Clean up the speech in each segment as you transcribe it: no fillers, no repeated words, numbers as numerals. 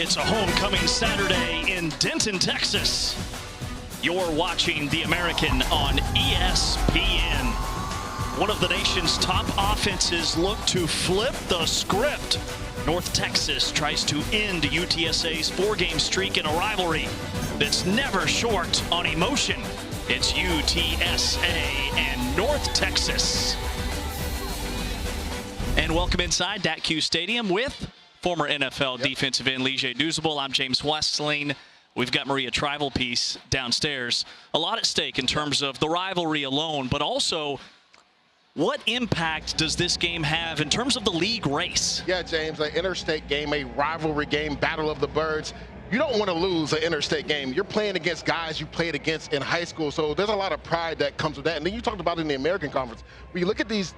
It's a homecoming Saturday in Denton, Texas. You're watching The American on ESPN. One of the nation's top offenses look to flip the script. North Texas tries to end UTSA's four-game streak in a rivalry that's never short on emotion. It's UTSA and North Texas. And welcome inside DATQ Stadium with former NFL defensive end Lige Douzable. I'm James Westling. We've got Maria Trivalpiece downstairs. A lot at stake in terms of the rivalry alone, but also what impact does this game have in terms of the league race? Yeah, James, an interstate game, a rivalry game, battle of the birds. You don't want to lose an interstate game. You're playing against guys you played against in high school, so there's a lot of pride that comes with that. And then you talked about it in the American Conference. When you look at these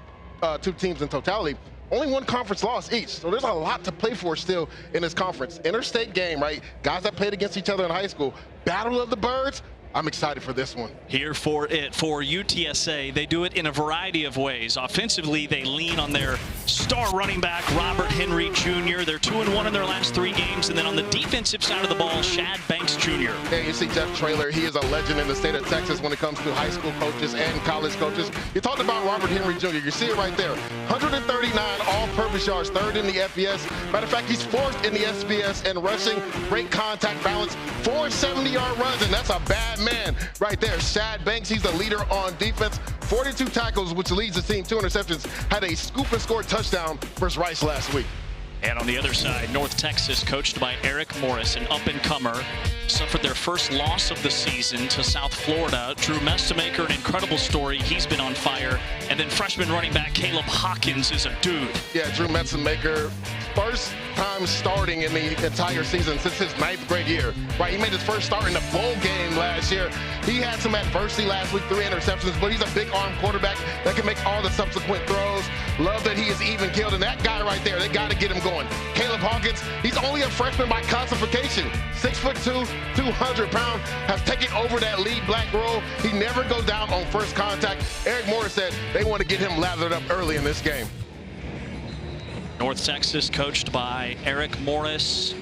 two teams in totality, only one conference loss each. So there's a lot to play for still in this conference. Interstate game, right? Guys that played against each other in high school. Battle of the Birds. I'm excited for this one. Here for it for UTSA. They do it in a variety of ways. Offensively, they lean on their star running back, Robert Henry Jr. They're 2-1 in their last three games. And then on the defensive side of the ball, Shad Banks Jr. Yeah, you see Jeff Traylor. He is a legend in the state of Texas when it comes to high school coaches and college coaches. You talked about Robert Henry Jr. You see it right there. 139 all-purpose yards, third in the FBS. Matter of fact, he's fourth in the SBS in rushing. Great contact balance, 4 70-yard runs, and that's a bad man right there. Shad Banks, he's the leader on defense. 42 tackles, which leads the team. 2 interceptions. Had a scoop and score touchdown versus Rice last week. And on the other side, North Texas, coached by Eric Morris, an up-and-comer, suffered their first loss of the season to South Florida. Drew Mestemaker, an incredible story. He's been on fire. And then freshman running back Caleb Hawkins is a dude. Yeah, Drew Mestemaker, first time starting in the entire season since his 9th grade year. Right, he made his first start in the bowl game last year. He had some adversity last week, 3 interceptions, but he's a big arm quarterback that can make all the subsequent throws. Love that he is even killed, and that guy right there, they got to get him going. Caleb Hawkins, he's only a freshman by classification. 6'2", 200 pounds, has taken over that lead black role. He never goes down on first contact. Eric Morris said they want to get him lathered up early in this game. North Texas, coached by Eric Morris,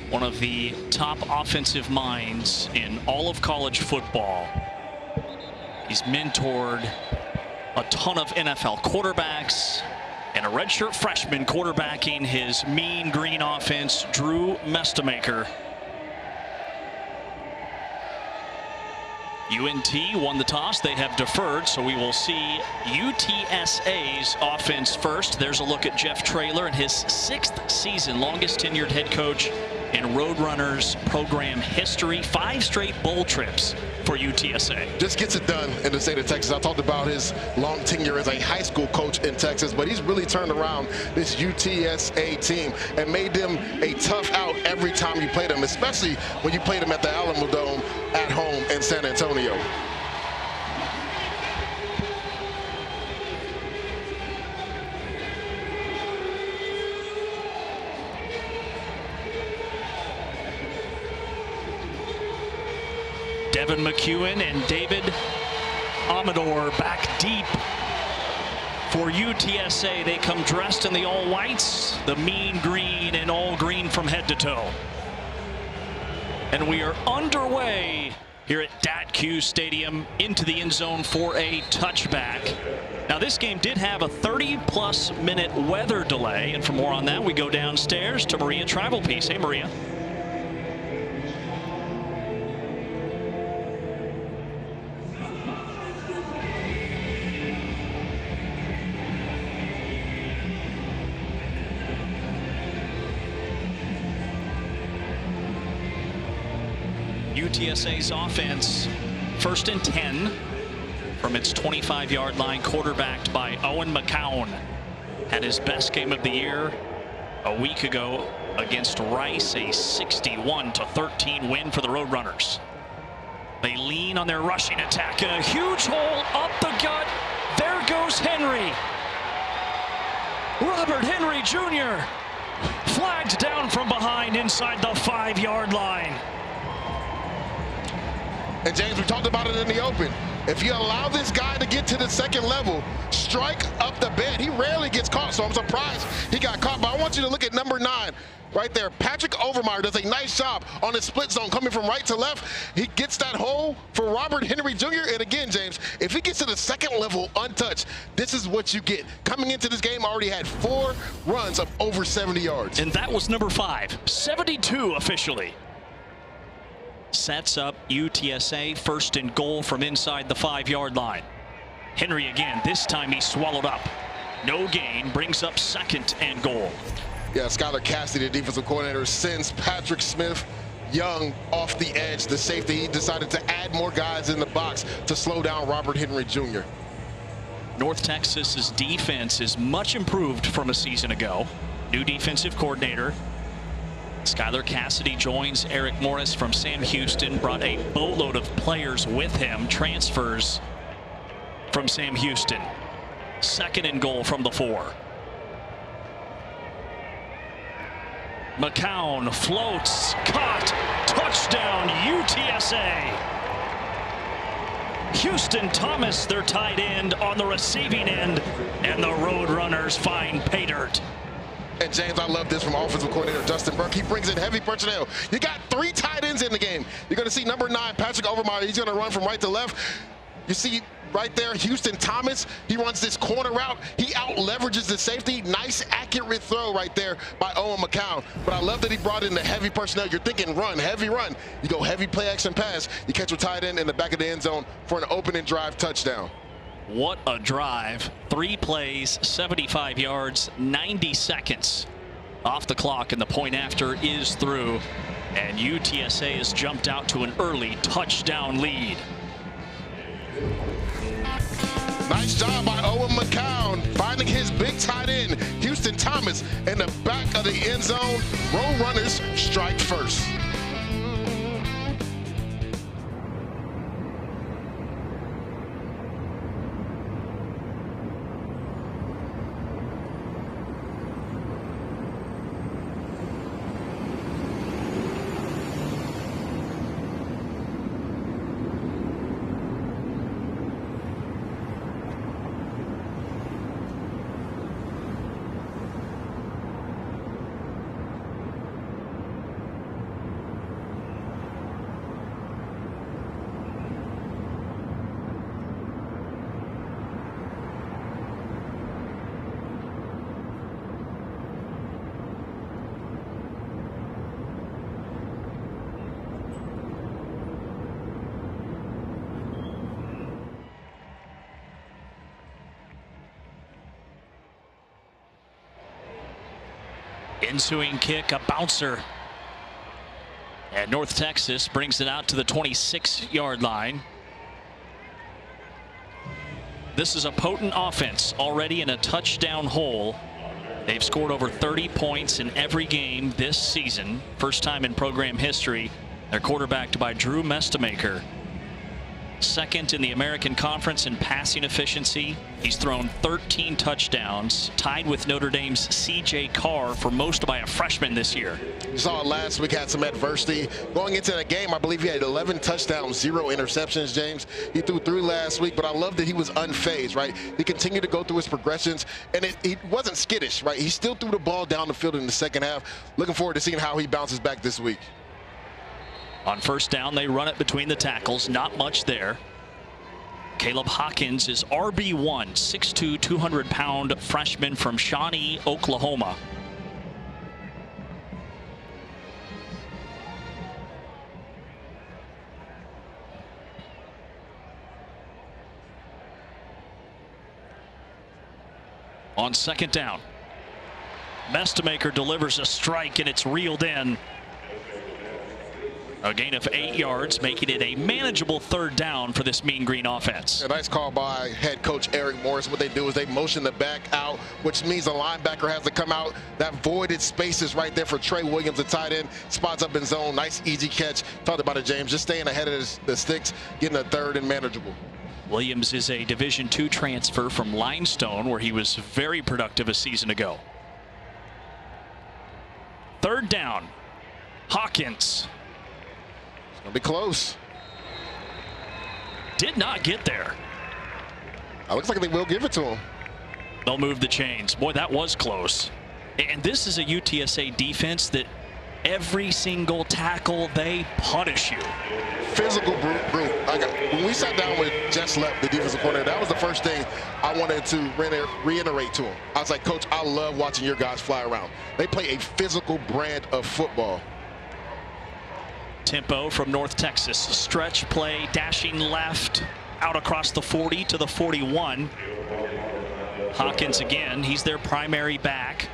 one of the top offensive minds in all of college football. He's mentored a ton of NFL quarterbacks and a redshirt freshman quarterbacking his mean green offense, Drew Mestemaker. UNT won the toss. They have deferred, so we will see UTSA's offense first. There's a look at Jeff Traylor in his 6th season, longest tenured head coach in Roadrunners program history. 5 straight bowl trips for UTSA. Just gets it done in the state of Texas. I talked about his long tenure as a high school coach in Texas, but he's really turned around this UTSA team and made them a tough out every time you play them, especially when you play them at the Alamo Dome at home in San Antonio. Devin McEwen and David Amador back deep for UTSA. They come dressed in the all whites, the mean green and all green from head to toe. And we are underway here at DATQ Stadium into the end zone for a touchback. Now this game did have a 30-plus minute weather delay, and for more on that we go downstairs to Maria Trivalpiece. Hey Maria. UTSA's offense, 1st and 10 from its 25-yard line, quarterbacked by Owen McCown. Had his best game of the year a week ago against Rice, a 61-13 win for the Roadrunners. They lean on their rushing attack, and a huge hole up the gut. There goes Henry. Robert Henry Jr. flagged down from behind inside the 5-yard line. And James, we talked about it in the open. If you allow this guy to get to the second level, strike up the bed. He rarely gets caught, so I'm surprised he got caught. But I want you to look at number 9. right there. Patrick Overmyer does a nice job on his split zone coming from right to left. He gets that hole for Robert Henry Jr. And again, James, if he gets to the second level untouched, this is what you get. Coming into this game, already had 4 runs of over 70 yards. And that was number 5, 72 officially. Sets up UTSA, first and goal from inside the 5-yard line. Henry again, this time he swallowed up. No gain, brings up second and goal. Yeah, Skylar Cassidy, the defensive coordinator, sends Patrick Smith Young off the edge, the safety. He decided to add more guys in the box to slow down Robert Henry Jr. North Texas's defense is much improved from a season ago. New defensive coordinator. Skylar Cassidy joins Eric Morris from Sam Houston, brought a boatload of players with him, transfers from Sam Houston. Second and goal from the 4. McCown floats, caught, touchdown UTSA. Houston Thomas, their tight end, on the receiving end, and the Roadrunners find pay dirt. And James, I love this from offensive coordinator Justin Burke. He brings in heavy personnel. You got 3 tight ends in the game. You're going to see number 9, Patrick Overmyer. He's going to run from right to left. You see right there, Houston Thomas. He runs this corner route. He out-leverages the safety. Nice, accurate throw right there by Owen McCown. But I love that he brought in the heavy personnel. You're thinking run, heavy run. You go heavy play action pass. You catch your tight end in the back of the end zone for an opening drive touchdown. What a drive. 3 plays, 75 yards, 90 seconds off the clock, and the point after is through. And UTSA has jumped out to an early touchdown lead. Nice job by Owen McCown finding his big tight end, Houston Thomas, in the back of the end zone. Roadrunners strike first. Ensuing kick, a bouncer. And North Texas brings it out to the 26-yard line. This is a potent offense, already in a touchdown hole. They've scored over 30 points in every game this season. First time in program history. They're quarterbacked by Drew Mestamaker. Second in the American Conference in passing efficiency. He's thrown 13 touchdowns, tied with Notre Dame's C.J. Carr for most by a freshman this year. You saw it last week, had some adversity. Going into the game, I believe he had 11 touchdowns, 0 interceptions, James. He threw 3 last week, but I love that he was unfazed, right? He continued to go through his progressions, and he wasn't skittish, right? He still threw the ball down the field in the second half. Looking forward to seeing how he bounces back this week. On first down, they run it between the tackles. Not much there. Caleb Hawkins is RB1, 6'2", 200-pound freshman from Shawnee, Oklahoma. On second down, Mestamaker delivers a strike, and it's reeled in. A gain of 8 yards, making it a manageable third down for this Mean Green offense. A nice call by head coach Eric Morris. What they do is they motion the back out, which means the linebacker has to come out. That voided space is right there for Trey Williams, the tight end. Spots up in zone. Nice, easy catch. Talked about it, James. Just staying ahead of the sticks, getting a third and manageable. Williams is a Division II transfer from Limestone, where he was very productive a season ago. Third down, Hawkins. It'll be close. Did not get there. Looks like they will give it to him. They'll move the chains. Boy, that was close. And this is a UTSA defense that every single tackle they punish you. Physical brute. When we sat down with Jess Lepp, the defensive coordinator, that was the first thing I wanted to reiterate to him. I was like, Coach, I love watching your guys fly around. They play a physical brand of football. Tempo from North Texas. Stretch play, dashing left, out across the 40 to the 41. Hawkins again, he's their primary back.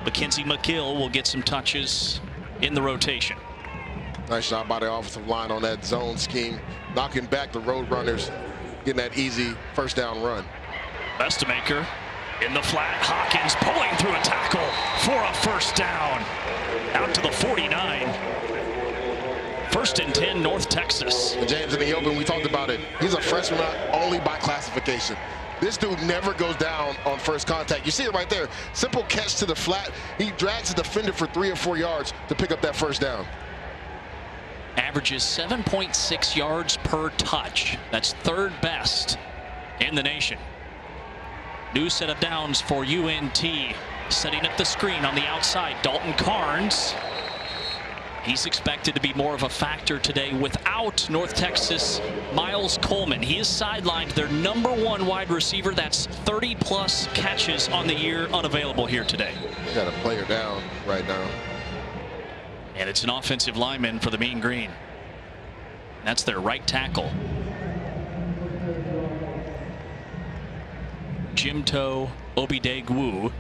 Mackenzie McGill will get some touches in the rotation. Nice job by the offensive line on that zone scheme, knocking back the Roadrunners, getting that easy first down run. Bestemaker in the flat. Hawkins pulling through a tackle for a first down. Out to the 49. 1st and 10, North Texas. And James, in the open, we talked about it. He's a freshman only by classification. This dude never goes down on first contact. You see it right there. Simple catch to the flat. He drags the defender for 3 or 4 yards to pick up that first down. Averages 7.6 yards per touch. That's 3rd best in the nation. New set of downs for UNT. Setting up the screen on the outside. Dalton Carnes. He's expected to be more of a factor today without North Texas Miles Coleman. He is sidelined, their #1 wide receiver. That's 30+ catches on the year, unavailable here today. Got a player down right now. And it's an offensive lineman for the Mean Green. That's their right tackle. Jimto Obidegwu,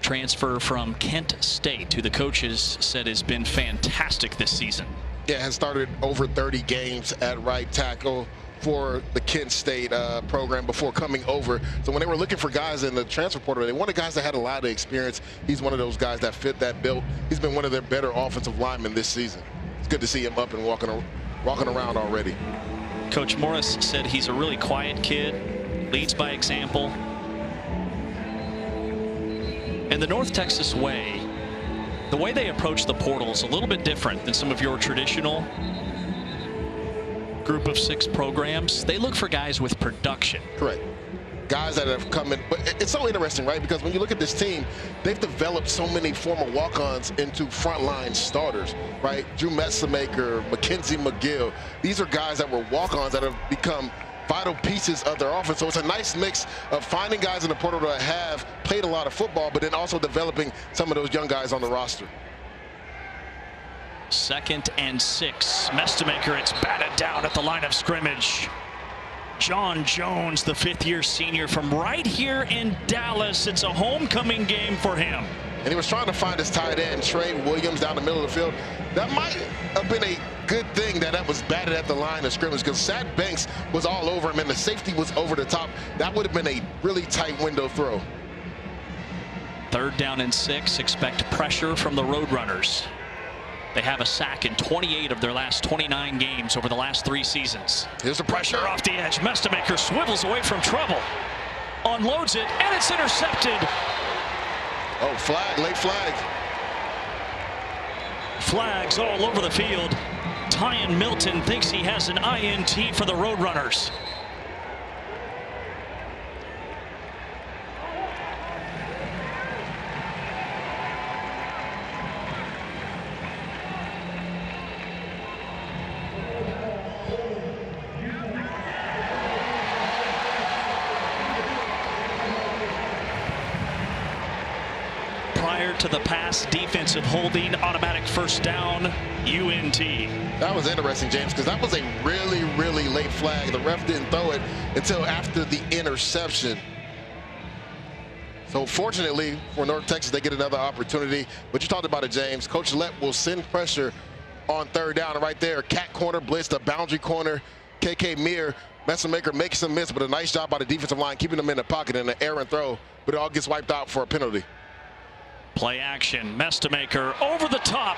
transfer from Kent State, who the coaches said has been fantastic this season. Yeah, has started over 30 games at right tackle for the Kent State program before coming over. So when they were looking for guys in the transfer portal, they wanted guys that had a lot of experience. He's one of those guys that fit that bill. He's been one of their better offensive linemen this season. It's good to see him up and walking around already. Coach Morris said he's a really quiet kid, leads by example. And the North Texas way, the way they approach the portal is a little bit different than some of your traditional group of 6 programs. They look for guys with production. Correct. Guys that have come in. But it's so interesting, right? Because when you look at this team, they've developed so many former walk-ons into frontline starters, right? Drew Messamaker, Mackenzie McGill. These are guys that were walk-ons that have become vital pieces of their offense. So it's a nice mix of finding guys in the portal that have played a lot of football, but then also developing some of those young guys on the roster. 2nd and 6. Mestemaker, it's batted down at the line of scrimmage. John Jones, the 5th-year senior from right here in Dallas. It's a homecoming game for him. And he was trying to find his tight end, Trey Williams, down the middle of the field. That might have been a good thing that was batted at the line of scrimmage, because Sad Banks was all over him and the safety was over the top. That would have been a really tight window throw. 3rd down and 6. Expect pressure from the Roadrunners. They have a sack in 28 of their last 29 games over the last 3 seasons. Here's the pressure. Off the edge. Mestemaker swivels away from trouble. Unloads it, and it's intercepted. Oh, flag, late flag. Flags all over the field. Tyan Milton thinks he has an INT for the Roadrunners. Prior to the pass, defensive holding, automatic first down, UNT. That was interesting, James, because that was a really, really late flag. The ref didn't throw it until after the interception. So fortunately for North Texas, they get another opportunity. But you talked about it, James. Coach Lepp will send pressure on 3rd down. And right there, cat corner blitz, the boundary corner. KK Meir, Messamaker makes some miss, but a nice job by the defensive line, keeping them in the pocket and an errant throw. But it all gets wiped out for a penalty. Play action. Mestemaker over the top.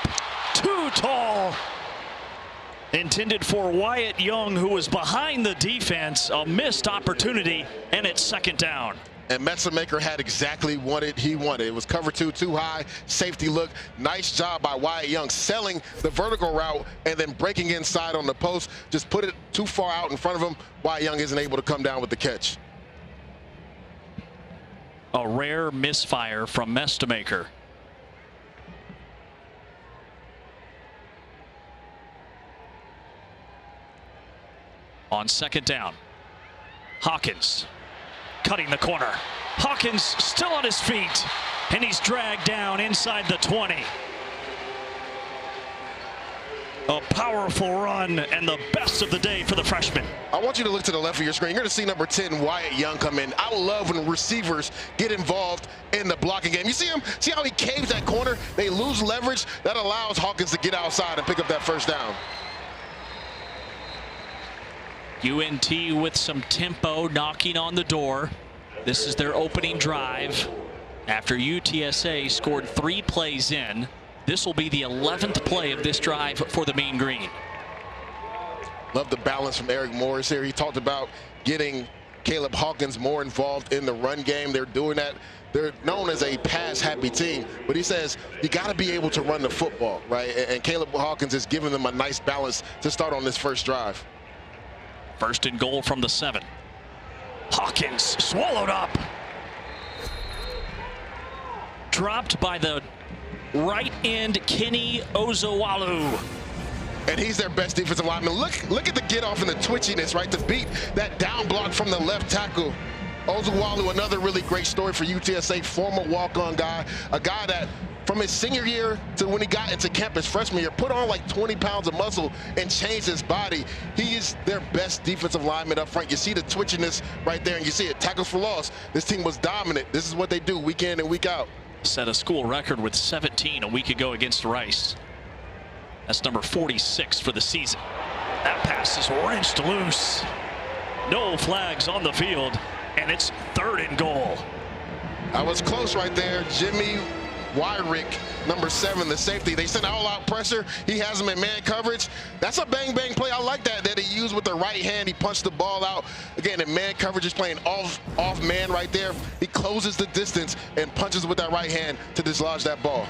Too tall. Intended for Wyatt Young, who was behind the defense. A missed opportunity, and it's 2nd down. And Messamaker had exactly what he wanted. It was cover 2, too high, safety look. Nice job by Wyatt Young selling the vertical route and then breaking inside on the post. Just put it too far out in front of him. Wyatt Young isn't able to come down with the catch. A rare misfire from Mestemaker. On second down, Hawkins cutting the corner. Hawkins still on his feet, and he's dragged down inside the 20. A powerful run and the best of the day for the freshman. I want you to look to the left of your screen. You're going to see number 10, Wyatt Young, come in. I love when receivers get involved in the blocking game. You see him? See how he caves that corner? They lose leverage. That allows Hawkins to get outside and pick up that first down. UNT with some tempo knocking on the door. This is their opening drive after UTSA scored 3 plays in. This will be the 11th play of this drive for the Mean Green. Love the balance from Eric Morris here. He talked about getting Caleb Hawkins more involved in the run game. They're doing that. They're known as a pass-happy team, but he says you got to be able to run the football, right? And Caleb Hawkins is giving them a nice balance to start on this first drive. First and goal from the 7. Hawkins swallowed up. Dropped by the right end, Kenny Ozowalu. And he's their best defensive lineman. Look at the get off and the twitchiness, right? To beat that down block from the left tackle. Ozowalu, another really great story for UTSA, former walk-on guy, a guy that from his senior year to when he got into camp his freshman year, put on like 20 pounds of muscle and changed his body. He is their best defensive lineman up front. You see the twitchiness right there, and you see it. Tackles for loss. This team was dominant. This is what they do week in and week out. Set a school record with 17 a week ago against Rice. That's number 46 for the season. That pass is wrenched loose. No flags on the field, and it's 3rd and goal. I was close right there. Jimmy Wyrick, number 7, the safety. They sent all-out pressure. He has him in man coverage. That's a bang-bang play. I like that he used with the right hand. He punched the ball out. Again, in man coverage, he's playing off man right there. He closes the distance and punches with that right hand to dislodge that ball.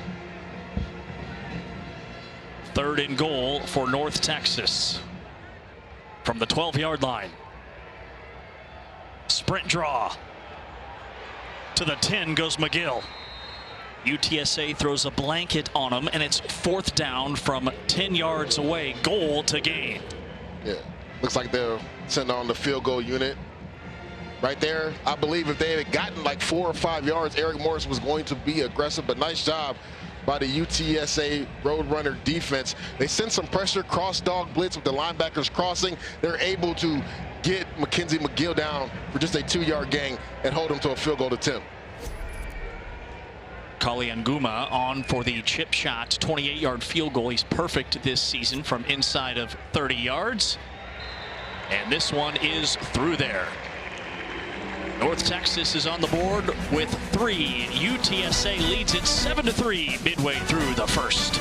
3rd and goal for North Texas from the 12-yard line. Sprint draw. To the 10 goes McGill. UTSA throws a blanket on them, and it's 4th down from 10 yards away. Goal to gain. Yeah, looks like they'll send on the field goal unit. Right there, I believe if they had gotten like 4 or 5 yards, Eric Morris was going to be aggressive, but nice job by the UTSA Roadrunner defense. They send some pressure, cross-dog blitz with the linebackers crossing. They're able to get Mackenzie McGill down for just a 2-yard gain and hold him to a field goal attempt. Kalianguma on for the chip shot 28-yard field goal. He's perfect this season from inside of 30 yards. And this one is through there. North Texas is on the board with 3. UTSA leads it 7-3 midway through the first.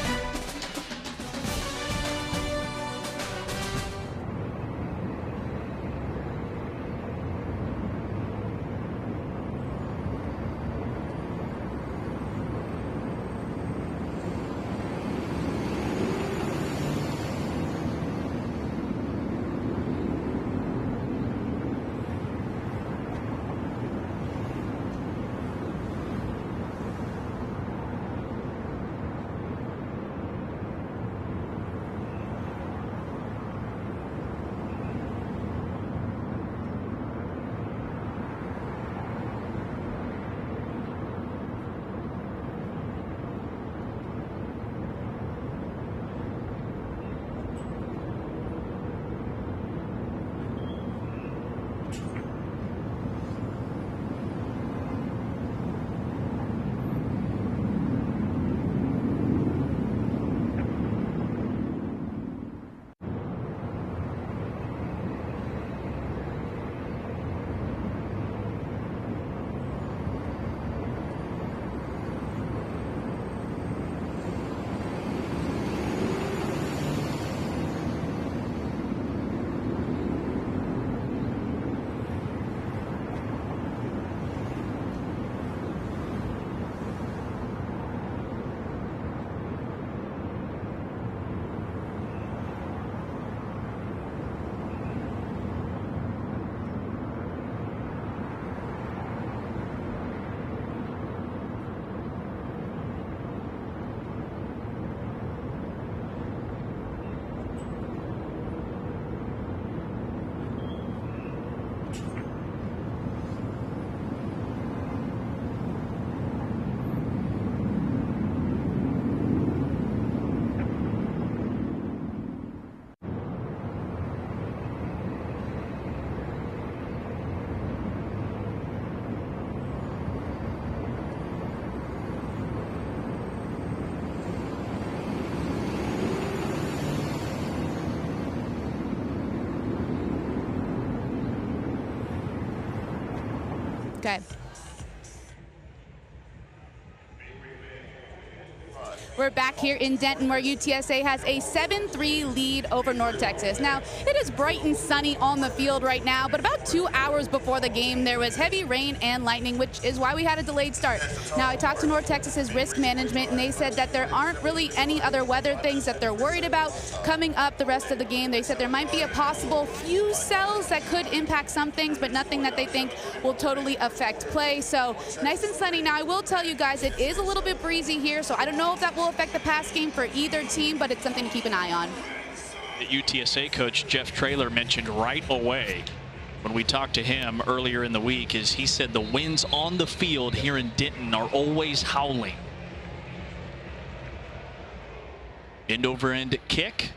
Okay. We're back here in Denton where UTSA has a 7-3 lead over North Texas. Now, it is bright and sunny on the field right now, but about 2 hours before the game, there was heavy rain and lightning, which is why we had a delayed start. Now, I talked to North Texas's risk management, and they said that there aren't really any other weather things that they're worried about coming up the rest of the game. They said there might be a possible few cells that could impact some things, but nothing that they think will totally affect play. So, nice and sunny. Now, I will tell you guys, it is a little bit breezy here, so I don't know if that will affect the pass game for either team, but it's something to keep an eye on. The UTSA coach Jeff Traylor mentioned right away when we talked to him earlier in the week is he said the winds on the field here in Denton are always howling. End over end kick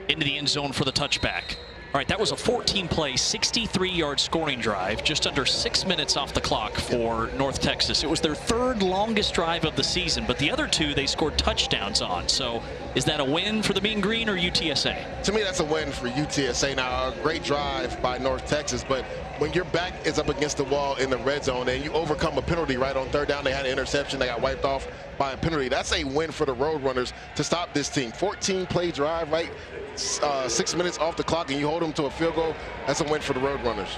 into the end zone for the touchback. All right, that was a 14-play, 63-yard scoring drive, just under 6 minutes off the clock for North Texas. It was their third longest drive of the season, but the other two they scored touchdowns on. So is that a win for the Mean Green or UTSA? To me, that's a win for UTSA. Now, a great drive by North Texas, but when your back is up against the wall in the red zone and you overcome a penalty right on third down, they had an interception, they got wiped off by a penalty. That's a win for the Roadrunners to stop this team. 14-play drive, right? 6 minutes off the clock, and you hold them to a field goal. That's a win for the Roadrunners.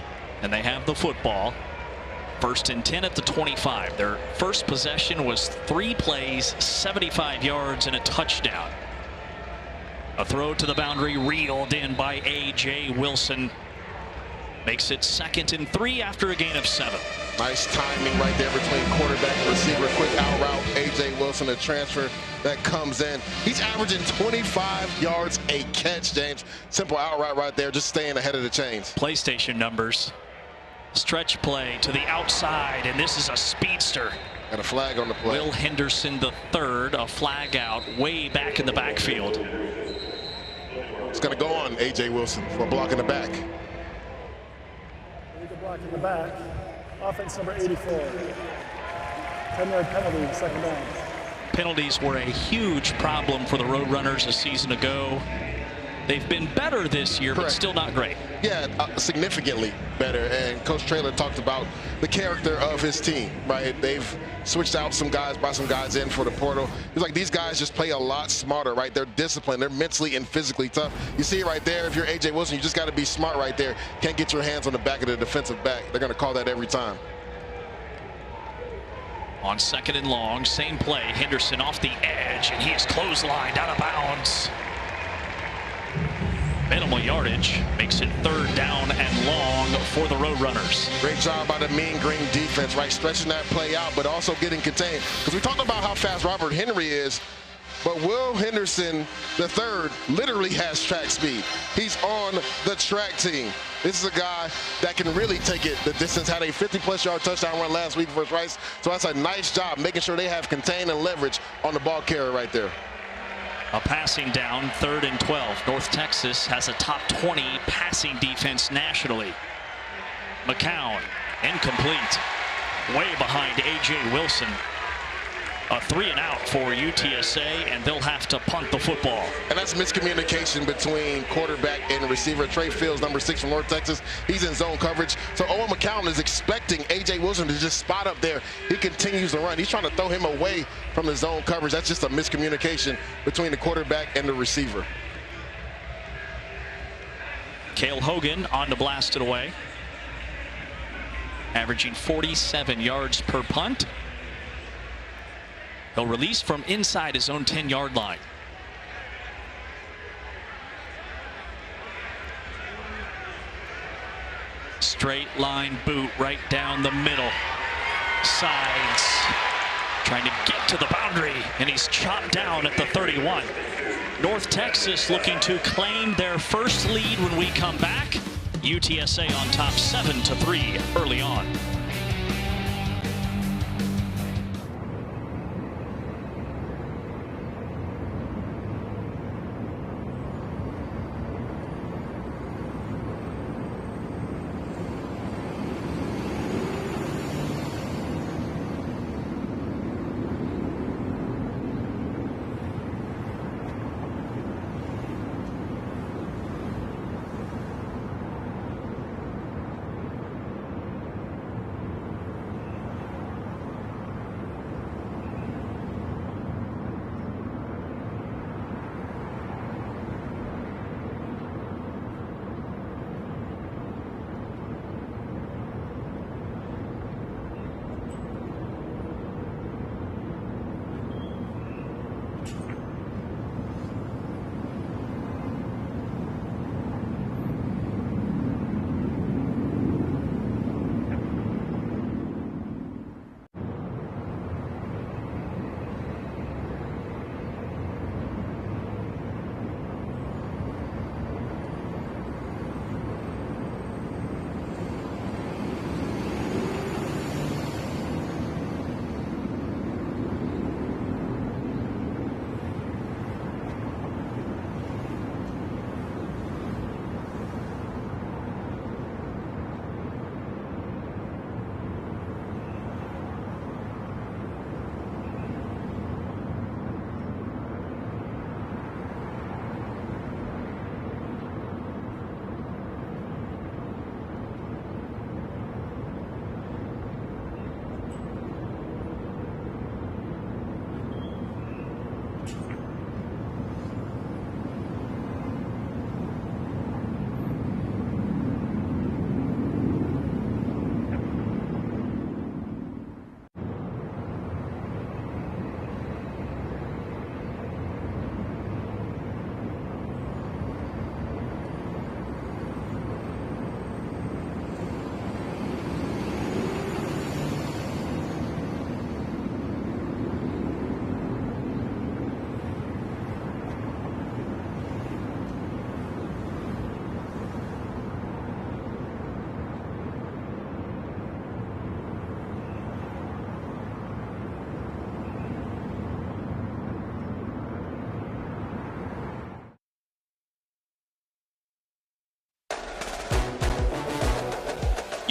And they have the football. 1st and 10 at the 25. Their first possession was 3 plays, 75 yards, and a touchdown. A throw to the boundary reeled in by A.J. Wilson. Makes it 2nd and 3 after a gain of 7. Nice timing right there between quarterback and receiver. Quick out route. A.J. Wilson, a transfer that comes in. He's averaging 25 yards a catch, James. Simple out route right there, just staying ahead of the chains. PlayStation numbers. Stretch play to the outside, and this is a speedster. And a flag on the play. Will Henderson III, a flag out way back in the backfield. It's going to go on A.J. Wilson for a block in the back. Block in the back. Offense number 84. 10-yard penalty, 2nd down. Penalties were a huge problem for the Roadrunners a season ago. They've been better this year, Correct. but still not great. Yeah, significantly better. And Coach Traylor talked about the character of his team, right? They've switched out some guys, brought some guys in for the portal. He's like, these guys just play a lot smarter, right? They're disciplined. They're mentally and physically tough. You see it right there. If you're A.J. Wilson, you just got to be smart right there. Can't get your hands on the back of the defensive back. They're going to call that every time. On 2nd and long, same play. Henderson off the edge, and he is clotheslined out of bounds. Minimal yardage makes it 3rd down and long for the Roadrunners. Great job by the Mean Green defense, right? Stretching that play out, but also getting contained. Because we talked about how fast Robert Henry is, but Will Henderson III literally has track speed. He's on the track team. This is a guy that can really take it the distance. Had a 50-plus yard touchdown run last week versus Rice. So that's a nice job making sure they have contain and leverage on the ball carrier right there. A passing down, 3rd and 12. North Texas has a top 20 passing defense nationally. McCown, incomplete. Way behind A.J. Wilson. A 3-and-out for UTSA, and they'll have to punt the football. And that's miscommunication between quarterback and receiver. Trey Fields, number 6 from North Texas, he's in zone coverage. So Owen McCown is expecting A.J. Wilson to just spot up there. He continues to run. He's trying to throw him away from the zone coverage. That's just a miscommunication between the quarterback and the receiver. Cale Hogan on to blast it away. Averaging 47 yards per punt. He'll release from inside his own 10-yard line. Straight line boot right down the middle. Sides. Trying to get to the boundary, and he's chopped down at the 31. North Texas looking to claim their first lead when we come back. UTSA on top 7-3 early on.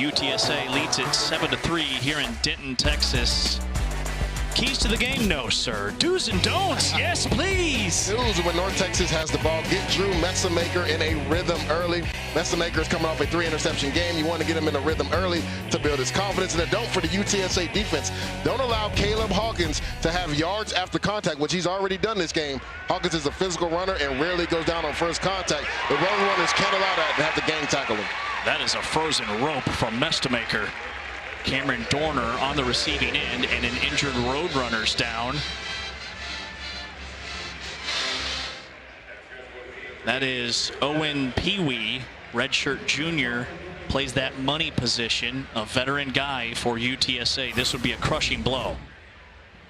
UTSA leads it 7-3 here in Denton, Texas. Keys to the game, no, sir. Do's and don'ts, yes, please. Do's when North Texas has the ball. Get Drew Messamaker in a rhythm early. Messamaker is coming off a 3-interception game. You want to get him in a rhythm early to build his confidence. And a don't for the UTSA defense. Don't allow Caleb Hawkins to have yards after contact, which he's already done this game. Hawkins is a physical runner and rarely goes down on first contact. The Roadrunners can't allow that and have to gang tackle him. That is a frozen rope from Messamaker. Cameron Dorner on the receiving end, and an injured Roadrunners down. That is Owen Pee-wee, redshirt junior, plays that money position, a veteran guy for UTSA. This would be a crushing blow.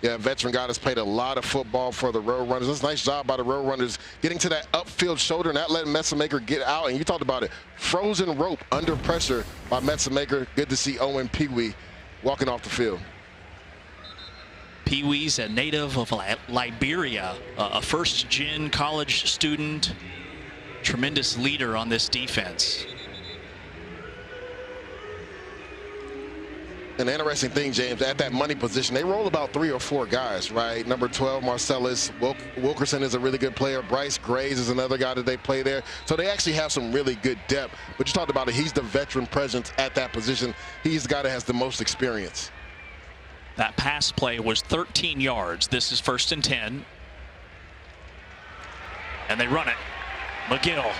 Yeah, veteran guy that's played a lot of football for the Roadrunners. That's a nice job by the Roadrunners getting to that upfield shoulder, not letting Messamaker get out. And you talked about it, frozen rope under pressure by Messamaker. Good to see Owen Pee-wee walking off the field. Pee-wee's a native of Liberia, a first-gen college student, tremendous leader on this defense. An interesting thing, James, at that money position, they roll about 3 or 4 guys, right? Number 12, Marcellus Wilkerson is a really good player. Bryce Graves is another guy that they play there. So they actually have some really good depth. But you talked about it, he's the veteran presence at that position. He's the guy that has the most experience. That pass play was 13 yards. This is 1st and 10. And they run it. McGill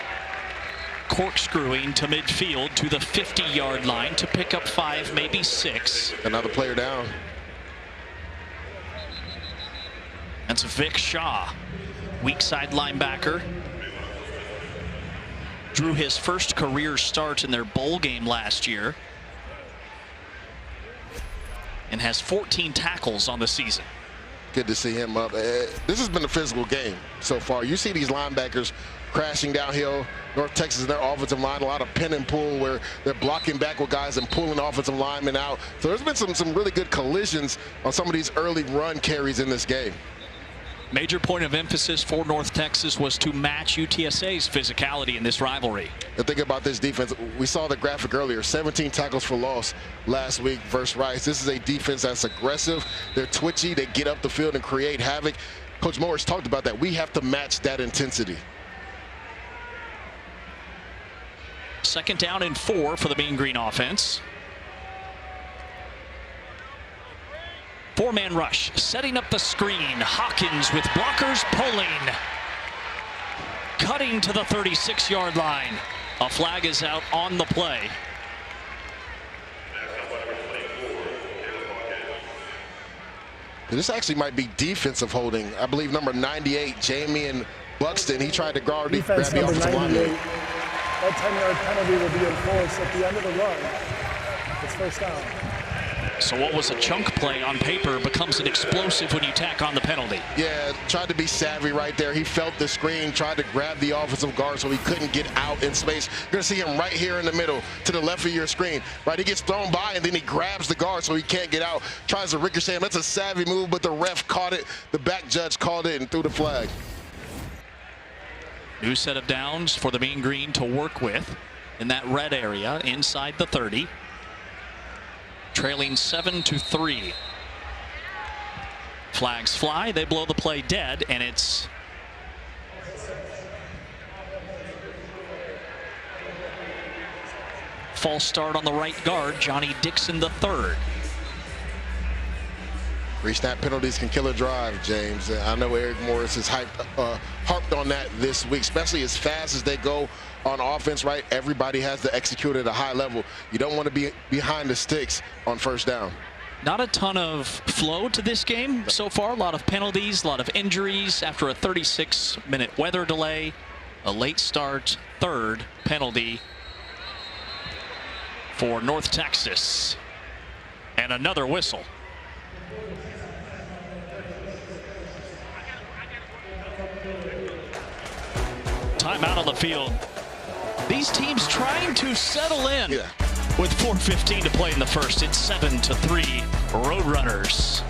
corkscrewing to midfield to the 50-yard line to pick up 5, maybe 6. Another player down. That's Vic Shaw, weak side linebacker. Drew his first career start in their bowl game last year and has 14 tackles on the season. Good to see him up. This has been a physical game so far. You see these linebackers crashing downhill. North Texas, their offensive line, a lot of pin and pull where they're blocking back with guys and pulling offensive linemen out. So there's been some really good collisions on some of these early run carries in this game. Major point of emphasis for North Texas was to match UTSA's physicality in this rivalry. And think about this defense. We saw the graphic earlier, 17 tackles for loss last week versus Rice. This is a defense that's aggressive. They're twitchy. They get up the field and create havoc. Coach Morris talked about that. We have to match that intensity. 2nd down and 4 for the Mean Green offense. 4-man rush, setting up the screen. Hawkins with blockers pulling. Cutting to the 36-yard line. A flag is out on the play. This actually might be defensive holding. I believe number 98, Jamie Buxton, he tried to grab the offensive lineman. That 10-yard penalty will be enforced at the end of the run. It's 1st down. So what was a chunk play on paper becomes an explosive when you tack on the penalty. Yeah, tried to be savvy right there. He felt the screen, tried to grab the offensive guard so he couldn't get out in space. You're going to see him right here in the middle to the left of your screen. Right, he gets thrown by and then he grabs the guard so he can't get out. Tries to ricochet him. That's a savvy move, but the ref caught it. The back judge called it and threw the flag. New set of downs for the Mean Green to work with in that red area inside the 30. Trailing 7-3. Flags fly. They blow the play dead, and it's false start on the right guard, Johnny Dixon III. Re-snap penalties can kill a drive, James. I know Eric Morris has harped on that this week, especially as fast as they go on offense, right? Everybody has to execute at a high level. You don't want to be behind the sticks on 1st down. Not a ton of flow to this game so far. A lot of penalties, a lot of injuries after a 36-minute weather delay. A late start, 3rd penalty for North Texas. And another whistle. Timeout on the field. These teams trying to settle in with 4:15 to play in the first. It's 7-3 Roadrunners.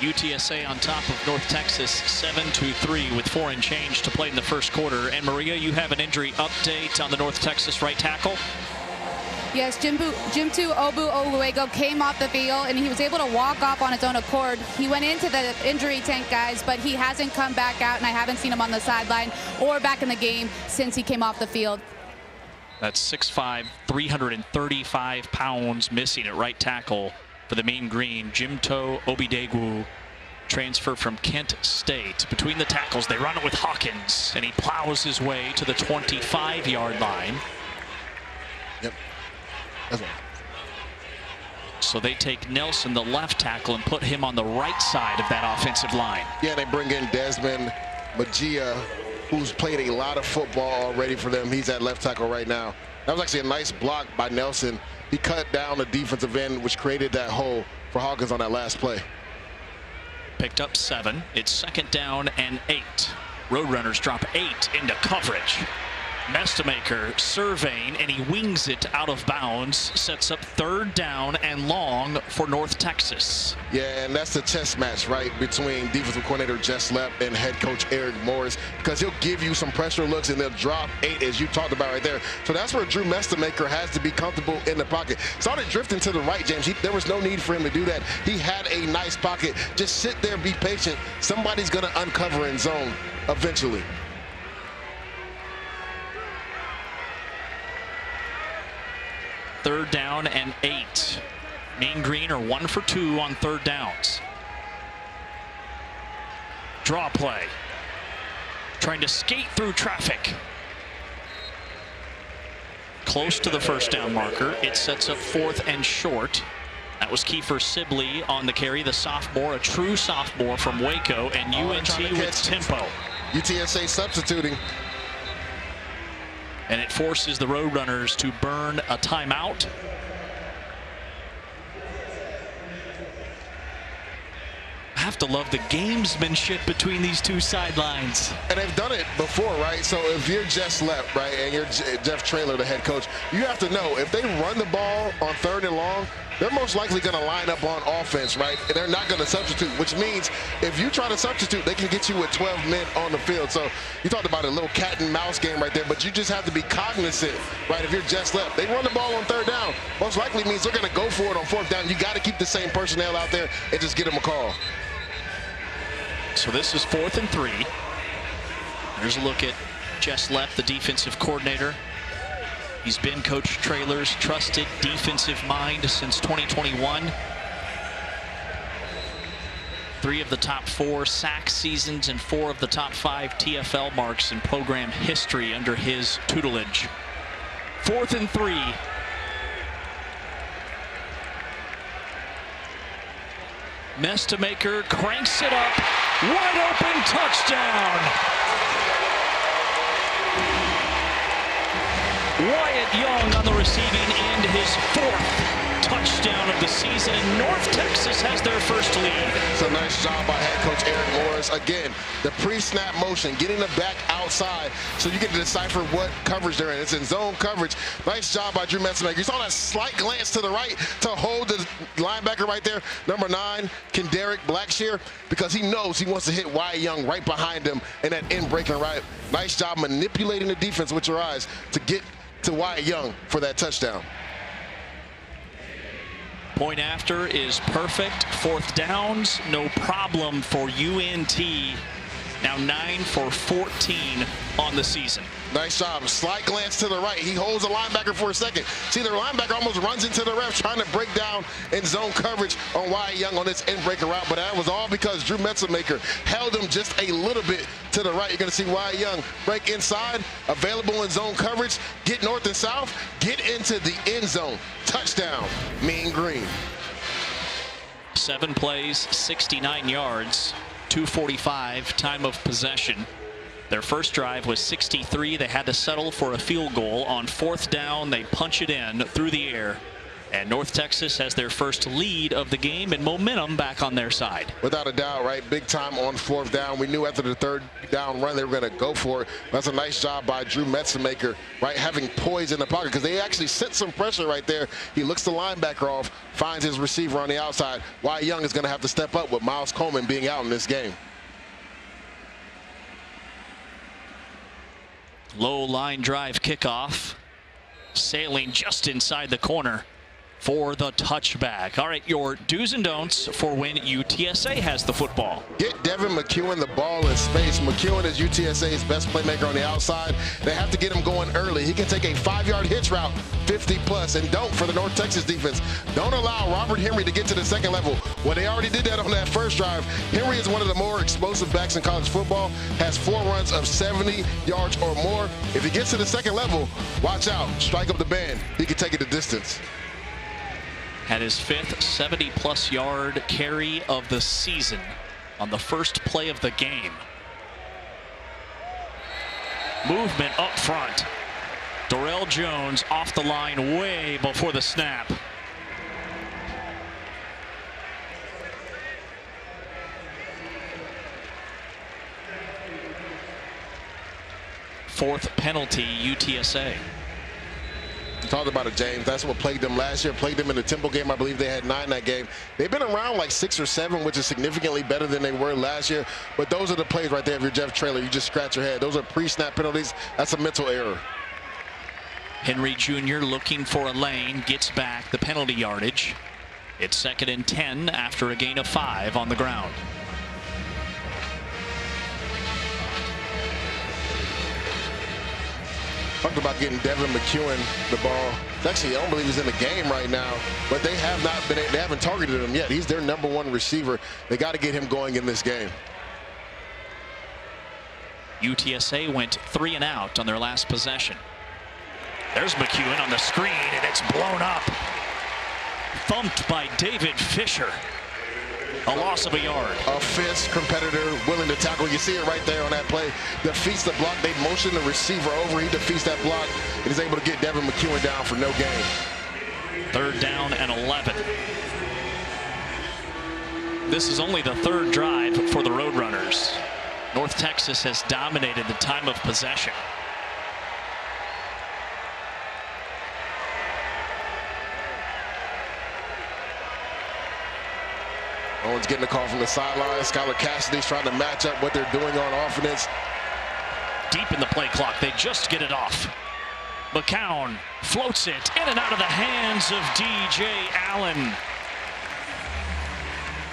UTSA on top of North Texas 7-3 with 4 and change to play in the first quarter. And Maria, you have an injury update on the North Texas right tackle. Yes, Jimtu Obu Oluego came off the field and he was able to walk off on his own accord. He went into the injury tank, guys, but he hasn't come back out, and I haven't seen him on the sideline or back in the game since he came off the field. That's 6'5", 335 pounds missing at right tackle for the Mean Green. Jimto Obidegwu, transfer from Kent State. Between the tackles, they run it with Hawkins, and he plows his way to the 25-yard line. Yep. That's right. So they take Nelson, the left tackle, and put him on the right side of that offensive line. Yeah, they bring in Desmond Magia, who's played a lot of football already for them. He's at left tackle right now. That was actually a nice block by Nelson. He cut down the defensive end, which created that hole for Hawkins on that last play. Picked up 7. It's 2nd down and 8. Roadrunners drop 8 into coverage. Mestemaker surveying, and he wings it out of bounds. Sets up 3rd down and long for North Texas. Yeah, and that's the chess match, right, between defensive coordinator Jess Lepp and head coach Eric Morris, because he'll give you some pressure looks and they'll drop 8, as you talked about right there. So that's where Drew Mestemaker has to be comfortable in the pocket. Started drifting to the right, James. There was no need for him to do that. He had a nice pocket. Just sit there, be patient. Somebody's going to uncover in zone eventually. Third down and 8. Mean Green are 1 for 2 on 3rd downs. Draw play. Trying to skate through traffic. Close to the 1st down marker. It sets up 4th and short. That was Kiefer Sibley on the carry, the sophomore, a true sophomore from Waco, and UNT with tempo. UTSA substituting. And it forces the Roadrunners to burn a timeout. I have to love the gamesmanship between these two sidelines. And they've done it before, right? So if you're Jess Lepp, right, and you're Jeff Traylor, the head coach, you have to know if they run the ball on 3rd and long, they're most likely going to line up on offense, right? And they're not going to substitute, which means if you try to substitute, they can get you with 12 men on the field. So you talked about a little cat and mouse game right there, but you just have to be cognizant, right? If you're Jess Lepp, they run the ball on 3rd down, most likely means they're going to go for it on 4th down. You got to keep the same personnel out there and just get them a call. So this is 4th and 3. Here's a look at Jess Lepp, the defensive coordinator. He's been Coach Traylor's trusted defensive mind since 2021. 3 of the top 4 sack seasons and 4 of the top 5 TFL marks in program history under his tutelage. 4th and 3. Mestemaker cranks it up. Wide open touchdown. Wyatt Young on the receiving end, his 4th touchdown of the season, and North Texas has their first lead. It's a nice job by head coach Eric Morris. Again, the pre-snap motion, getting the back outside so you get to decipher what coverage they're in. It's in zone coverage. Nice job by Drew Mestemaker. You saw that slight glance to the right to hold the linebacker right there, number 9, Kenderick Blackshear, because he knows he wants to hit Wyatt Young right behind him in that in-breaking right. Nice job manipulating the defense with your eyes to get to Wyatt Young for that touchdown. Point after is perfect. 4th downs, no problem for UNT. Now 9 for 14 on the season. Nice job. Slight glance to the right. He holds the linebacker for a second. See, the linebacker almost runs into the refs trying to break down in zone coverage on Wyatt Young on this in-breaker route, but that was all because Drew Mestemaker held him just a little bit to the right. You're going to see Wyatt Young break inside, available in zone coverage, get north and south, get into the end zone. Touchdown, Mean Green. 7 plays, 69 yards, 2:45 time of possession. Their first drive was 63. They had to settle for a field goal. On 4th down, they punch it in through the air And North Texas has their first lead of the game and momentum back on their side. Without a doubt, right? Big time on 4th down. We knew after the 3rd down run they were going to go for it. That's a nice job by Drew Metzenmaker, right? Having poise in the pocket because they actually sent some pressure right there. He looks the linebacker off, finds his receiver on the outside. Wyatt Young is going to have to step up with Miles Coleman being out in this game. Low line drive kickoff. Sailing just inside the corner for the touchback. All right, your do's and don'ts for when UTSA has the football. Get Devin McEwen the ball in space. McEwen is UTSA's best playmaker on the outside. They have to get him going early. He can take a 5-yard hitch route, 50+, and don't for the North Texas defense. Don't allow Robert Henry to get to the 2nd level. Well, they already did that on that 1st drive. Henry is one of the more explosive backs in college football, has 4 runs of 70 yards or more. If he gets to the 2nd level, watch out, strike up the band. He can take it the distance. Had his 5th 70+ yard carry of the season on the first play of the game. Movement up front. Darrell Jones off the line way before the snap. Fourth penalty, UTSA. Talked about it, James. That's what plagued them last year. Plagued them in the Temple game. I believe they had 9 that game. They've been around like 6 or 7, which is significantly better than they were last year. But those are the plays right there. If you're Jeff Traylor, you just scratch your head. Those are pre-snap penalties. That's a mental error. Henry Jr. looking for a lane, gets back the penalty yardage. It's 2nd and 10 after a gain of 5 on the ground. Talked about getting Devin McEwen the ball. Actually, I don't believe he's in the game right now, but they haven't targeted him yet. He's their #1 receiver. They got to get him going in this game. UTSA went 3 and out on their last possession. There's McEwen on the screen, and it's blown up. Thumped by David Fisher. A loss of a yard. A fist competitor willing to tackle. You see it right there on that play. Defeats the block. They motion the receiver over. He defeats that block and is able to get Devin McEwen down for no gain. 3rd down and 11. This is only the 3rd drive for the Roadrunners. North Texas has dominated the time of possession. Owen's getting a call from the sideline. Skylar Cassidy's trying to match up what they're doing on offense. Deep in the play clock, they just get it off. McCown floats it in and out of the hands of DJ Allen.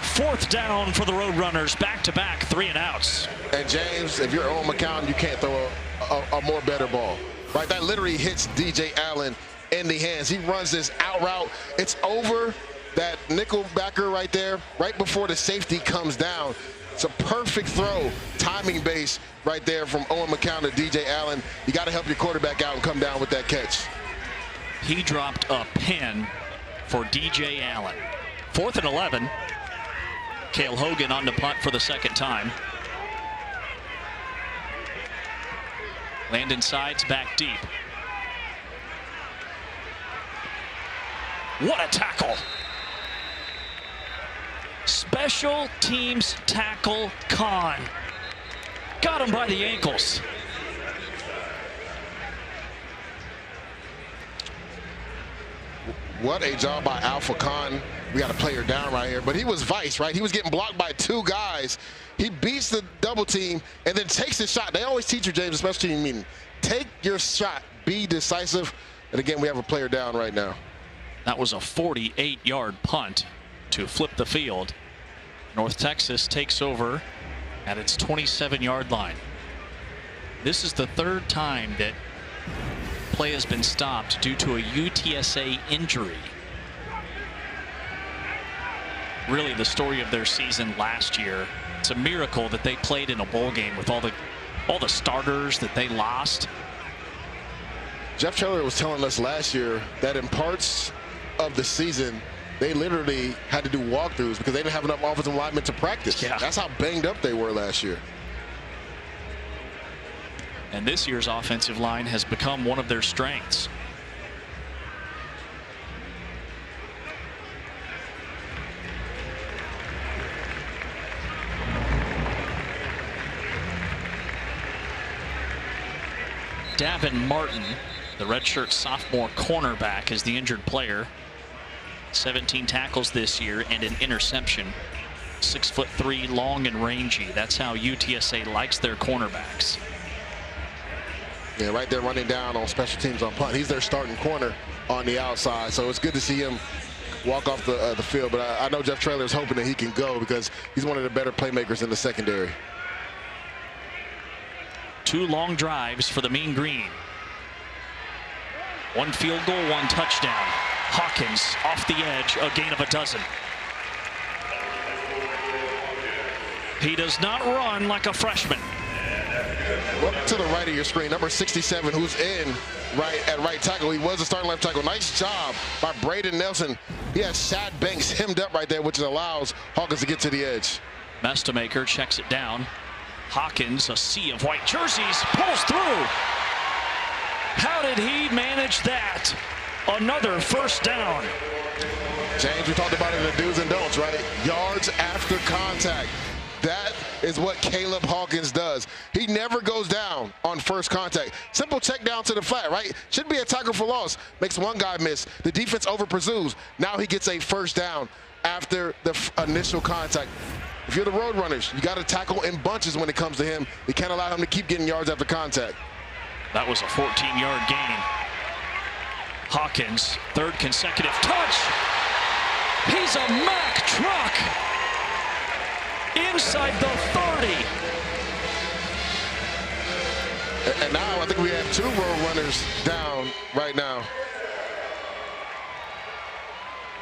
4th down for the Roadrunners, back-to-back 3 and outs. And James, if you're Owen McCown, you can't throw a more better ball. Right, that literally hits DJ Allen in the hands. He runs this out route. It's over that nickel backer right there, right before the safety comes down. It's a perfect throw, timing base right there from Owen McCown to DJ Allen. You got to help your quarterback out and come down with that catch. He dropped a pin for DJ Allen. 4th and 11. Cale Hogan on the punt for the 2nd time. Landon sides back deep. What a tackle. Special teams tackle Khan. Got him by the ankles. What a job by Alpha Khan. We got a player down right here, but he was vice, right? He was getting blocked by 2 guys. He beats the double team and then takes his shot. They always teach you, James, especially team meeting. Take your shot, be decisive. And again, we have a player down right now. That was a 48-yard punt to flip the field. North Texas takes over at its 27-yard line. This is the 3rd time that play has been stopped due to a UTSA injury. Really the story of their season last year. It's a miracle that they played in a bowl game with all the starters that they lost. Jeff Traylor was telling us last year that in parts of the season, they literally had to do walkthroughs because they didn't have enough offensive linemen to practice. Yeah. That's how banged up they were last year. And this year's offensive line has become one of their strengths. Davin Martin, the redshirt sophomore cornerback, is the injured player. 17 tackles this year and an interception. 6'3", long and rangy. That's how UTSA likes their cornerbacks. Yeah, right there running down on special teams on punt. He's their starting corner on the outside, so it's good to see him walk off the field. But I know Jeff Traylor is hoping that he can go because he's one of the better playmakers in the secondary. 2 long drives for the Mean Green. 1 field goal, 1 touchdown. Hawkins off the edge, a gain of a dozen. He does not run like a freshman. Up to the right of your screen, number 67, who's in at right tackle. He was a starting left tackle. Nice job by Braden Nelson. He has Shad Banks hemmed up right there, which allows Hawkins to get to the edge. Mestamaker checks it down. Hawkins, a sea of white jerseys, pulls through. How did he manage that? Another first down. James, we talked about it in the do's and don'ts, right? Yards after contact. That is what Caleb Hawkins does. He never goes down on first contact. Simple check down to the flat, right? Should be a tackle for loss. Makes one guy miss. The defense over pursues. Now he gets a first down after the initial contact. If you're the Roadrunners, you got to tackle in bunches when it comes to him. You can't allow him to keep getting yards after contact. That was a 14-yard gain. Hawkins, 3rd consecutive touch. He's a Mack truck. Inside the 30. And now I think we have 2 Roadrunners down right now.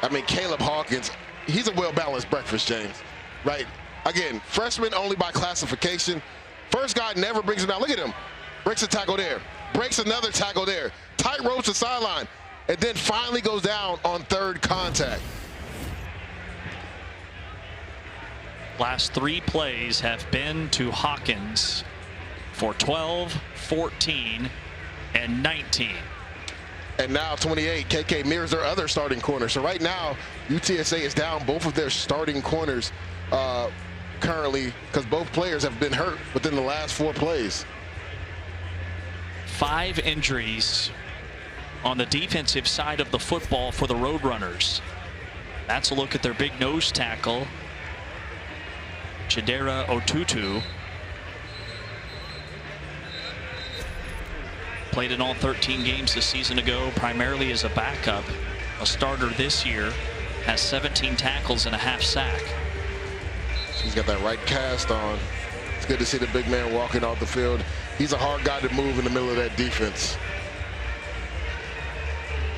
I mean, Caleb Hawkins, he's a well-balanced breakfast, James, right? Again, freshman only by classification. First guy never brings him down. Look at him. Breaks a tackle there. Breaks another tackle there. Tight ropes the sideline. And then finally goes down on 3rd contact. Last 3 plays have been to Hawkins for 12, 14, and 19. And now 28, KK mirrors their other starting corner. So right now, UTSA is down both of their starting corners currently because both players have been hurt within the last 4 plays. 5 injuries on the defensive side of the football for the Roadrunners. That's a look at their big nose tackle, Chidera Otutu. Played in all 13 games this season ago, primarily as a backup. A starter this year, has 17 tackles and a half sack. He's got that right cast on. It's good to see the big man walking off the field. He's a hard guy to move in the middle of that defense.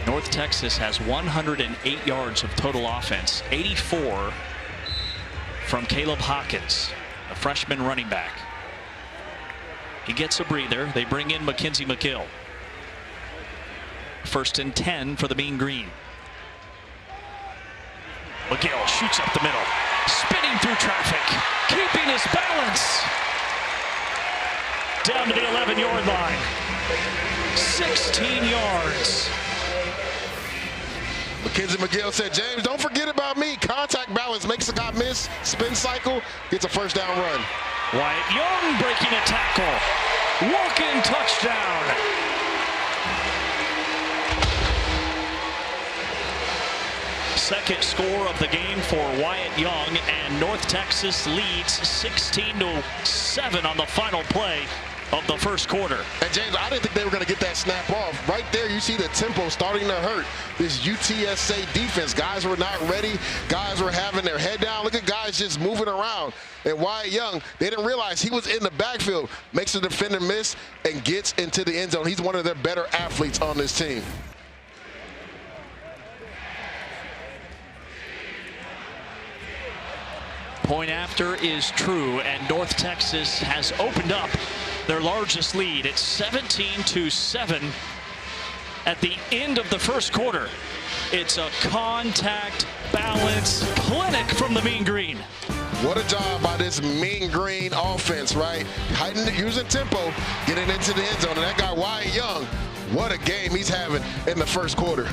North Texas has 108 yards of total offense, 84 from Caleb Hawkins, a freshman running back. He gets a breather. They bring in Mackenzie McGill. 1st and 10 for the Mean Green. McGill shoots up the middle, spinning through traffic, keeping his balance. Down to the 11-yard line. 16 yards. Mackenzie McGill said, James, don't forget about me. Contact balance makes a guy miss. Spin cycle, gets a first down run. Wyatt Young breaking a tackle. Walk-in touchdown. Second score of the game for Wyatt Young, and North Texas leads 16-7 on the final play of the first quarter. And James, I didn't think they were going to get that snap off. Right there, you see the tempo starting to hurt this UTSA defense. Guys were not ready. Guys were having their head down. Look at guys just moving around. And Wyatt Young, they didn't realize he was in the backfield. Makes the defender miss and gets into the end zone. He's one of their better athletes on this team. Point after is true, and North Texas has opened up their largest lead. It's 17-7 at the end of the first quarter. It's a contact balance clinic from the Mean Green. What a job by this Mean Green offense, right? Using tempo, getting into the end zone. And that guy Wyatt Young, what a game he's having in the first quarter.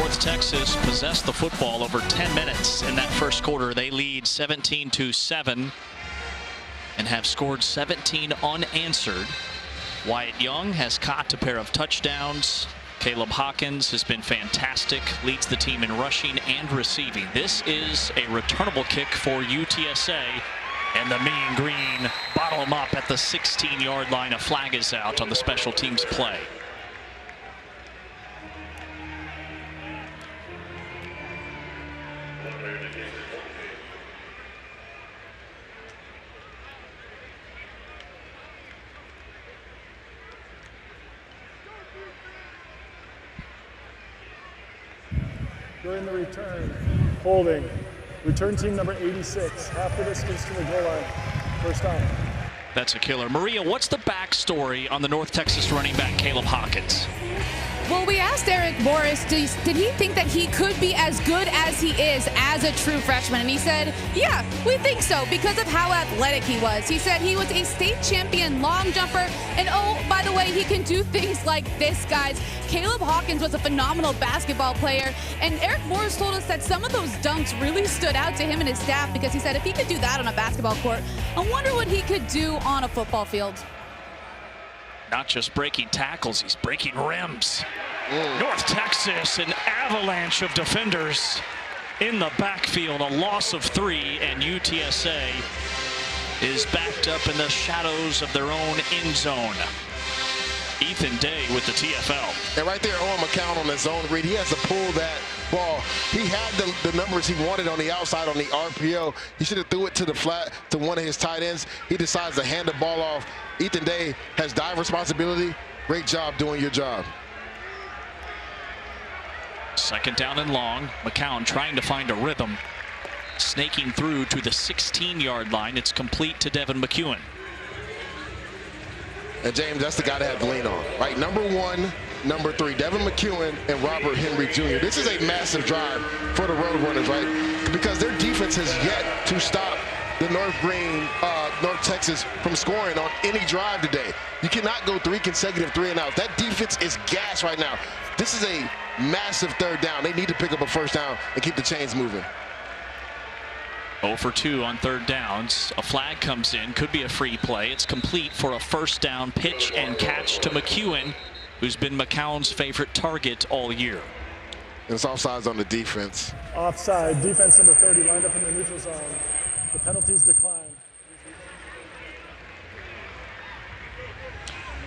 North Texas possessed the football over 10 minutes in that first quarter. They lead 17-7 and have scored 17 unanswered. Wyatt Young has caught a pair of touchdowns. Caleb Hawkins has been fantastic, leads the team in rushing and receiving. This is a returnable kick for UTSA, and the Mean Green bottle them up at the 16-yard line. A flag is out on the special teams play. During the return, holding. Return team number 86. Half the distance to the goal line. First down. That's a killer. Maria, what's the backstory on the North Texas running back Caleb Hawkins? Well, we asked Eric Morris, did he think that he could be as good as he is as a true freshman? And he said, yeah, we think so because of how athletic he was. He said he was a state champion long jumper. And oh, by the way, he can do things like this, guys. Caleb Hawkins was a phenomenal basketball player. And Eric Morris told us that some of those dunks really stood out to him and his staff because he said if he could do that on a basketball court, I wonder what he could do on a football field. Not just breaking tackles, he's breaking rims. North Texas, an avalanche of defenders in the backfield, a loss of 3, and UTSA is backed up in the shadows of their own end zone. Ethan Day with the TFL. And right there, Owen McCown on the zone read. He has to pull that ball. He had the numbers he wanted on the outside on the RPO. He should have threw it to the flat to one of his tight ends. He decides to hand the ball off. Ethan Day has dive responsibility. Great job doing your job. Second down and long. McCown trying to find a rhythm. Snaking through to the 16-yard line. It's complete to Devin McEwen. And James, that's the guy to have to lean on, right? Number 1, number 3, Devin McEwen and Robert Henry Jr. This is a massive drive for the Roadrunners, right? Because their defense has yet to stop the North Texas from scoring on any drive today. You cannot go 3 consecutive 3-and-outs. That defense is gassed right now. This is a massive third down. They need to pick up a first down and keep the chains moving. 0 for 2 on third downs. A flag comes in, could be a free play. It's complete for a first down pitch and catch to McEwen, who's been McCown's favorite target all year. And it's offsides on the defense. Offside. Defense number 30 lined up in the neutral zone. The penalties decline.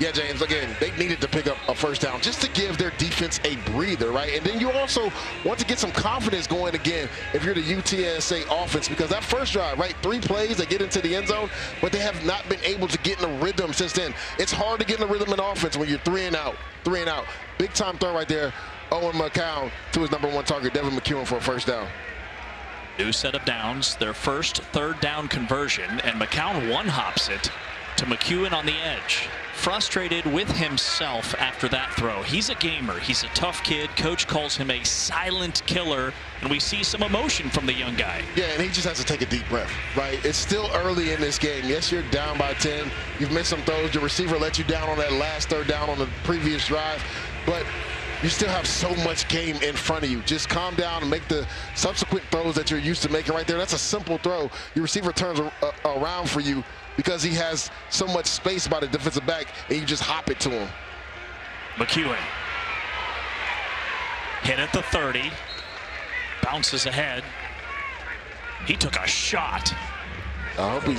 Yeah, James, again, they needed to pick up a first down just to give their defense a breather, right? And then you also want to get some confidence going again if you're the UTSA offense, because that first drive, right, 3 plays, they get into the end zone, but they have not been able to get in a rhythm since then. It's hard to get in a rhythm in offense when you're 3-and-out. Big time throw right there. Owen McCown to his number 1 target, Devin McEwen, for a first down. New set of downs, their first third down conversion, and McCown one-hops it to McEwen on the edge. Frustrated with himself after that throw. He's a gamer. He's a tough kid. Coach calls him a silent killer, and we see some emotion from the young guy. Yeah, and he just has to take a deep breath, right? It's still early in this game. Yes, you're down by 10. You've missed some throws. Your receiver let you down on that last third down on the previous drive, but you still have so much game in front of you. Just calm down and make the subsequent throws that you're used to making right there. That's a simple throw. Your receiver turns around for you because he has so much space by the defensive back, and you just hop it to him. McEwen hit at the 30, bounces ahead. He took a shot. I hope he...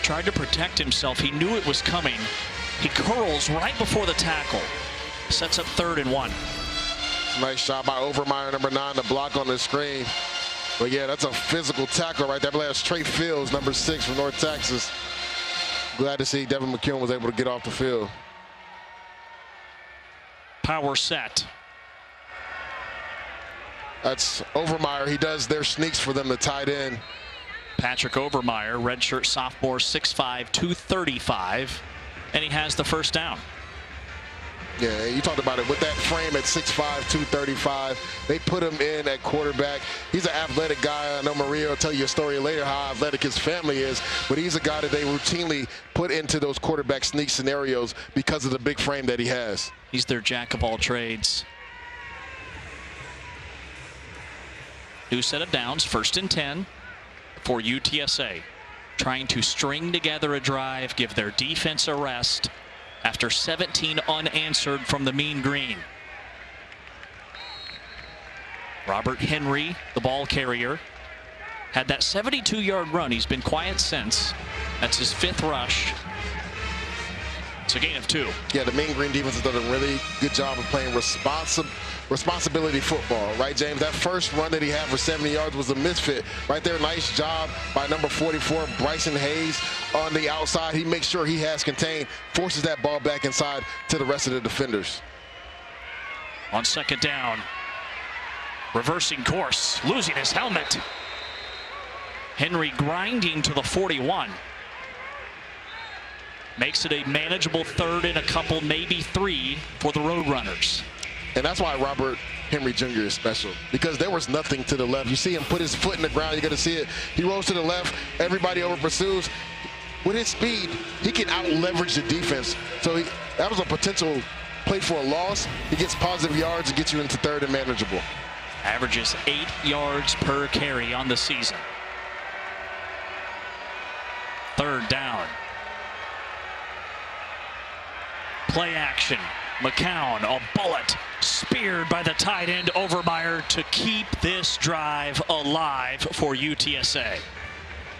Tried to protect himself. He knew it was coming. He curls right before the tackle. Sets up 3rd and 1. Nice shot by Overmeyer, number 9, to block on the screen. But yeah, that's a physical tackle right there. I believe that's Trey Fields, number 6 from North Texas. Glad to see Devin McEwen was able to get off the field. Power set. That's Overmeyer. He does their sneaks for them, the tight end. Patrick Overmeyer, redshirt sophomore, 6'5", 235, and he has the first down. Yeah, you talked about it. With that frame at 6'5", 235, they put him in at quarterback. He's an athletic guy. I know Maria will tell you a story later how athletic his family is, but he's a guy that they routinely put into those quarterback sneak scenarios because of the big frame that he has. He's their jack of all trades. New set of downs, 1st and 10 for UTSA. Trying to string together a drive, give their defense a rest after 17 unanswered from the Mean Green. Robert Henry, the ball carrier, had that 72-yard run. He's been quiet since. That's his 5th rush. It's a gain of 2. Yeah, the Mean Green defense has done a really good job of playing responsibility football, right, James? That first run that he had for 70 yards was a misfit. Right there, nice job by number 44, Bryson Hayes, on the outside. He makes sure he has contained, forces that ball back inside to the rest of the defenders. On 2nd down, reversing course, losing his helmet. Henry grinding to the 41. Makes it a manageable 3rd and a couple, maybe 3 for the Roadrunners. And that's why Robert Henry Jr. is special, because there was nothing to the left. You see him put his foot in the ground. You're going to see it. He rolls to the left. Everybody over pursues. With his speed, he can out-leverage the defense. So that was a potential play for a loss. He gets positive yards and gets you into 3rd and manageable. Averages 8 yards per carry on the season. 3rd down. Play action. McCown, a bullet, speared by the tight end Overmeyer to keep this drive alive for UTSA.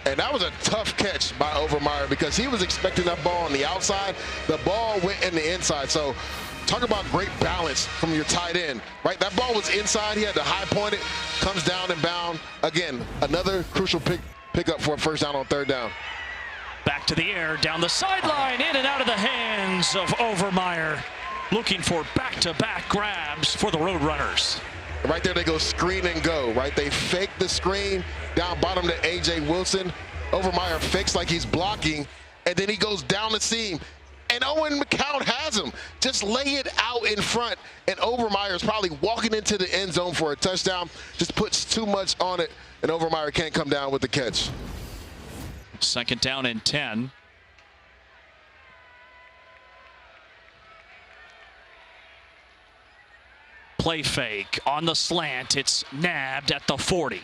And that was a tough catch by Overmeyer because he was expecting that ball on the outside. The ball went in the inside. So talk about great balance from your tight end, right? That ball was inside. He had to high point it, comes down and bound. Again, another crucial pickup for a 1st down on 3rd down. Back to the air, down the sideline, in and out of the hands of Overmeyer. Looking for back-to-back grabs for the Roadrunners. Right there, they go screen and go, right? They fake the screen down bottom to A.J. Wilson. Overmeyer fakes like he's blocking, and then he goes down the seam. And Owen McCown has him. Just lay it out in front, and Overmeyer is probably walking into the end zone for a touchdown. Just puts too much on it, and Overmeyer can't come down with the catch. 2nd down and 10. Play fake on the slant. It's nabbed at the 40.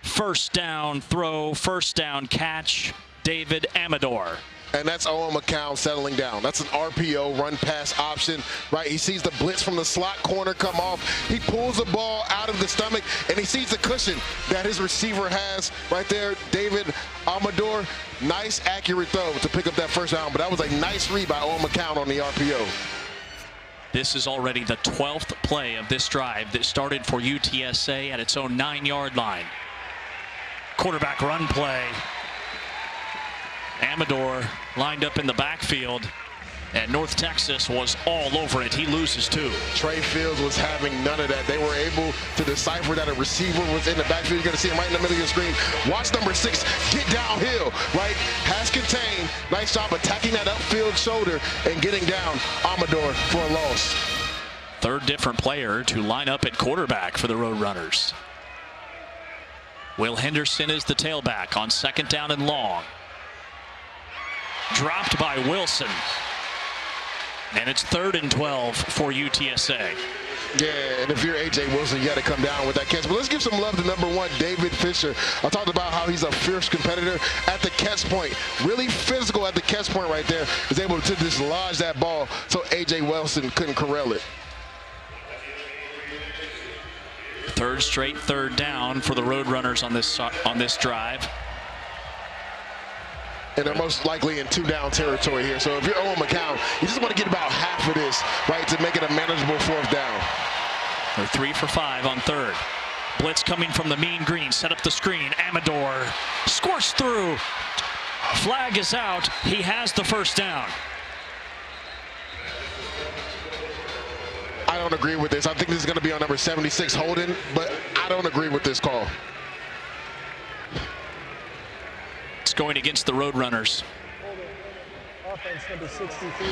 1st down throw, 1st down catch, David Amador. And that's Owen McCown settling down. That's an RPO, run pass option, right? He sees the blitz from the slot corner come off. He pulls the ball out of the stomach, and he sees the cushion that his receiver has right there, David Amador. Nice, accurate throw to pick up that 1st down, but that was a nice read by Owen McCown on the RPO. This is already the 12th play of this drive that started for UTSA at its own 9-yard line. Quarterback run play. Amador lined up in the backfield, and North Texas was all over it. He loses 2. Trey Fields was having none of that. They were able to decipher that a receiver was in the backfield. You're going to see him right in the middle of your screen. Watch number 6 get downhill, right? Has contained. Nice job attacking that upfield shoulder and getting down Amador for a loss. 3rd different player to line up at quarterback for the Roadrunners. Will Henderson is the tailback on 2nd down and long. Dropped by Wilson. And it's 3rd and 12 for UTSA. Yeah, and if you're A.J. Wilson, you got to come down with that catch. But let's give some love to number 1, David Fisher. I talked about how he's a fierce competitor at the catch point. Really physical at the catch point right there. Is able to dislodge that ball so A.J. Wilson couldn't corral it. 3rd straight 3rd down for the Roadrunners on this drive. And they're most likely in 2-down territory here. So if you're Owen McCown, you just want to get about half of this, right, to make it a manageable 4th down. They're 3 for 5 on 3rd. Blitz coming from the Mean Green. Set up the screen. Amador squirts through. Flag is out. He has the 1st down. I don't agree with this. I think this is going to be on number 76, Holden, but I don't agree with this call. It's going against the Roadrunners. offense, number 63.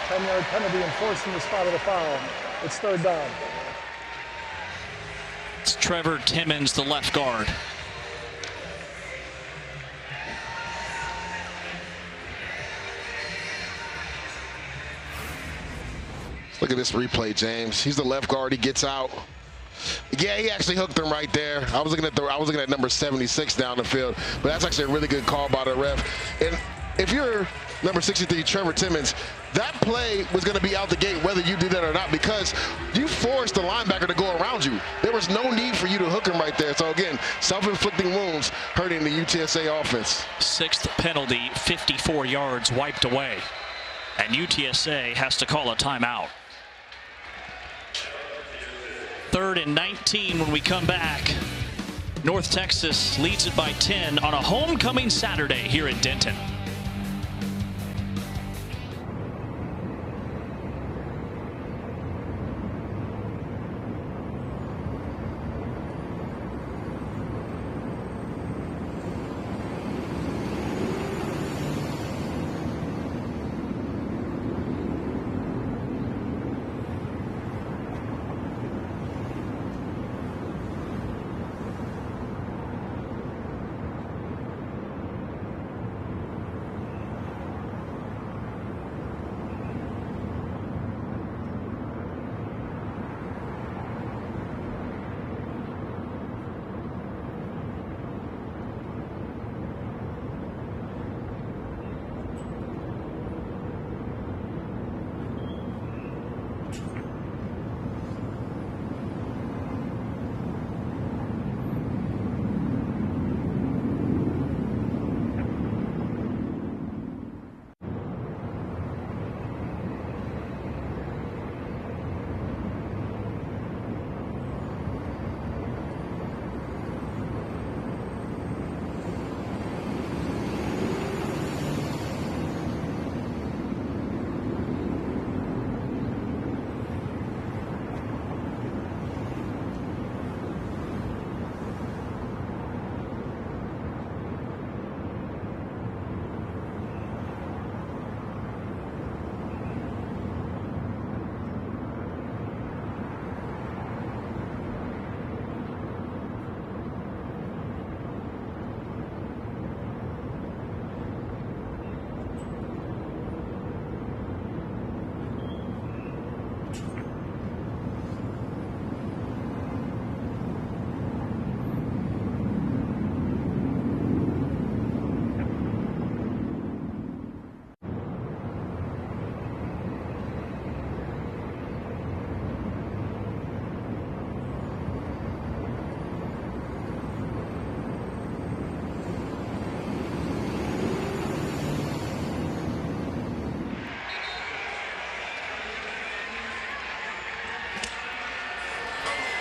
10-yard penalty enforcing the spot of the foul. It's third down. It's Trevor Timmons, the left guard. Look at this replay, James. He's the left guard. He gets out. Yeah, he actually hooked him right there. I was looking at number 76 down the field, but that's actually a really good call by the ref. And if you're number 63, Trevor Timmons, that play was going to be out the gate whether you did that or not, because you forced the linebacker to go around you. There was no need for you to hook him right there. So again, self-inflicting wounds hurting the UTSA offense. Sixth penalty, 54 yards wiped away. And UTSA has to call a timeout. 3rd and 19 when we come back. North Texas leads it by 10 on a homecoming Saturday here in Denton.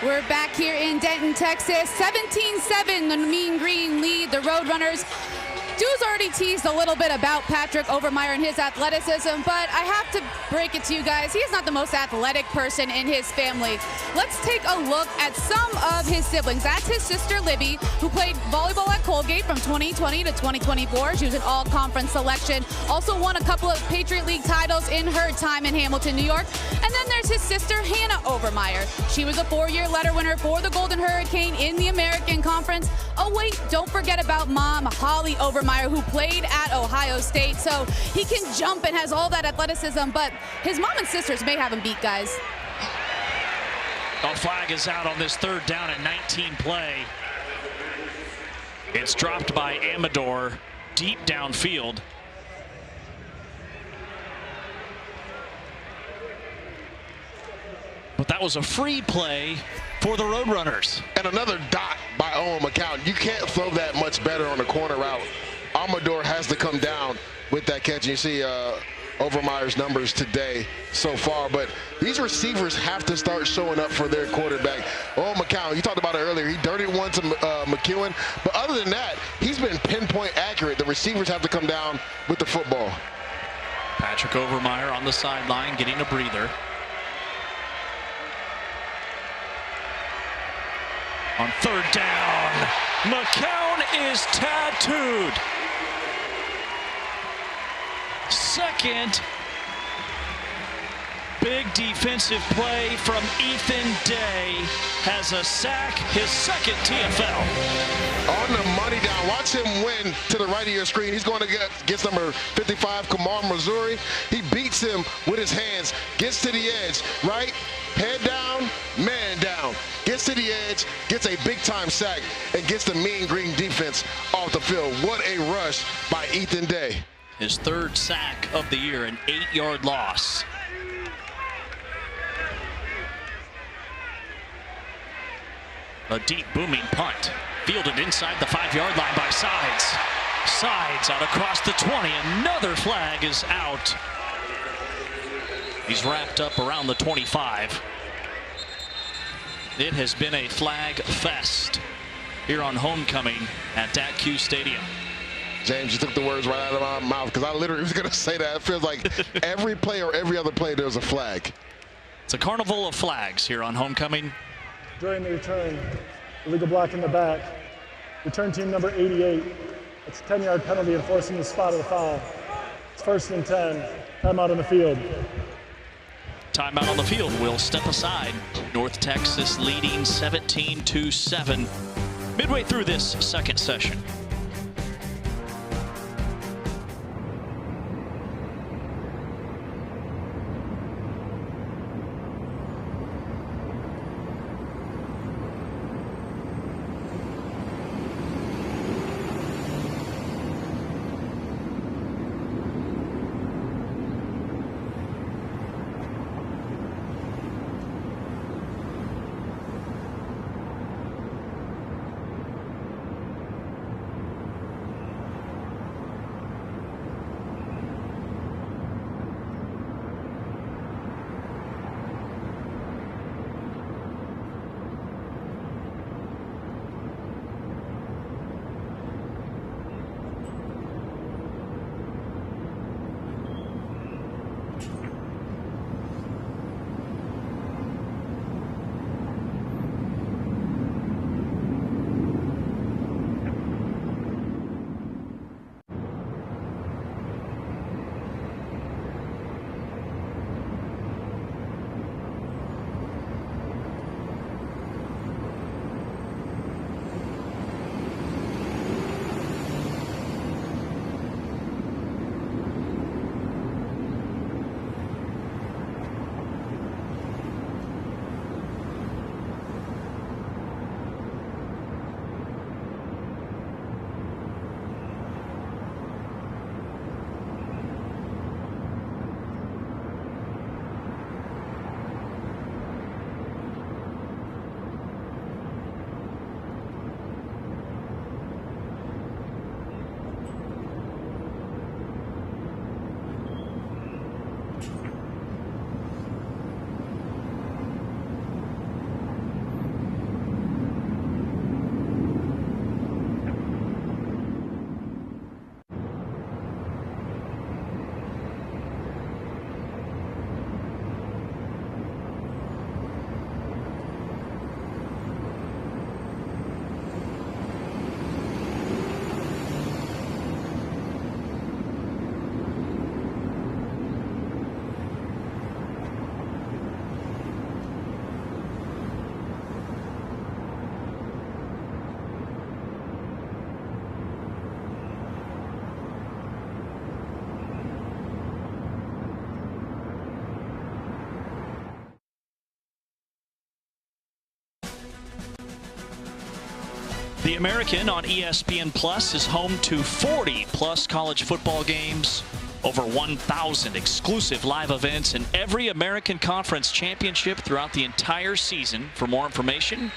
We're back here in Denton, Texas. 17-7, the Mean Green lead. The Roadrunners. Du's already teased a little bit about Patrick Overmeyer and his athleticism, but I have to break it to you guys. He's not the most athletic person in his family. Let's take a look at some of his siblings. That's his sister, Libby, who played volleyball at Colgate from 2020 to 2024. She was an all-conference selection. Also won a couple of Patriot League titles in her time in Hamilton, New York. And then there's his sister, Hannah Overmeyer. She was a 4-year letter winner for the Golden Hurricane in the American Conference. Oh, wait, don't forget about mom, Holly Overmeyer, who played at Ohio State. So he can jump and has all that athleticism, but his mom and sisters may have him beat, guys. A flag is out on this 3rd down and 19 play. It's dropped by Amador deep downfield. But that was a free play for the Roadrunners. And another dot by Owen McCown. You can't throw that much better on a corner route. Amador has to come down with that catch. You see Overmeyer's numbers today so far, but these receivers have to start showing up for their quarterback. Owen McCown, you talked about it earlier, he dirtied one to McEwen, but other than that, he's been pinpoint accurate. The receivers have to come down with the football. Patrick Overmeyer on the sideline getting a breather. On 3rd down, McCown is tattooed. second. Big defensive play from Ethan Day. Has a sack, his second TFL. On the money down. Watch him win to the right of your screen. He's going to get number 55, Kamar Missouri. He beats him with his hands, gets to the edge, right? Head down, man down. Gets to the edge, gets a big-time sack, and gets the Mean Green defense off the field. What a rush by Ethan Day. His third sack of the year, an 8-yard loss. A deep booming punt. Fielded inside the 5-yard line by Sides. Sides out across the 20. Another flag is out. He's wrapped up around the 25. It has been a flag fest here on homecoming at DATQ Stadium. James, you took the words right out of my mouth because I literally was going to say that. It feels like every play or every other play there's a flag. It's a carnival of flags here on homecoming. During the return, illegal block in the back. Return team number 88. It's a 10-yard penalty enforcing the spot of the foul. It's 1st and 10. Timeout on the field. Timeout on the field will step aside. North Texas leading 17-7 midway through this second session. The American on ESPN Plus is home to 40+ college football games, over 1,000 exclusive live events, and every American Conference championship throughout the entire season. For more information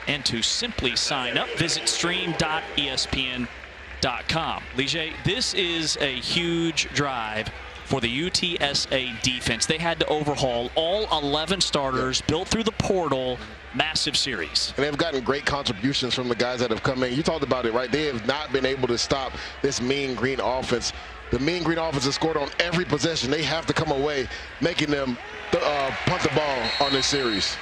and to simply sign up, visit stream.espn.com. Lige, this is a huge drive for the UTSA defense. They had to overhaul all 11 starters, built through the portal. Massive series. And they've gotten great contributions from the guys that have come in. You talked about it, right? They have not been able to stop this Mean Green offense. The Mean Green offense has scored on every possession. They have to come away, making them punt the ball on this series.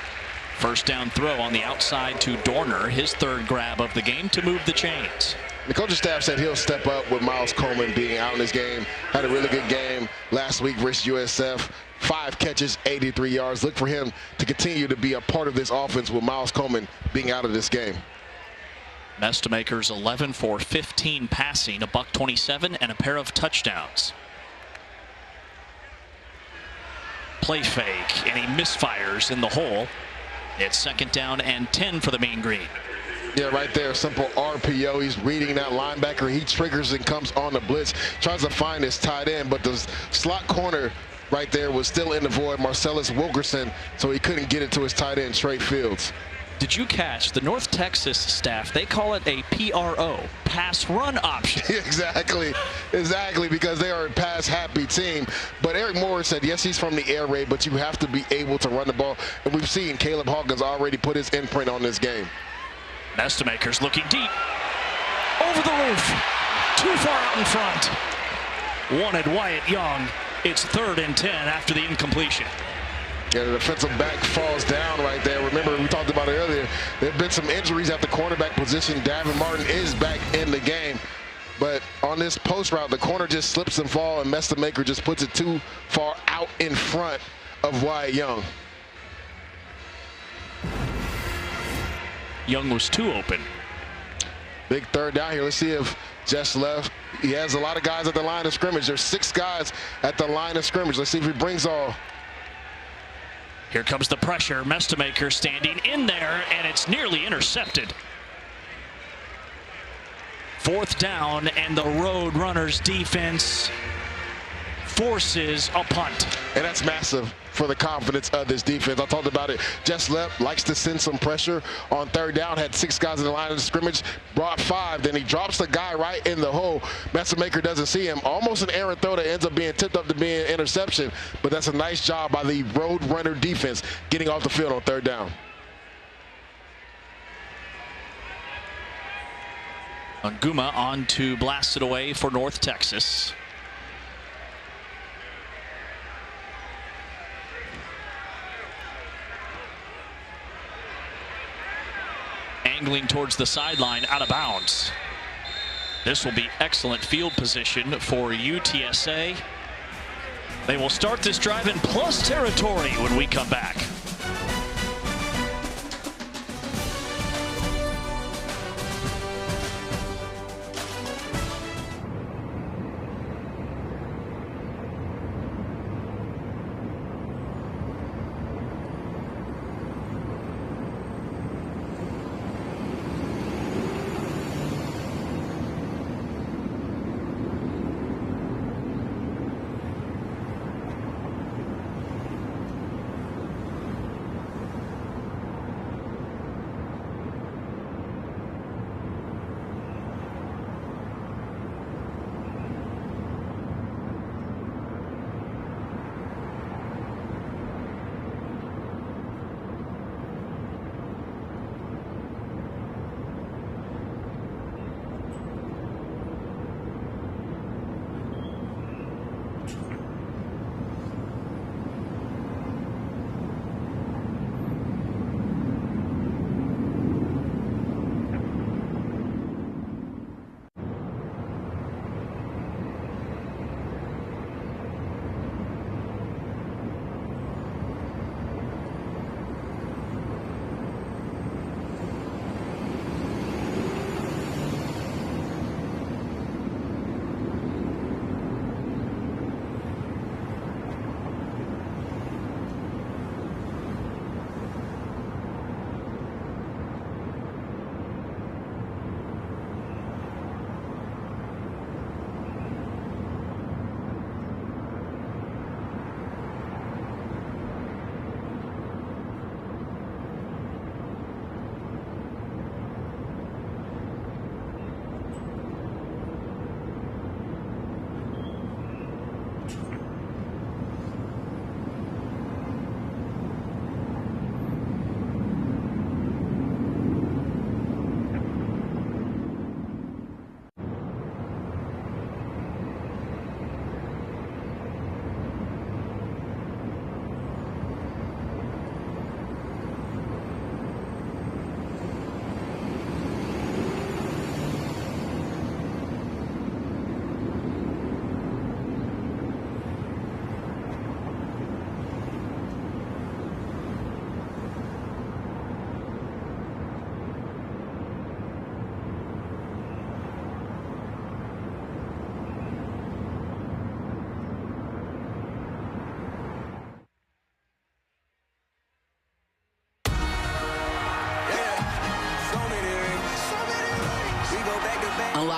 First down throw on the outside to Dorner, his third grab of the game to move the chains. The coaching staff said he'll step up with Miles Coleman being out in this game. Had a really good game last week versus USF. 5 catches, 83 yards. Look for him to continue to be a part of this offense with Miles Coleman being out of this game. Mestemaker's 11 for 15 passing, a $127 and a pair of touchdowns. Play fake, and he misfires in the hole. It's 2nd down and 10 for the Mean Green. Yeah, right there, simple RPO. He's reading that linebacker. He triggers and comes on the blitz, tries to find his tight end, but the slot corner right there was still in the void, Marcellus Wilkerson, so he couldn't get it to his tight end, Trey Fields. Did you catch the North Texas staff? They call it a PRO, pass run option. Exactly, because they are a pass-happy team. But Eric Moore said, yes, he's from the air raid, but you have to be able to run the ball. And we've seen Caleb Hawkins already put his imprint on this game. Mestemaker's looking deep. Over the roof. Too far out in front. Wanted Wyatt Young. It's 3rd and 10 after the incompletion. Yeah, the defensive back falls down right there. Remember, we talked about it earlier. There have been some injuries at the cornerback position. Davin Martin is back in the game. But on this post route, the corner just slips and falls, and Mestemaker just puts it too far out in front of Wyatt Young. Young was too open. Big 3rd down here. Let's see if Jess left. He has a lot of guys at the line of scrimmage. There's 6 guys at the line of scrimmage. Let's see if he brings all. Here comes the pressure. Mestemaker standing in there, and it's nearly intercepted. 4th down, and the Roadrunners defense forces a punt. And that's massive for the confidence of this defense. I talked about it. Jess Lepp likes to send some pressure on 3rd down. Had 6 guys in the line of scrimmage, brought 5. Then he drops the guy right in the hole. Mestemaker doesn't see him. Almost an errant throw that ends up being tipped up to being an interception. But that's a nice job by the Roadrunner defense getting off the field on 3rd down. Anguma on to blast it away for North Texas. Angling towards the sideline, out of bounds. This will be excellent field position for UTSA. They will start this drive in plus territory when we come back.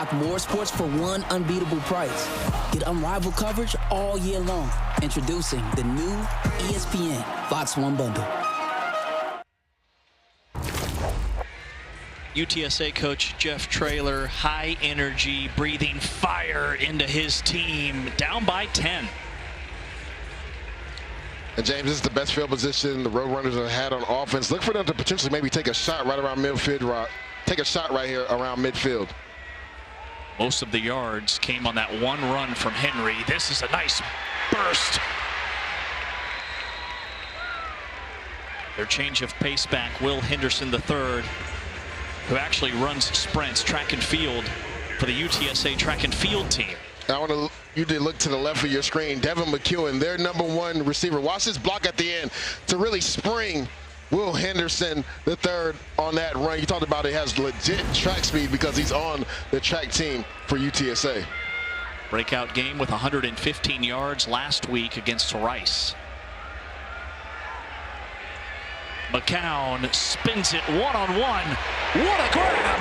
Unlock more sports for one unbeatable price. Get unrivaled coverage all year long. Introducing the new ESPN Fox One Bundle. UTSA coach Jeff Traylor, high energy, breathing fire into his team, down by 10. And James, this is the best field position the Roadrunners have had on offense. Look for them to potentially maybe take a shot right around midfield. Take a shot right here around midfield. Most of the yards came on that one run from Henry. This is a nice burst. Their change of pace back, Will Henderson III, who actually runs sprints, track and field for the UTSA track and field team. I want you to look to the left of your screen. Devin McEwen, their #1 receiver. Watch this block at the end to really spring Will Henderson III on that run. You talked about it has legit track speed because he's on the track team for UTSA. Breakout game with 115 yards last week against Rice. McCown spins it one-on-one. What a grab!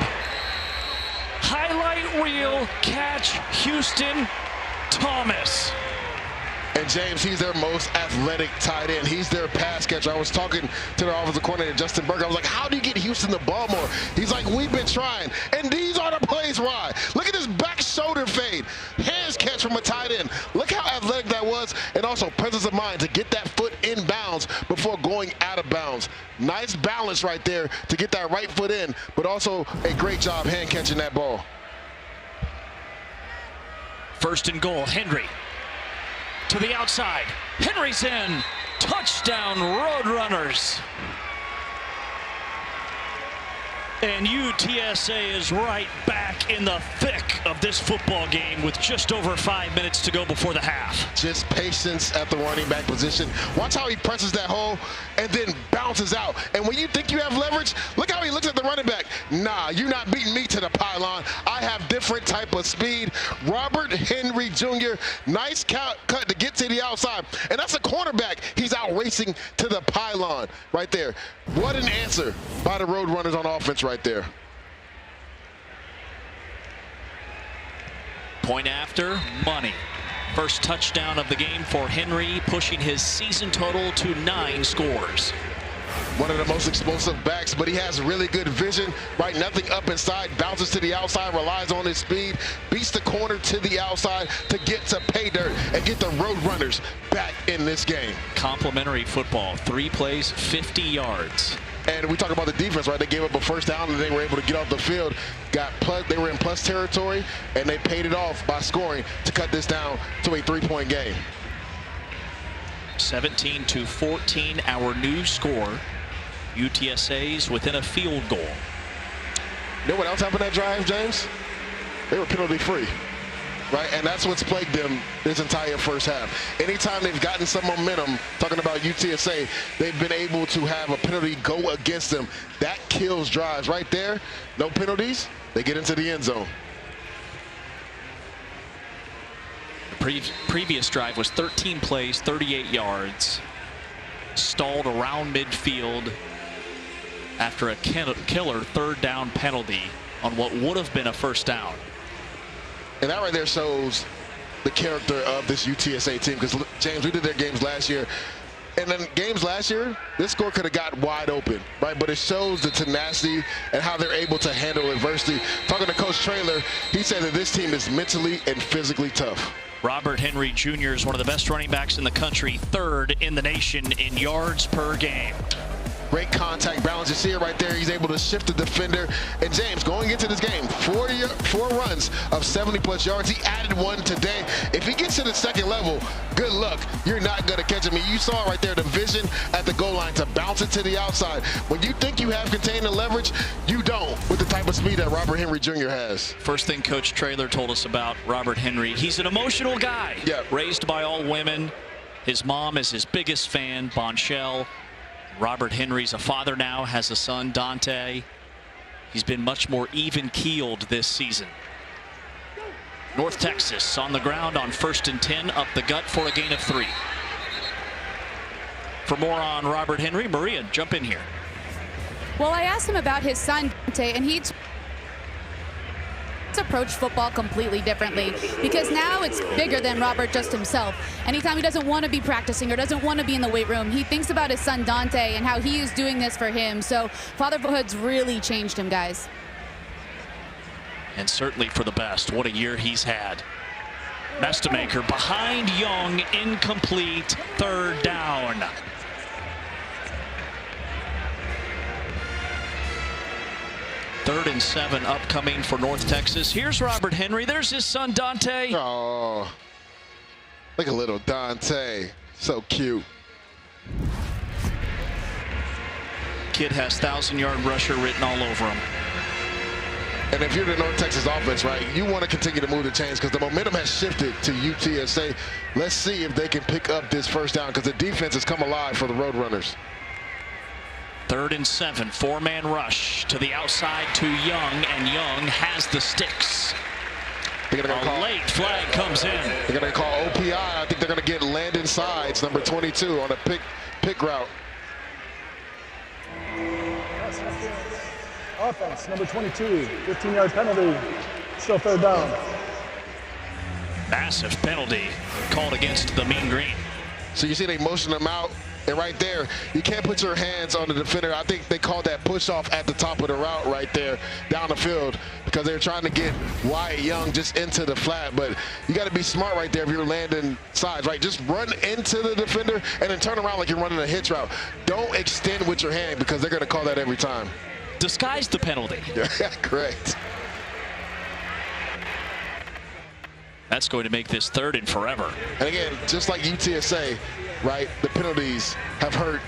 Highlight reel catch, Houston Thomas. And James, he's their most athletic tight end. He's their pass catcher. I was talking to their offensive coordinator, Justin Berger. I was like, how do you get Houston the ball more? He's like, we've been trying. And these are the plays why. Look at this back shoulder fade. Hands catch from a tight end. Look how athletic that was. And also presence of mind to get that foot in bounds before going out of bounds. Nice balance right there to get that right foot in, but also a great job hand catching that ball. First and goal, Henry. To the outside. Henry's in. Touchdown, Roadrunners. And UTSA is right back in the thick of this football game with just over 5 minutes to go before the half. Just patience at the running back position. Watch how he presses that hole and then bounces out. And when you think you have leverage, look how he looks at the running back. Nah, you're not beating me to the pylon. I have different type of speed. Robert Henry Jr., nice cut to get to the outside. And that's a cornerback. He's out racing to the pylon right there. What an answer by the Roadrunners on offense right there. Point after, money. First touchdown of the game for Henry, pushing his season total to 9 scores. One of the most explosive backs, but he has really good vision, right? Nothing up inside, bounces to the outside, relies on his speed, beats the corner to the outside to get to pay dirt and get the Roadrunners back in this game. Complimentary football, 3 plays, 50 yards. And we talk about the defense, right? They gave up a first down and they were able to get off the field. They were in plus territory and they paid it off by scoring to cut this down to a 3-point game. 17-14, our new score. UTSA's within a field goal. You know what else happened that drive, James? They were penalty free, right? And that's what's plagued them this entire first half. Anytime they've gotten some momentum, talking about UTSA, they've been able to have a penalty go against them. That kills drives right there. No penalties, they get into the end zone. The previous drive was 13 plays, 38 yards. Stalled around midfield after a killer third down penalty on what would have been a first down. And that right there shows the character of this UTSA team, because James, we did their games last year, and then games last year, this score could have got wide open, right? But it shows the tenacity and how they're able to handle adversity. Talking to Coach Traylor, he said that this team is mentally and physically tough. Robert Henry Jr. is one of the best running backs in the country, 3rd in the nation in yards per game. Great contact balance. You see it right there. He's able to shift the defender. And James, going into this game, 4 runs of 70-plus yards. He added one today. If he gets to the second level, good luck. You're not going to catch him. You saw right there the vision at the goal line to bounce it to the outside. When you think you have contained the leverage, you don't with the type of speed that Robert Henry Jr. has. First thing Coach Traylor told us about Robert Henry, he's an emotional guy. Yeah. Raised by all women. His mom is his biggest fan, Bonchelle. Robert Henry's a father now, has a son, Dante. He's been much more even-keeled this season. North Texas on the ground on 1st and 10, up the gut for a gain of 3. For more on Robert Henry, Maria, jump in here. Well, I asked him about his son, Dante, and approach football completely differently, because now it's bigger than Robert just himself. Anytime he doesn't want to be practicing or doesn't want to be in the weight room, he thinks about his son Dante and how he is doing this for him. So fatherhood's really changed him, guys. And certainly for the best. What a year he's had. Mestemaker behind Young, incomplete, 3rd down. Third and 7 upcoming for North Texas. Here's Robert Henry. There's his son, Dante. Oh, look at little Dante. So cute. Kid has 1,000-yard rusher written all over him. And if you're the North Texas offense, right, you want to continue to move the chains because the momentum has shifted to UTSA. Let's see if they can pick up this first down because the defense has come alive for the Roadrunners. 3rd and 7, 4-man rush to the outside to Young, and Young has the sticks. A late flag comes in. They're going to call OPI. I think they're going to get Landon Sides, number 22, on a pick route. Offense, number 22, 15-yard penalty, still 3rd down. Massive penalty called against the Mean Green. So you see they motion them out, and right there, you can't put your hands on the defender. I think they called that push off at the top of the route right there down the field because they're trying to get Wyatt Young just into the flat. But you got to be smart right there if you're Landon Sides, right? Just run into the defender and then turn around like you're running a hitch route. Don't extend with your hand because they're going to call that every time. Disguise the penalty. Yeah, correct. That's going to make this 3rd and forever. And again, just like UTSA, right, the penalties have hurt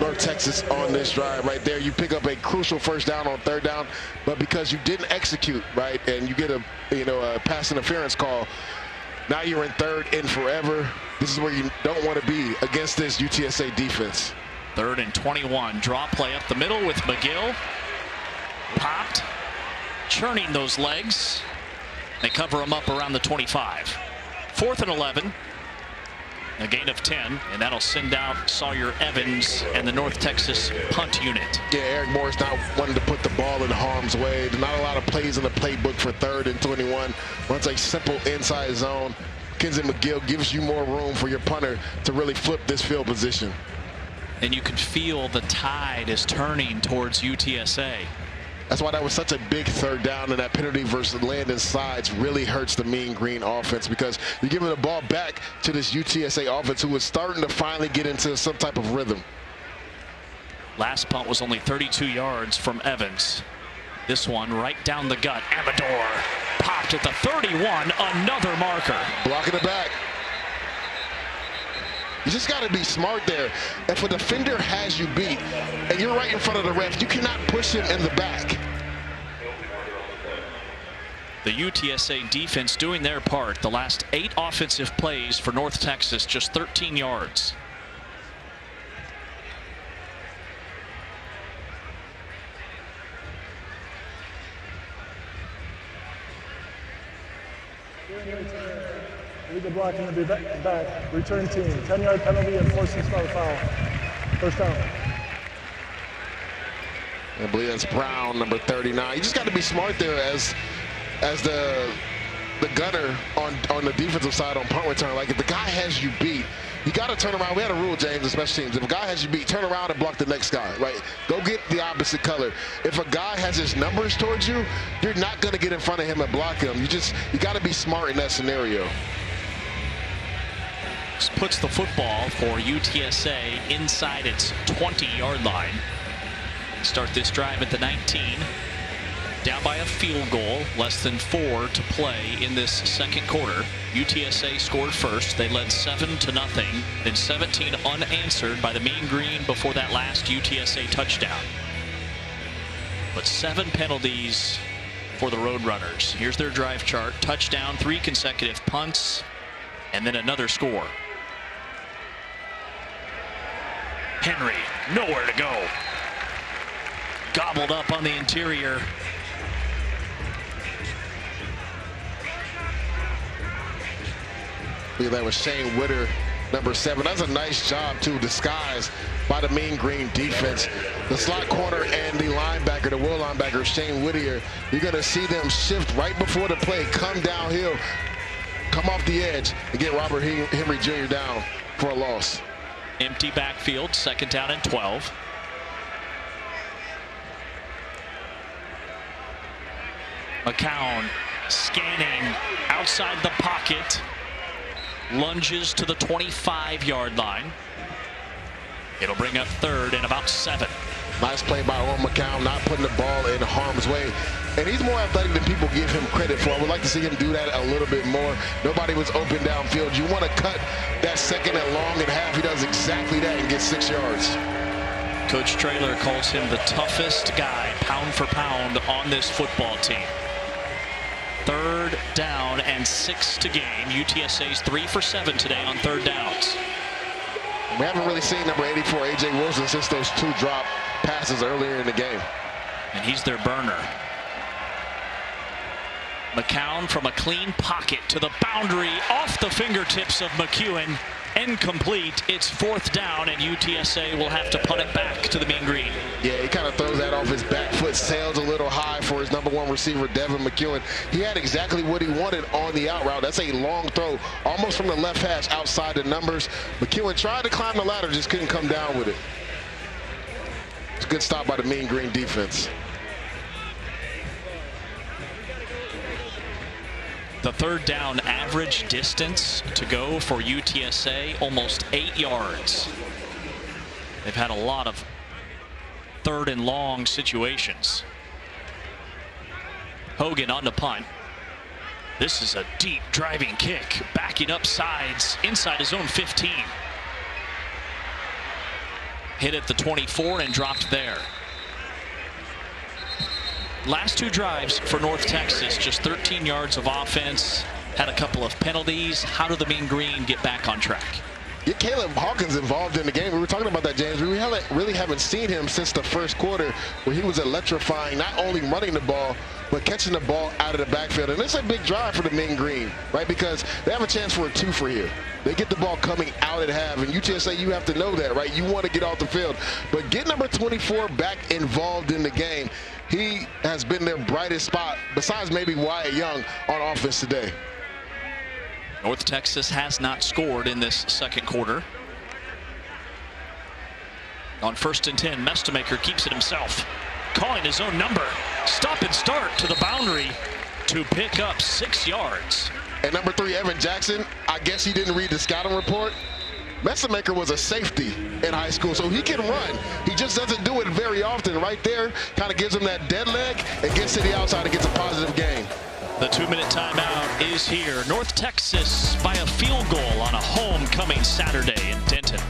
North Texas on this drive right there. You pick up a crucial first down on 3rd down, but because you didn't execute, right, and you get a pass interference call, now you're in 3rd and forever. This is where you don't want to be against this UTSA defense. 3rd and 21. Draw play up the middle with McGill. Popped. Churning those legs. They cover him up around the 25. 4th and 11. A gain of 10, and that'll send out Sawyer Evans and the North Texas punt unit. Yeah, Eric Morris not wanting to put the ball in harm's way. There's not a lot of plays in the playbook for 3rd and 21. Runs a simple inside zone. Kenzie McGill gives you more room for your punter to really flip this field position. And you can feel the tide is turning towards UTSA. That's why that was such a big 3rd down, and that penalty versus Landon Sides really hurts the Mean Green offense because you're giving the ball back to this UTSA offense who was starting to finally get into some type of rhythm. Last punt was only 32 yards from Evans. This one right down the gut. Amador popped at the 31, another marker. Blocking it back. You just got to be smart there. If a defender has you beat and you're right in front of the ref, you cannot push him in the back. The UTSA defense doing their part. The last 8 offensive plays for North Texas, just 13 yards. Legal blocking to be back. Return team. 10-yard penalty and forcing start foul. First down. I believe that's Brown, number 39. You just got to be smart there as the gunner on the defensive side on punt return. Like if the guy has you beat, you got to turn around. We had a rule, James, in special teams. If a guy has you beat, turn around and block the next guy, right? Go get the opposite color. If a guy has his numbers towards you, you're not going to get in front of him and block him. You got to be smart in that scenario. This puts the football for UTSA inside its 20-yard line. Start this drive at the 19. Down by a field goal, less than 4 to play in this second quarter. UTSA scored first. They led 7-0, then 17 unanswered by the Mean Green before that last UTSA touchdown. But 7 penalties for the Roadrunners. Here's their drive chart. Touchdown, 3 consecutive punts, and then another score. Henry, nowhere to go. Gobbled up on the interior. Look at that with Shane Witter number 7. That's a nice job, too, disguised by the Mean Green defense. The slot corner and the linebacker, the will linebacker, Shane Whittier, you're going to see them shift right before the play, come downhill, come off the edge, and get Robert Henry Jr. down for a loss. Empty backfield, 2nd down and 12. McCown scanning outside the pocket, lunges to the 25-yard line. It'll bring up 3rd and about 7. Nice play by Orr McCown, not putting the ball in harm's way. And he's more athletic than people give him credit for. I would like to see him do that a little bit more. Nobody was open downfield. You want to cut that 2nd and long and half. He does exactly that and gets 6 yards. Coach Traylor calls him the toughest guy, pound for pound, on this football team. 3rd down and 6 to game. UTSA's 3 for 7 today on 3rd downs. We haven't really seen number 84, A.J. Wilson, since those 2 drop passes earlier in the game. And he's their burner. McCown from a clean pocket to the boundary, off the fingertips of McEwen. Incomplete. It's 4th down, and UTSA will have to punt it back to the Mean Green. Yeah, he kind of throws that off his back foot, sails a little high for his number 1 receiver, Devin McEwen. He had exactly what he wanted on the out route. That's a long throw, almost from the left hash outside the numbers. McEwen tried to climb the ladder, just couldn't come down with it. It's a good stop by the Mean Green defense. The 3rd down average distance to go for UTSA, almost 8 yards. They've had a lot of 3rd and long situations. Hogan on the punt. This is a deep driving kick, backing up sides inside his own 15. Hit at the 24 and dropped there. Last 2 drives for North Texas, just 13 yards of offense, had a couple of penalties. How do the Mean Green get back on track? Get Caleb Hawkins involved in the game. We were talking about that, James. We really haven't seen him since the 1st quarter, where he was electrifying, not only running the ball, but catching the ball out of the backfield. And it's a big drive for the Mean Green, right? Because they have a chance for a 2 for here. They get the ball coming out at half, and UTSA, you have to know that, right? You want to get off the field. But get number 24 back involved in the game. He has been their brightest spot, besides maybe Wyatt Young, on offense today. North Texas has not scored in this 2nd quarter. On 1st and 10, Mestemaker keeps it himself, calling his own number. Stop and start to the boundary to pick up 6 yards. And number 3, Evan Jackson, I guess he didn't read the scouting report. Mestemaker was a safety in high school, so he can run. He just doesn't do it very often. Right there, kind of gives him that dead leg and gets to the outside and gets a positive gain. The 2-minute timeout is here. North Texas by a field goal on a homecoming Saturday in Denton.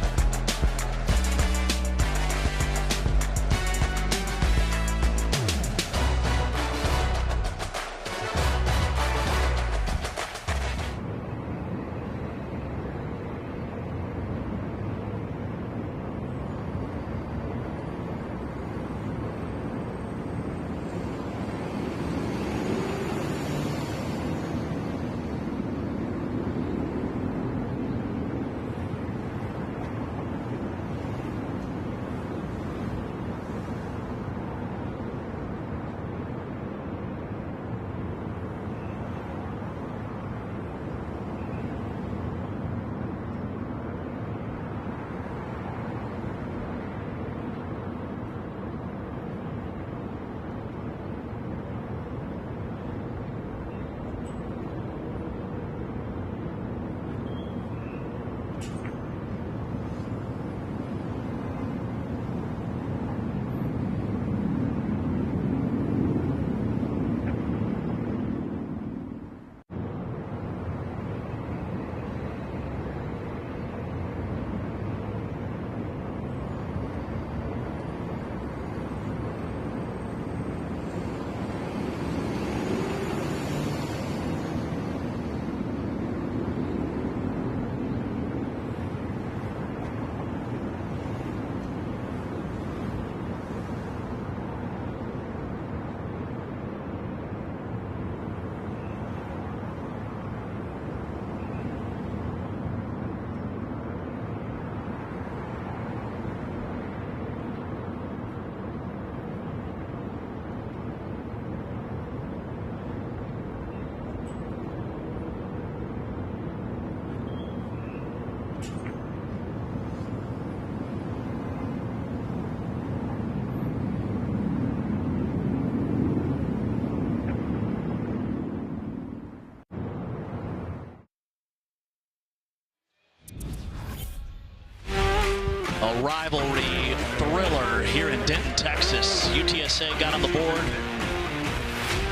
A rivalry thriller here in Denton, Texas. UTSA got on the board,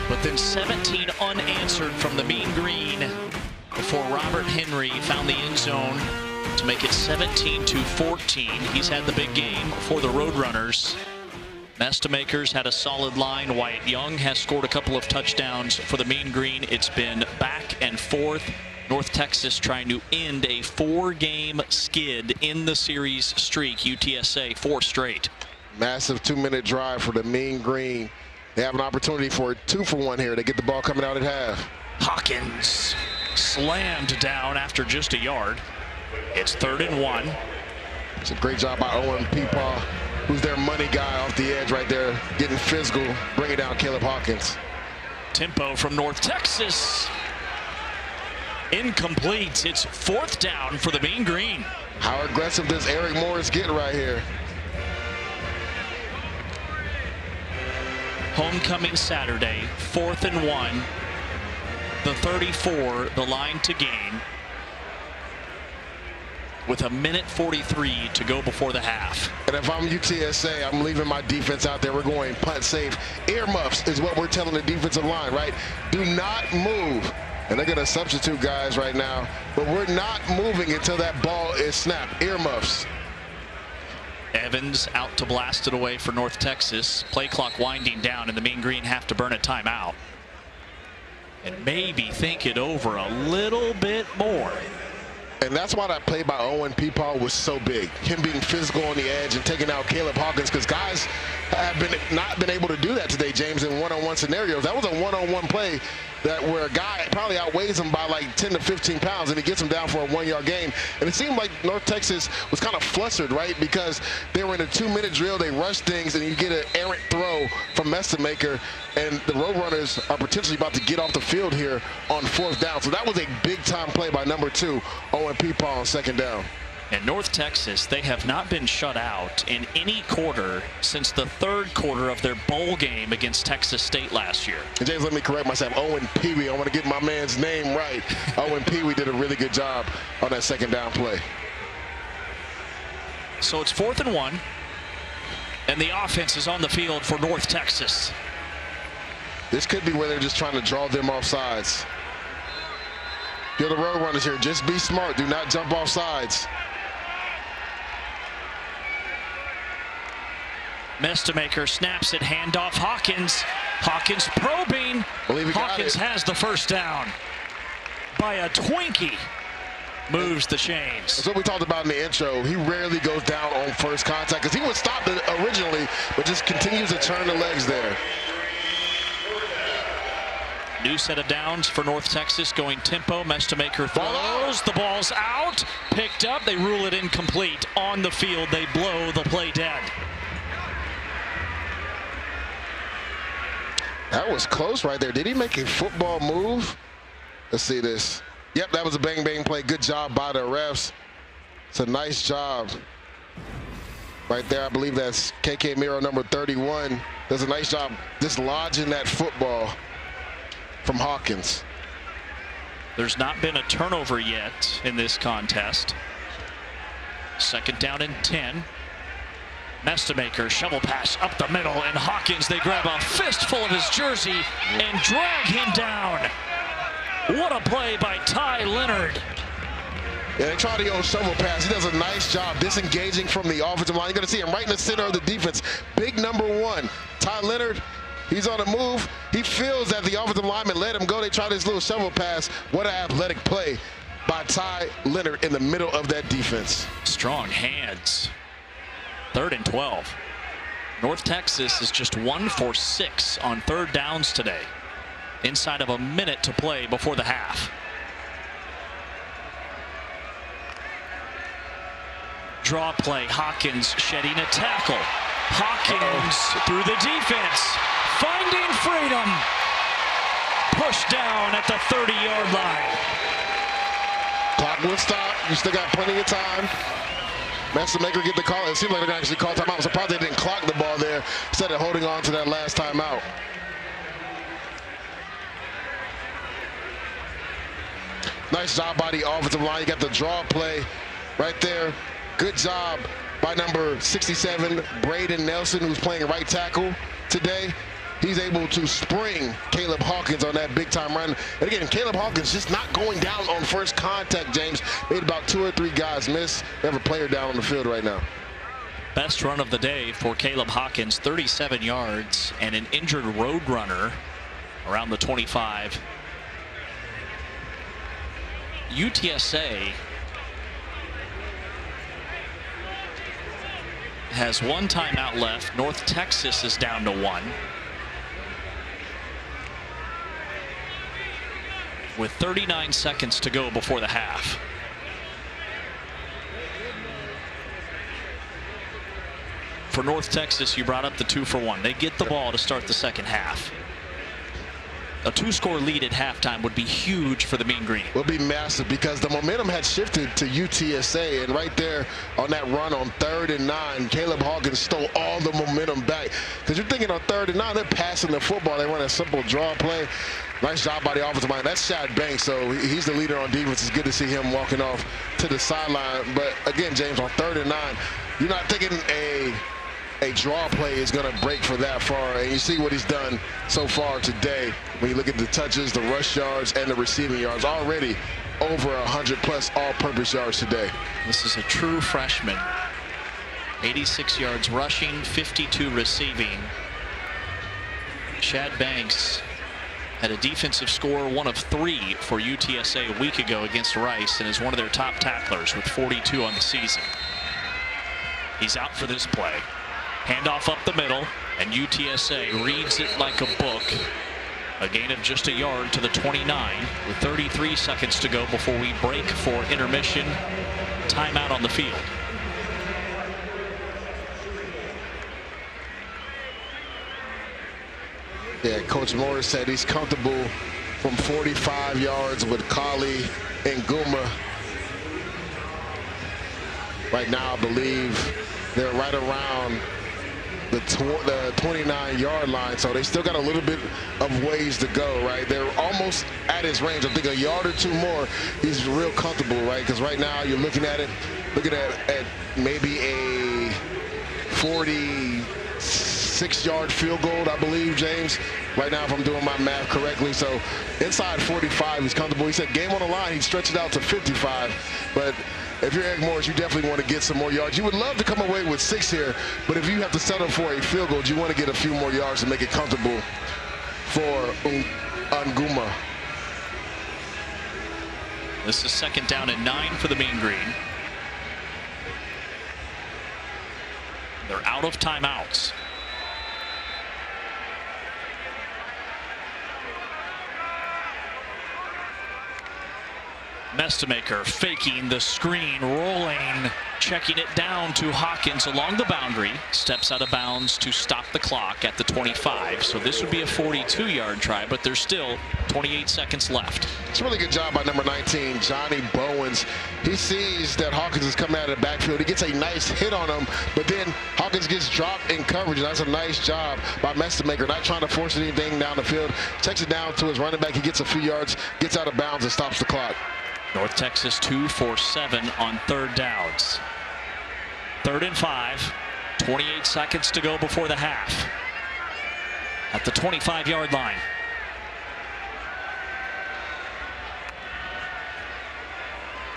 but then 17 unanswered from the Mean Green before Robert Henry found the end zone to make it 17-14. He's had the big game for the Roadrunners. Mestamakers had a solid line. Wyatt Young has scored a couple of touchdowns for the Mean Green. It's been back and forth. North Texas trying to end a 4-game skid in the series streak. UTSA 4 straight. Massive 2-minute drive for the Mean Green. They have an opportunity for a 2-for-1 here. They get the ball coming out at half. Hawkins slammed down after just a yard. It's 3rd and 1. It's a great job by Owen Peepaw, who's their money guy off the edge right there, getting physical, bringing down Caleb Hawkins. Tempo from North Texas. Incomplete. It's 4th down for the Mean Green. How aggressive does Eric Morris get right here? Homecoming Saturday, 4th and 1. The 34, the line to gain, with 1:43 to go before the half. And if I'm UTSA, I'm leaving my defense out there. We're going punt safe. Earmuffs is what we're telling the defensive line, right? Do not move. And they're going to substitute guys right now, but we're not moving until that ball is snapped. Earmuffs. Evans out to blast it away for North Texas. Play clock winding down, and the Mean Green have to burn a timeout and maybe think it over a little bit more. And that's why that play by Owen Peepaw was so big. Him being physical on the edge and taking out Caleb Hawkins, because guys have not been able to do that today, James, in one-on-one scenarios. That was a one-on-one play where a guy probably outweighs him by like 10 to 15 pounds, and he gets him down for a 1-yard gain. And it seemed like North Texas was kind of flustered, right? Because they were in a 2-minute drill, they rushed things, and you get an errant throw from Mestamaker, and the Roadrunners are potentially about to get off the field here on 4th down. So that was a big-time play by number 2, Owen Peepaw, on 2nd down. And North Texas, they have not been shut out in any quarter since the 3rd quarter of their bowl game against Texas State last year. And James, let me correct myself. Owen Peewee. I want to get my man's name right. Owen Peewee did a really good job on that 2nd down play. So it's 4th and 1, and the offense is on the field for North Texas. This could be where they're just trying to draw them off sides. You're the Roadrunners here. Just be smart. Do not jump off sides. Mestamaker snaps it, handoff Hawkins. Hawkins probing. Hawkins has the 1st down by a Twinkie. Moves the chains. That's what we talked about in the intro. He rarely goes down on first contact, because he was stopped originally, but just continues to turn the legs there. New set of downs for North Texas, going tempo. Mestamaker throws. The ball's out. Picked up. They rule it incomplete. On the field, they blow the play dead. That was close right there. Did he make a football move? Let's see this. Yep, that was a bang-bang play. Good job by the refs. It's a nice job right there. I believe that's KK Miro, number 31. Does a nice job dislodging that football from Hawkins. There's not been a turnover yet in this contest. 2nd down and 10. Mestamaker, shovel pass up the middle, and Hawkins, they grab a fistful of his jersey and drag him down. What a play by Ty Leonard. Yeah, they try the old shovel pass. He does a nice job disengaging from the offensive line. You're going to see him right in the center of the defense. Big number 1, Ty Leonard. He's on the move. He feels that the offensive lineman let him go. They try this little shovel pass. What an athletic play by Ty Leonard in the middle of that defense. Strong hands. 3rd and 12. North Texas is just 1 for 6 on 3rd downs today, inside of a minute to play before the half. Draw play. Hawkins shedding a tackle. Hawkins through the defense, finding freedom. Pushed down at the 30-yard line. Clock will stop. You still got plenty of time. Mestamaker get the call. It seems like they're going to actually call timeout. I'm surprised they didn't clock the ball there instead of holding on to that last timeout. Nice job by the offensive line. You got the draw play right there. Good job by number 67, Braden Nelson, who's playing right tackle today. He's able to spring Caleb Hawkins on that big-time run. And again, Caleb Hawkins just not going down on first contact, James. Made about 2 or 3 guys miss. They have a player down on the field right now. Best run of the day for Caleb Hawkins, 37 yards, and an injured Roadrunner around the 25. UTSA has 1 timeout left. North Texas is down to 1. With 39 seconds to go before the half. For North Texas, you brought up the 2-for-1. They get the ball to start the second half. A 2-score lead at halftime would be huge for the Mean Green. Will be massive because the momentum had shifted to UTSA, and right there on that run on 3rd and 9, Caleb Hawkins stole all the momentum back. Because you're thinking on 3rd and 9, they're passing the football. They run a simple draw play. Nice job by the offensive line. That's Shad Banks, so he's the leader on defense. It's good to see him walking off to the sideline. But again, James, on 3rd and 9, you're not thinking a draw play is going to break for that far, and you see what he's done so far today. When you look at the touches, the rush yards, and the receiving yards, already over 100+ all-purpose yards today. This is a true freshman. 86 yards rushing, 52 receiving. Shad Banks had a defensive score, 1 of 3 for UTSA a week ago against Rice, and is one of their top tacklers with 42 on the season. He's out for this play. Handoff up the middle, and UTSA reads it like a book. A gain of just a yard to the 29 with 33 seconds to go before we break for intermission. Timeout on the field. Yeah, Coach Morris said he's comfortable from 45 yards with Kali and Guma. Right now, I believe they're right around the 29-yard line, so they still got a little bit of ways to go, right? They're almost at his range. I think a yard or 2 more, he's real comfortable, right? Because right now you're looking at maybe a 46-yard field goal, I believe, James. Right now, if I'm doing my math correctly. So inside 45, he's comfortable. He said game on the line, he'd stretch it out to 55, but if you're Eric Morris, you definitely want to get some more yards. You would love to come away with 6 here, but if you have to settle for a field goal, you want to get a few more yards to make it comfortable for Nguma. This is 2nd down and 9 for the Mean Green. They're out of timeouts. Mestemaker faking the screen, rolling, checking it down to Hawkins along the boundary. Steps out of bounds to stop the clock at the 25. So this would be a 42-yard try, but there's still 28 seconds left. It's a really good job by number 19, Johnny Bowens. He sees that Hawkins is coming out of the backfield. He gets a nice hit on him, but then Hawkins gets dropped in coverage. That's a nice job by Mestemaker, not trying to force anything down the field. Checks it down to his running back. He gets a few yards, gets out of bounds, and stops the clock. North Texas 2 for 7 on 3rd downs. 3rd and 5. 28 seconds to go before the half. At the 25-yard line.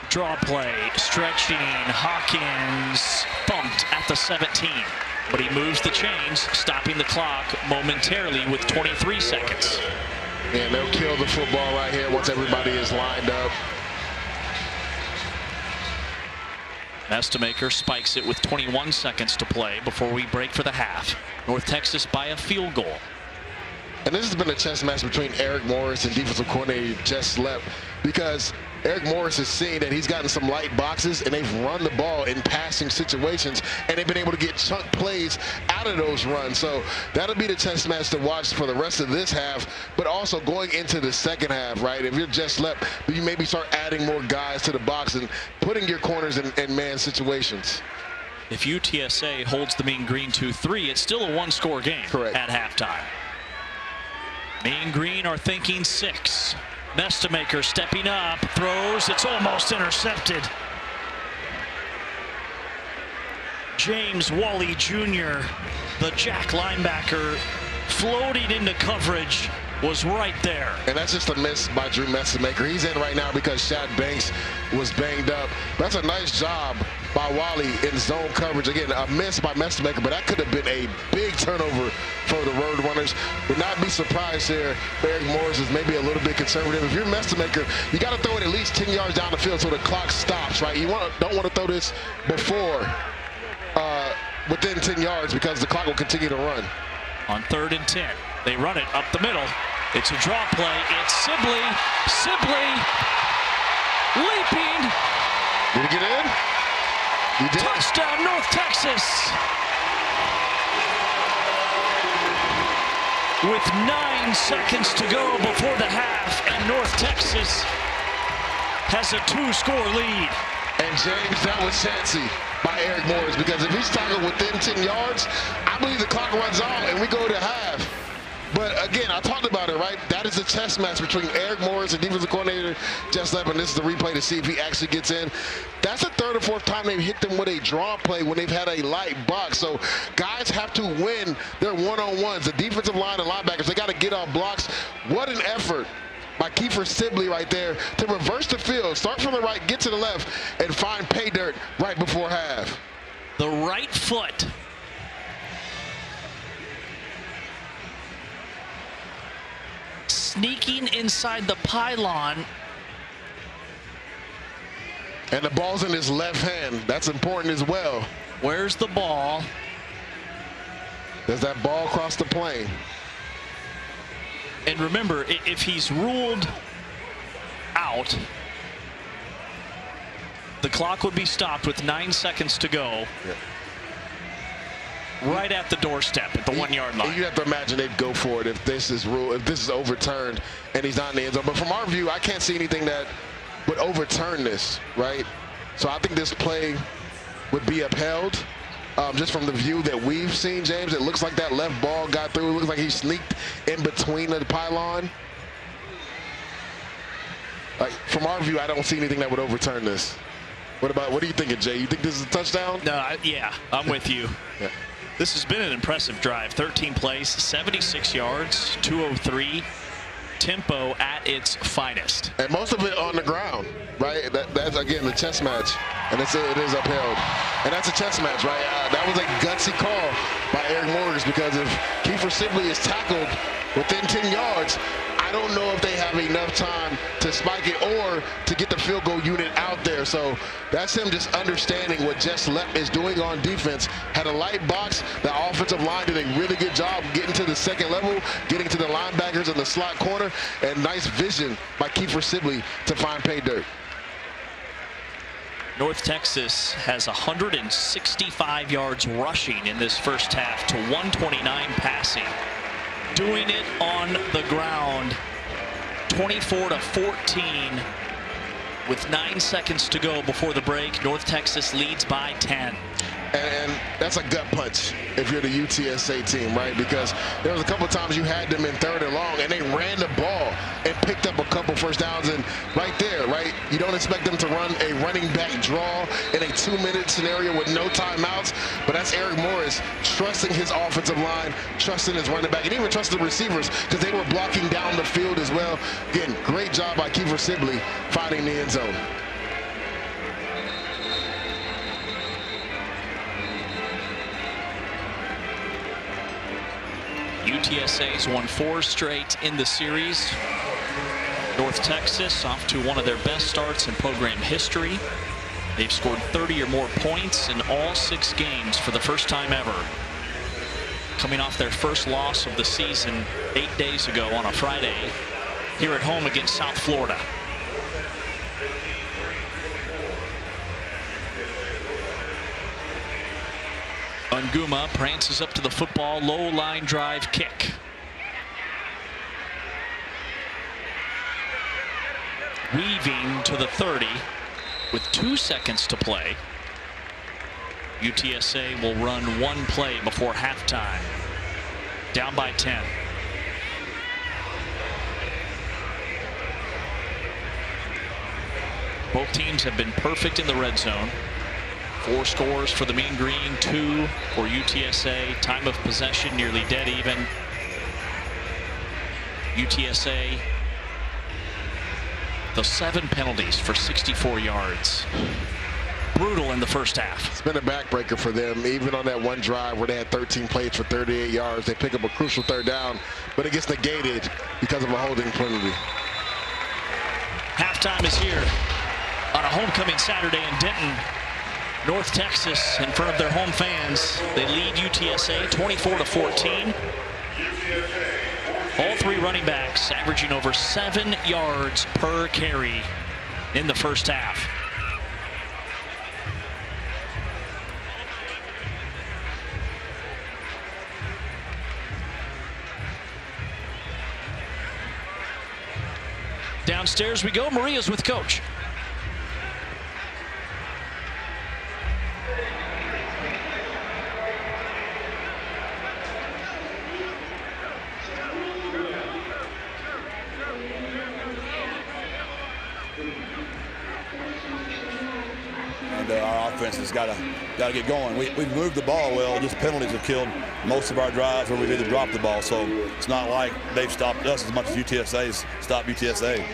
Draw play, stretching. Hawkins bumped at the 17. But he moves the chains, stopping the clock momentarily with 23 seconds. And they'll kill the football right here once everybody is lined up. Mestemaker spikes it with 21 seconds to play before we break for the half. North Texas by a field goal. And this has been a chess match between Eric Morris and defensive coordinator Jess Slepp, because Eric Morris has seen that he's gotten some light boxes and they've run the ball in passing situations, and they've been able to get chunk plays out of those runs. So that'll be the chess match to watch for the rest of this half, but also going into the second half, right? If you're Jess Slepp, you maybe start adding more guys to the box and putting your corners in man situations. If UTSA holds the Mean Green 2-3, it's still a 1-score game. Correct. At halftime. Mean Green are thinking 6. Mestemaker stepping up, throws, it's almost intercepted. James Wally Jr., the Jack linebacker, floating into coverage, was right there. And that's just a miss by Drew Messamaker. He's in right now because Shad Banks was banged up. That's a nice job by Wally in zone coverage. Again, a miss by Messamaker, but that could have been a big turnover for the Roadrunners. Would not be surprised here. Eric Morris is maybe a little bit conservative. If you're Messamaker, you got to throw it at least 10 yards down the field so the clock stops, right? You don't want to throw this before within 10 yards because the clock will continue to run. On 3rd and 10, they run it up the middle. It's a draw play. It's Sibley. Sibley leaping. Did he get in? He did. Touchdown, North Texas. With 9 seconds to go before the half, and North Texas has a 2-score lead. And James, that was chancy by Eric Morris, because if he's tackled within 10 yards, I believe the clock runs out and we go to half. But again, I talked about it, right? That is a chess match between Eric Morris and defensive coordinator Jess Lepp, and this is the replay to see if he actually gets in. That's the 3rd or 4th time they've hit them with a draw play when they've had a light box. So guys have to win their one-on-ones. The defensive line and linebackers, they got to get off blocks. What an effort by Kiefer Sibley right there to reverse the field, start from the right, get to the left, and find pay dirt right before half. The right foot sneaking inside the pylon. And the ball's in his left hand. That's important as well. Where's the ball? Does that ball cross the plane? And remember, if he's ruled out, the clock would be stopped with 9 seconds to go. Yeah. Right at the doorstep at the 1-yard line. You have to imagine they'd go for it if this is overturned and he's not in the end zone. But from our view, I can't see anything that would overturn this, right? So I think this play would be upheld. Just from the view that we've seen, James, it looks like that left ball got through. It looks like he sneaked in between the pylon. Like, from our view, I don't see anything that would overturn this. What are you thinking, Jay? You think this is a touchdown? No, yeah, I'm with you. Yeah. This has been an impressive drive. 13 plays, 76 yards, 203. Tempo at its finest. And most of it on the ground, right? That's, again, the chess match. And it is upheld. And that's a chess match, right? That was a gutsy call by Eric Morris, because if Kiefer Sibley is tackled within 10 yards, I don't know if they have enough time to spike it or to get the field goal unit out there. So that's him just understanding what Jess Lepp is doing on defense. Had a light box. The offensive line did a really good job getting to the second level, getting to the linebackers in the slot corner, and nice vision by Kiefer Sibley to find pay dirt. North Texas has 165 yards rushing in this first half to 129 passing. Doing it on the ground, 24-14 with 9 seconds to go before the break. North Texas leads by 10. And that's a gut punch if you're the UTSA team, right? Because there was a couple times you had them in 3rd and long, and they ran the ball and picked up a couple first downs. And right there, right, you don't expect them to run a running back draw in a 2-minute scenario with no timeouts. But that's Eric Morris trusting his offensive line, trusting his running back, and even trusting the receivers, because they were blocking down the field as well. Again, great job by Kiefer Sibley finding the end zone. UTSA's won 4 straight in the series. North Texas off to one of their best starts in program history. They've scored 30 or more points in all 6 games for the first time ever. Coming off their first loss of the season 8 days ago on a Friday here at home against South Florida. Nguma prances up to the football, low line drive kick. Weaving to the 30 with 2 seconds to play. UTSA will run 1 play before halftime. Down by 10. Both teams have been perfect in the red zone. 4 scores for the Mean Green, 2 for UTSA. Time of possession nearly dead even. UTSA, the 7 penalties for 64 yards. Brutal in the first half. It's been a backbreaker for them, even on that one drive where they had 13 plays for 38 yards. They pick up a crucial 3rd down, but it gets negated because of a holding penalty. Halftime is here on a homecoming Saturday in Denton. North Texas in front of their home fans. They lead UTSA 24-14. All 3 running backs averaging over 7 yards per carry in the first half. Downstairs we go. Maria's with Coach. And our offense has got to get going. We've moved the ball well. Just penalties have killed most of our drives where we've either dropped the ball. So it's not like they've stopped us as much as UTSA's stopped UTSA.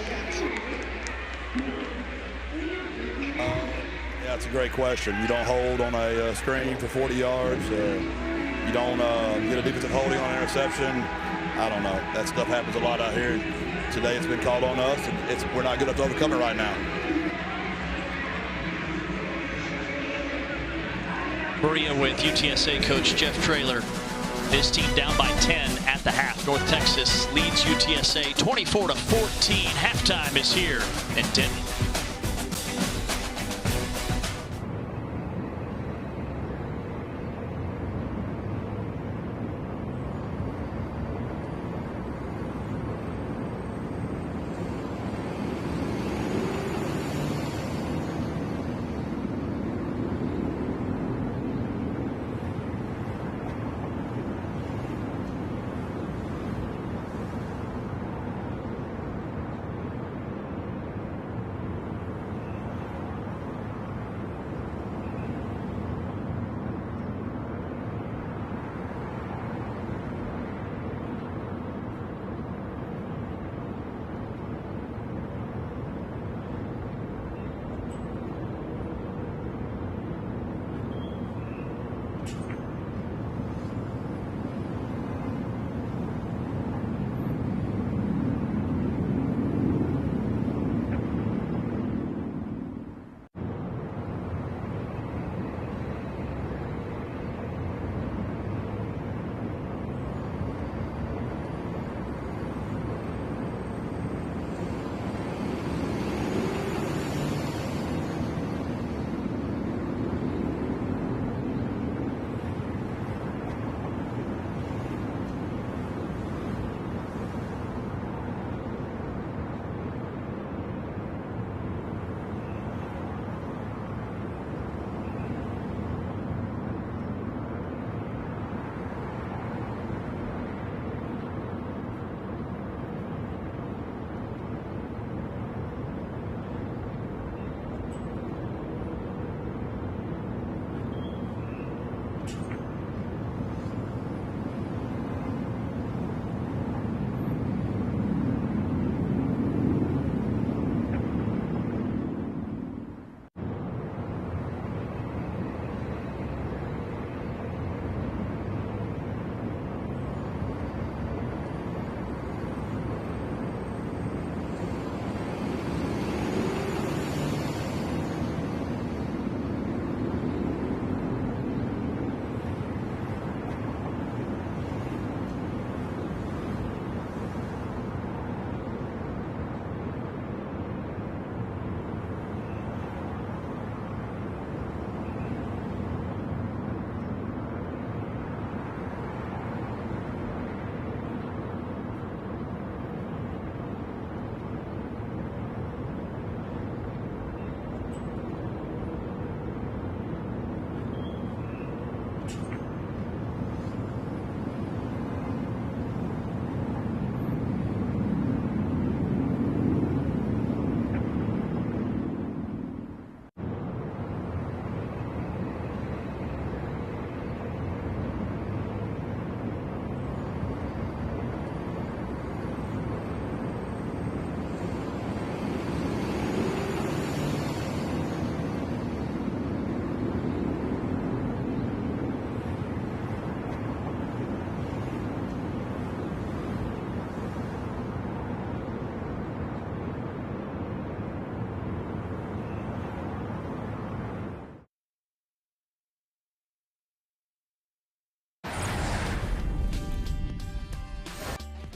Yeah, that's a great question. You don't hold on a screen for 40 yards. You don't get a defensive holding on an interception. I don't know. That stuff happens a lot out here. Today it's been called on us, and we're not good enough to overcome it right now. Maria with UTSA coach Jeff Traylor. His team down by 10 at the half. North Texas leads UTSA 24-14. Halftime is here in Denton.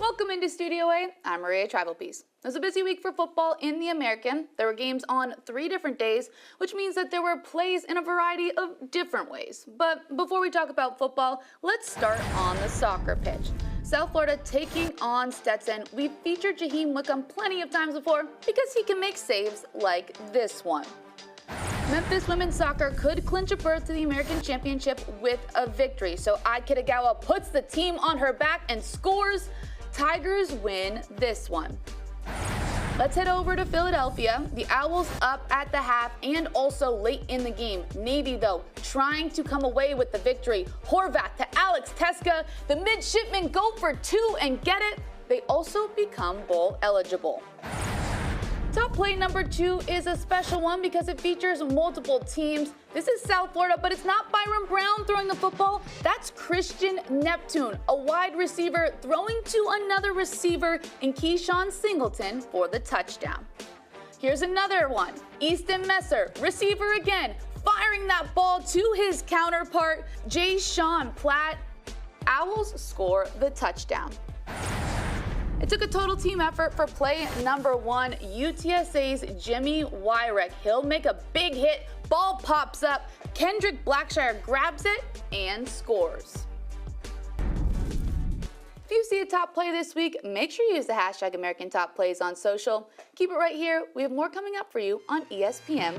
Welcome into Studio A. I'm Maria Travelpiece. It was a busy week for football in the American. There were games on 3 different days, which means that there were plays in a variety of different ways. But before we talk about football, let's start on the soccer pitch. South Florida taking on Stetson. We've featured Jaheim Wickham plenty of times before because he can make saves like this one. Memphis women's soccer could clinch a berth to the American Championship with a victory. So Ai Kitagawa puts the team on her back and scores. Tigers win this one. Let's head over to Philadelphia. The Owls up at the half and also late in the game. Navy, though, trying to come away with the victory. Horvath to Alex Teska. The midshipmen go for 2 and get it. They also become bowl eligible. Top play number 2 is a special one because it features multiple teams. This is South Florida, but it's not Byron Brown throwing the football. That's Christian Neptune, a wide receiver throwing to another receiver in Keyshawn Singleton for the touchdown. Here's another one. Easton Messer, receiver again, firing that ball to his counterpart, Jay Sean Platt. Owls score the touchdown. It took a total team effort for play number 1. UTSA's Jimmy Wyrick. He'll make a big hit. Ball pops up. Kendrick Blackshire grabs it and scores. If you see a top play this week, make sure you use the hashtag American Top Plays on social. Keep it right here. We have more coming up for you on ESPN+.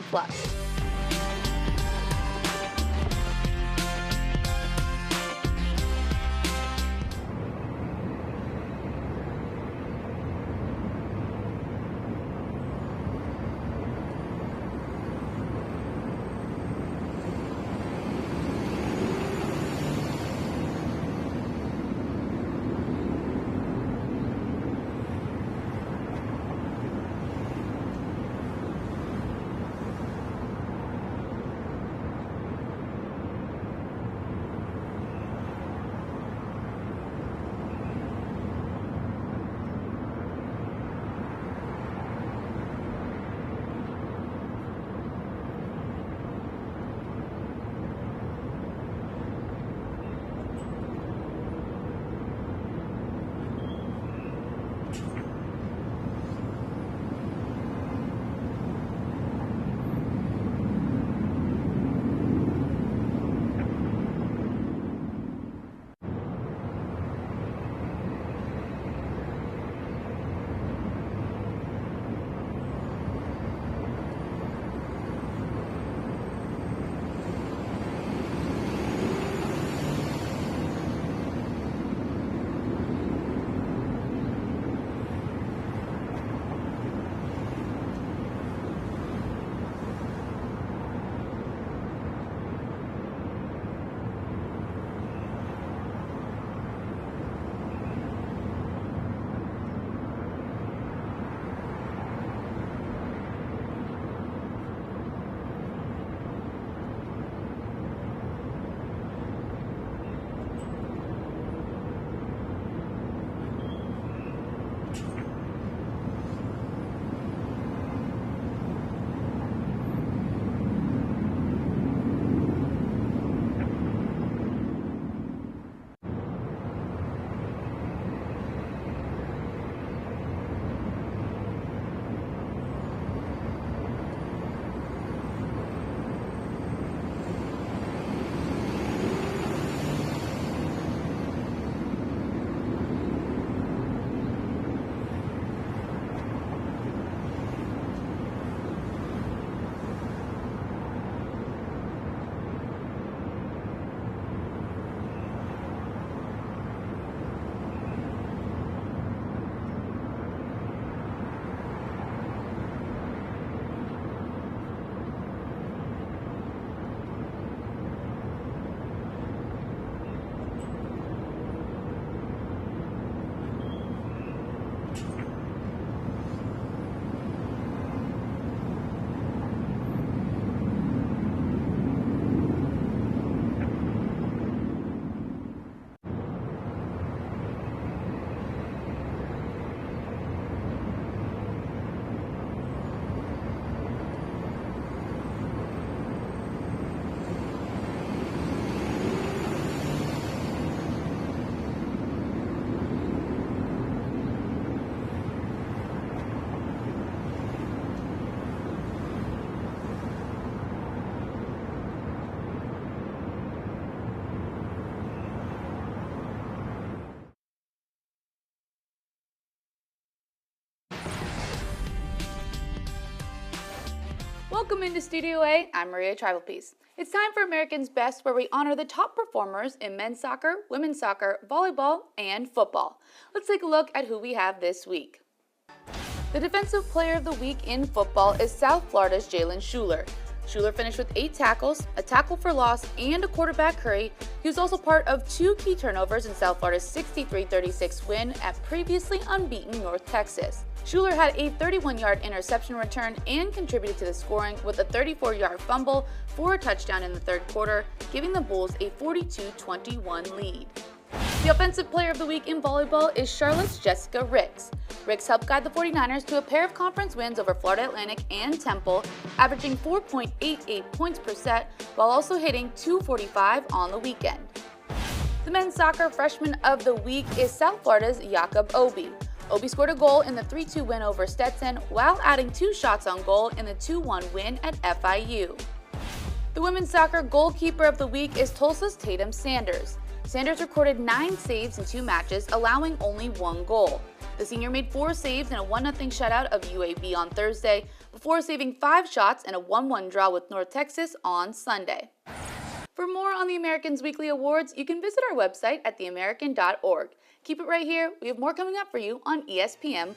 Welcome into Studio A. I'm Maria Tribal Peace. It's time for American's Best, where we honor the top performers in men's soccer, women's soccer, volleyball, and football. Let's take a look at who we have this week. The Defensive Player of the Week in football is South Florida's Jalen Schuler. Schuler finished with 8 tackles, a tackle for loss, and a quarterback hurry. He was also part of 2 key turnovers in South Florida's 63-36 win at previously unbeaten North Texas. Schuler had a 31-yard interception return and contributed to the scoring with a 34-yard fumble for a touchdown in the third quarter, giving the Bulls a 42-21 lead. The Offensive Player of the Week in volleyball is Charlotte's Jessica Ricks. Ricks helped guide the 49ers to a pair of conference wins over Florida Atlantic and Temple, averaging 4.88 points per set while also hitting .245 on the weekend. The men's soccer freshman of the week is South Florida's Jakob Obi. Obi scored a goal in the 3-2 win over Stetson while adding 2 shots on goal in the 2-1 win at FIU. The women's soccer goalkeeper of the week is Tulsa's Tatum Sanders. Sanders recorded 9 saves in 2 matches, allowing only 1 goal. The senior made 4 saves in a 1-0 shutout of UAB on Thursday, before saving 5 shots in a 1-1 draw with North Texas on Sunday. For more on the Americans Weekly Awards, you can visit our website at theamerican.org. Keep it right here. We have more coming up for you on ESPN+.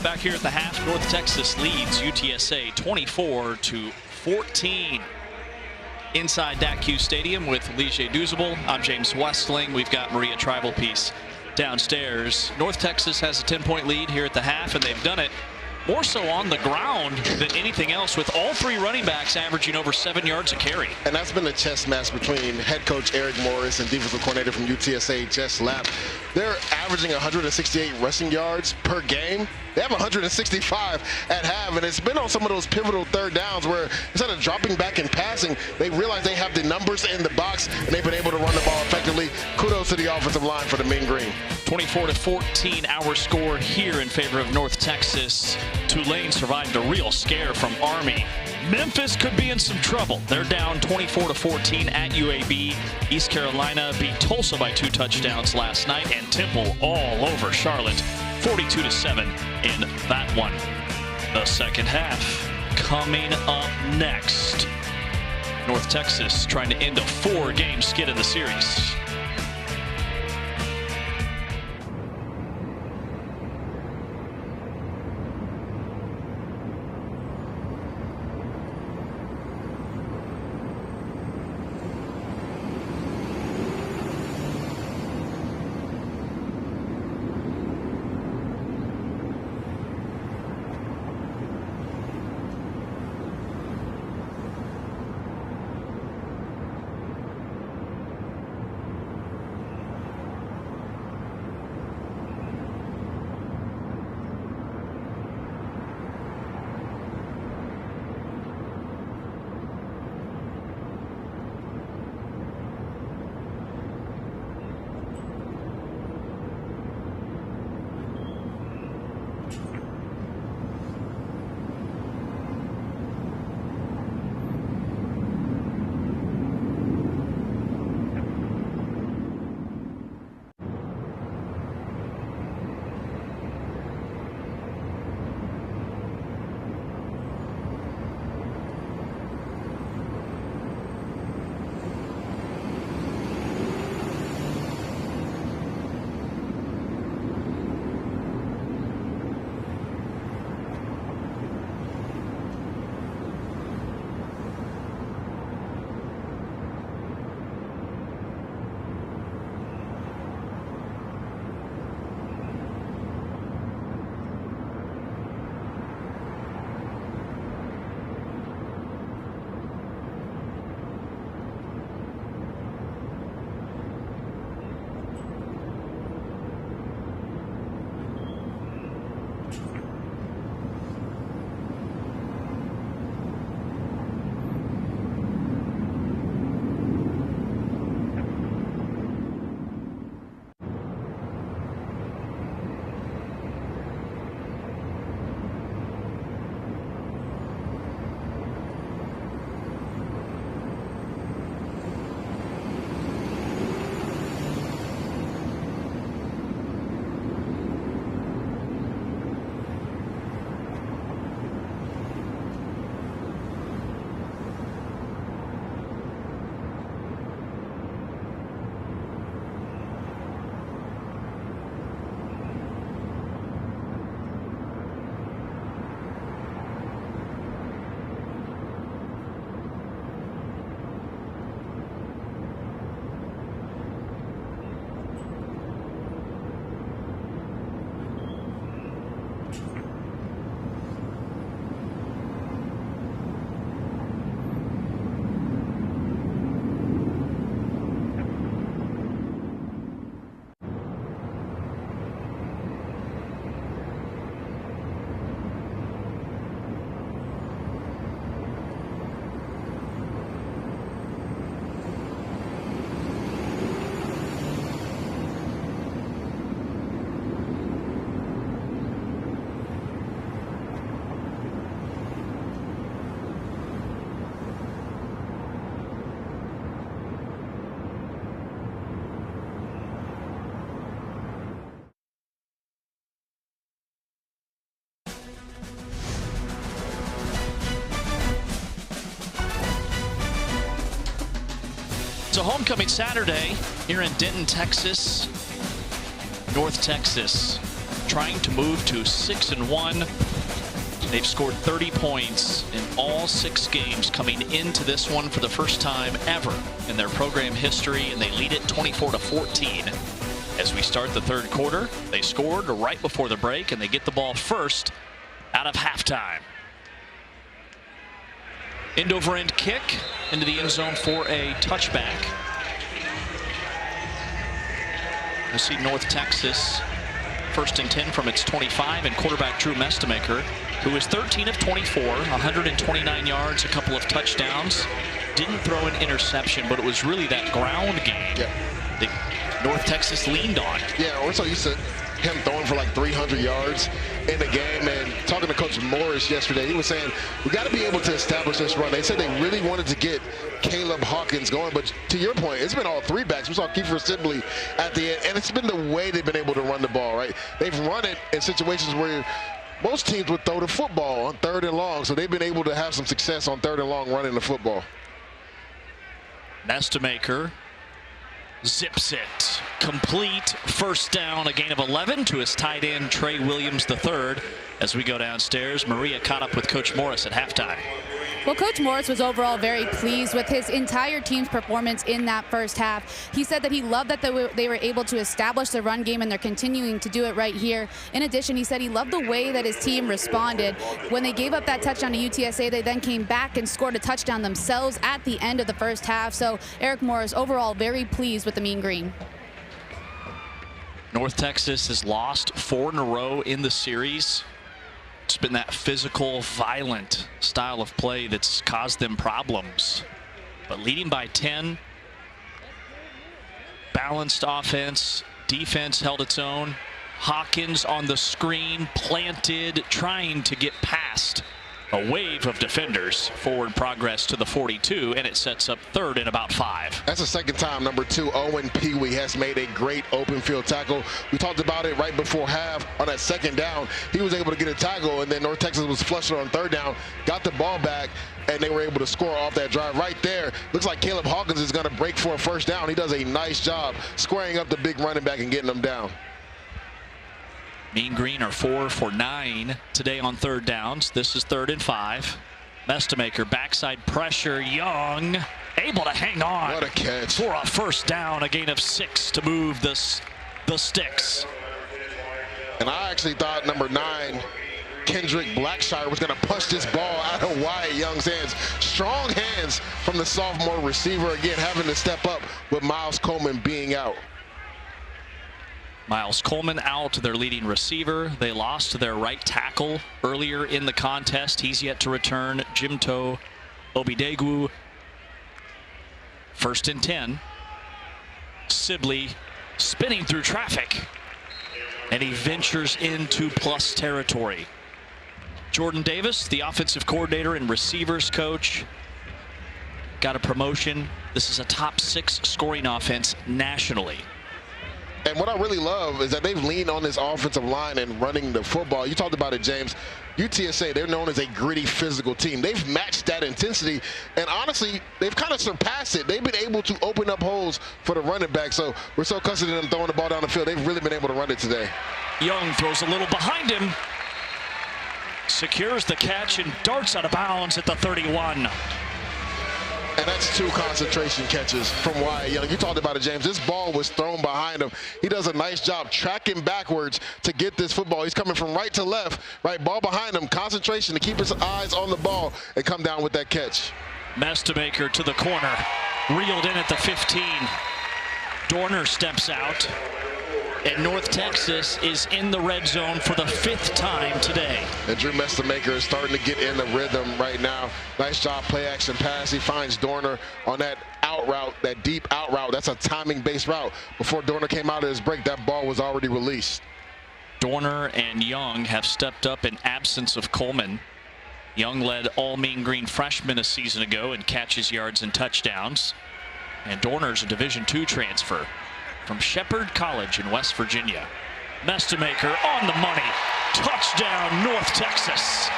Back here at the half, North Texas leads UTSA 24-14. Inside DACU Stadium with Lige Duzable, I'm James Westling. We've got Maria Tribalpiece downstairs. North Texas has a 10-point lead here at the half, and they've done it more so on the ground than anything else, with all three running backs averaging over 7 yards a carry. And that's been the chess match between head coach Eric Morris and defensive coordinator from UTSA, Jess Lapp. They're averaging 168 rushing yards per game. They have 165 at half, and it's been on some of those pivotal third downs where instead of dropping back and passing, they realize they have the numbers in the box, and they've been able to run the ball effectively. Kudos to the offensive line for the Mean Green. 24-14, our score here in favor of North Texas. Tulane survived a real scare from Army. Memphis could be in some trouble. They're down 24-14 at UAB. East Carolina beat Tulsa by 2 touchdowns last night, and Temple all over Charlotte, 42-7 in that one. The second half coming up next. North Texas trying to end a 4-game skid in the series. It's a homecoming Saturday here in Denton, Texas. North Texas trying to move to 6-1. They've scored 30 points in all 6 games coming into this one for the first time ever in their program history, and they lead it 24-14. As we start the third quarter, they scored right before the break, and they get the ball first out of halftime. End-over-end kick into the end zone for a touchback. We'll see North Texas 1st and 10 from its 25, and quarterback Drew Mestemaker, who is 13 of 24, 129 yards, a couple of touchdowns. Didn't throw an interception, but it was really that ground game that North Texas leaned on. Yeah, we're so used to him throwing for like 300 yards in the game. And talking to Coach Morris yesterday, he was saying, we got to be able to establish this run. They said they really wanted to get Caleb Hawkins going, but to your point, it's been all 3 backs. We saw Kiefer Sibley at the end, and it's been the way they've been able to run the ball, right? They've run it in situations where most teams would throw the football on 3rd and long, so they've been able to have some success on 3rd and long running the football. Mestemaker zips it complete, 1st down, a gain of 11 to his tight end Trey Williams III. As we go downstairs, Maria caught up with Coach Morris at halftime. Well, Coach Morris was overall very pleased with his entire team's performance in that first half. He said that he loved that they were able to establish the run game, and they're continuing to do it right here. In addition, he said he loved the way that his team responded. When they gave up that touchdown to UTSA, they then came back and scored a touchdown themselves at the end of the first half. So Eric Morris overall very pleased with the Mean Green. North Texas has lost 4 in a row in the series. It's been that physical, violent style of play that's caused them problems. But leading by 10, balanced offense, defense held its own. Hawkins on the screen, planted, trying to get past a wave of defenders. Forward progress to the 42, and it sets up 3rd and about 5. That's the 2nd time number 2, Owen Pee-wee, has made a great open field tackle. We talked about it right before half on that 2nd down. He was able to get a tackle, and then North Texas was flushing on 3rd down, got the ball back, and they were able to score off that drive right there. Looks like Caleb Hawkins is going to break for a 1st down. He does a nice job squaring up the big running back and getting them down. Mean Green are 4 for 9 today on 3rd downs. This is 3rd and 5. Mestemaker, backside pressure. Young able to hang on. What a catch. For a 1st down, a gain of 6 to move the sticks. And I actually thought number 9, Kendrick Blackshire, was going to punch this ball out of Wyatt Young's hands. Strong hands from the sophomore receiver, again having to step up with Miles Coleman being out. Miles Coleman out, their leading receiver. They lost their right tackle earlier in the contest. He's yet to return. Jimto Obidegu. 1st and 10. Sibley spinning through traffic, and he ventures into plus territory. Jordan Davis, the offensive coordinator and receivers coach, got a promotion. This is a top 6 scoring offense nationally. And what I really love is that they've leaned on this offensive line and running the football. You talked about it, James. UTSA, they're known as a gritty, physical team. They've matched that intensity, and honestly, they've kind of surpassed it. They've been able to open up holes for the running back, so we're so accustomed to them throwing the ball down the field. They've really been able to run it today. Young throws a little behind him, secures the catch, and darts out of bounds at the 31. And that's 2 concentration catches from Wyatt Young. You talked about it, James. This ball was thrown behind him. He does a nice job tracking backwards to get this football. He's coming from right to left, right? Ball behind him, concentration to keep his eyes on the ball and come down with that catch. Mestemaker to the corner, reeled in at the 15. Dorner steps out, and North Texas is in the red zone for the 5th time today. And Drew Mestemaker is starting to get in the rhythm right now. Nice job, play action pass. He finds Dorner on that out route, that deep out route. That's a timing-based route. Before Dorner came out of his break, that ball was already released. Dorner and Young have stepped up in absence of Coleman. Young led all Mean Green freshmen a season ago in catches, yards, and touchdowns. And Dorner's a Division II transfer from Shepherd College in West Virginia. Mestemaker on the money. Touchdown, North Texas.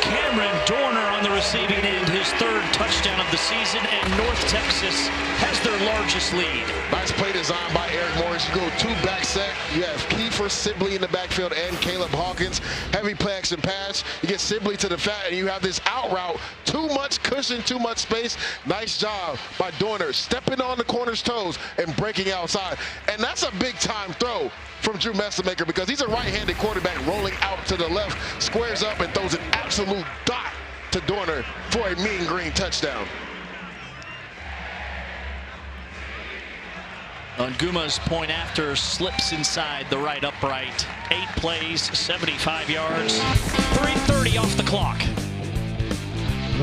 Cameron Dorner on the receiving end, his third touchdown of the season, and North Texas has their largest lead. Nice play design by Eric Morris. You go two back set. You have Kiefer Sibley in the backfield and Caleb Hawkins. Heavy play action pass. You get Sibley to the fat, and you have this out route. Too much cushion, too much space. Nice job by Dorner, stepping on the corner's toes and breaking outside. And that's a big time throw from Drew Messamaker, because he's a right-handed quarterback rolling out to the left, squares up and throws an absolute dot to Dorner for a mean green touchdown. Nguma's point after slips inside the right upright. 8 plays, 75 yards, 3:30 off the clock.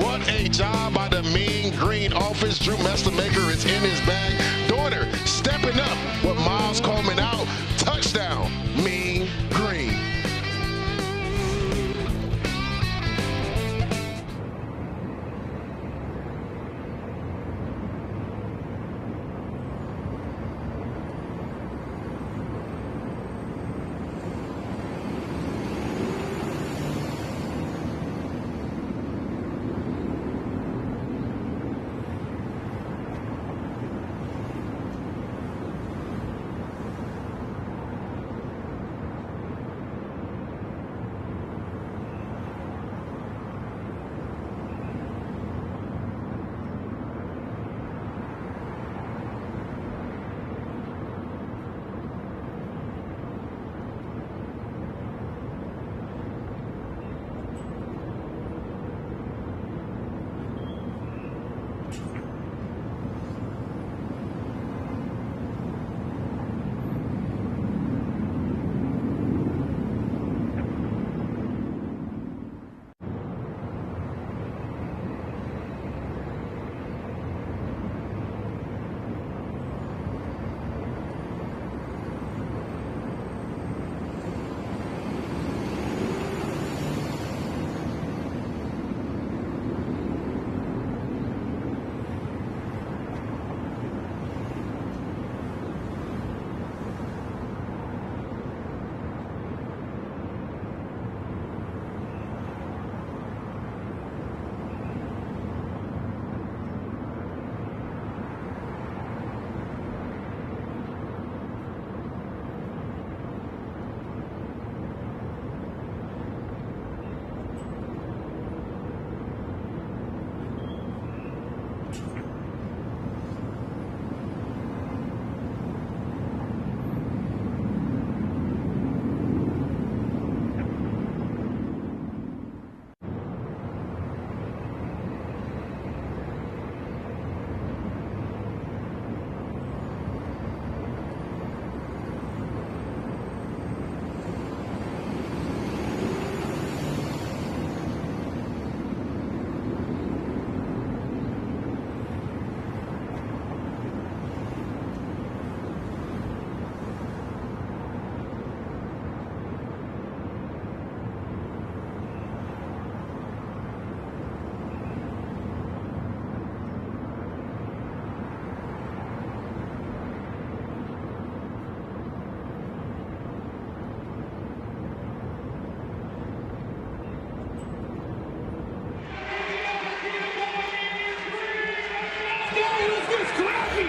What a job by the mean green offense. Drew Messamaker is in his bag. Dorner stepping up with Miles Coleman out. Touchdown, mean green.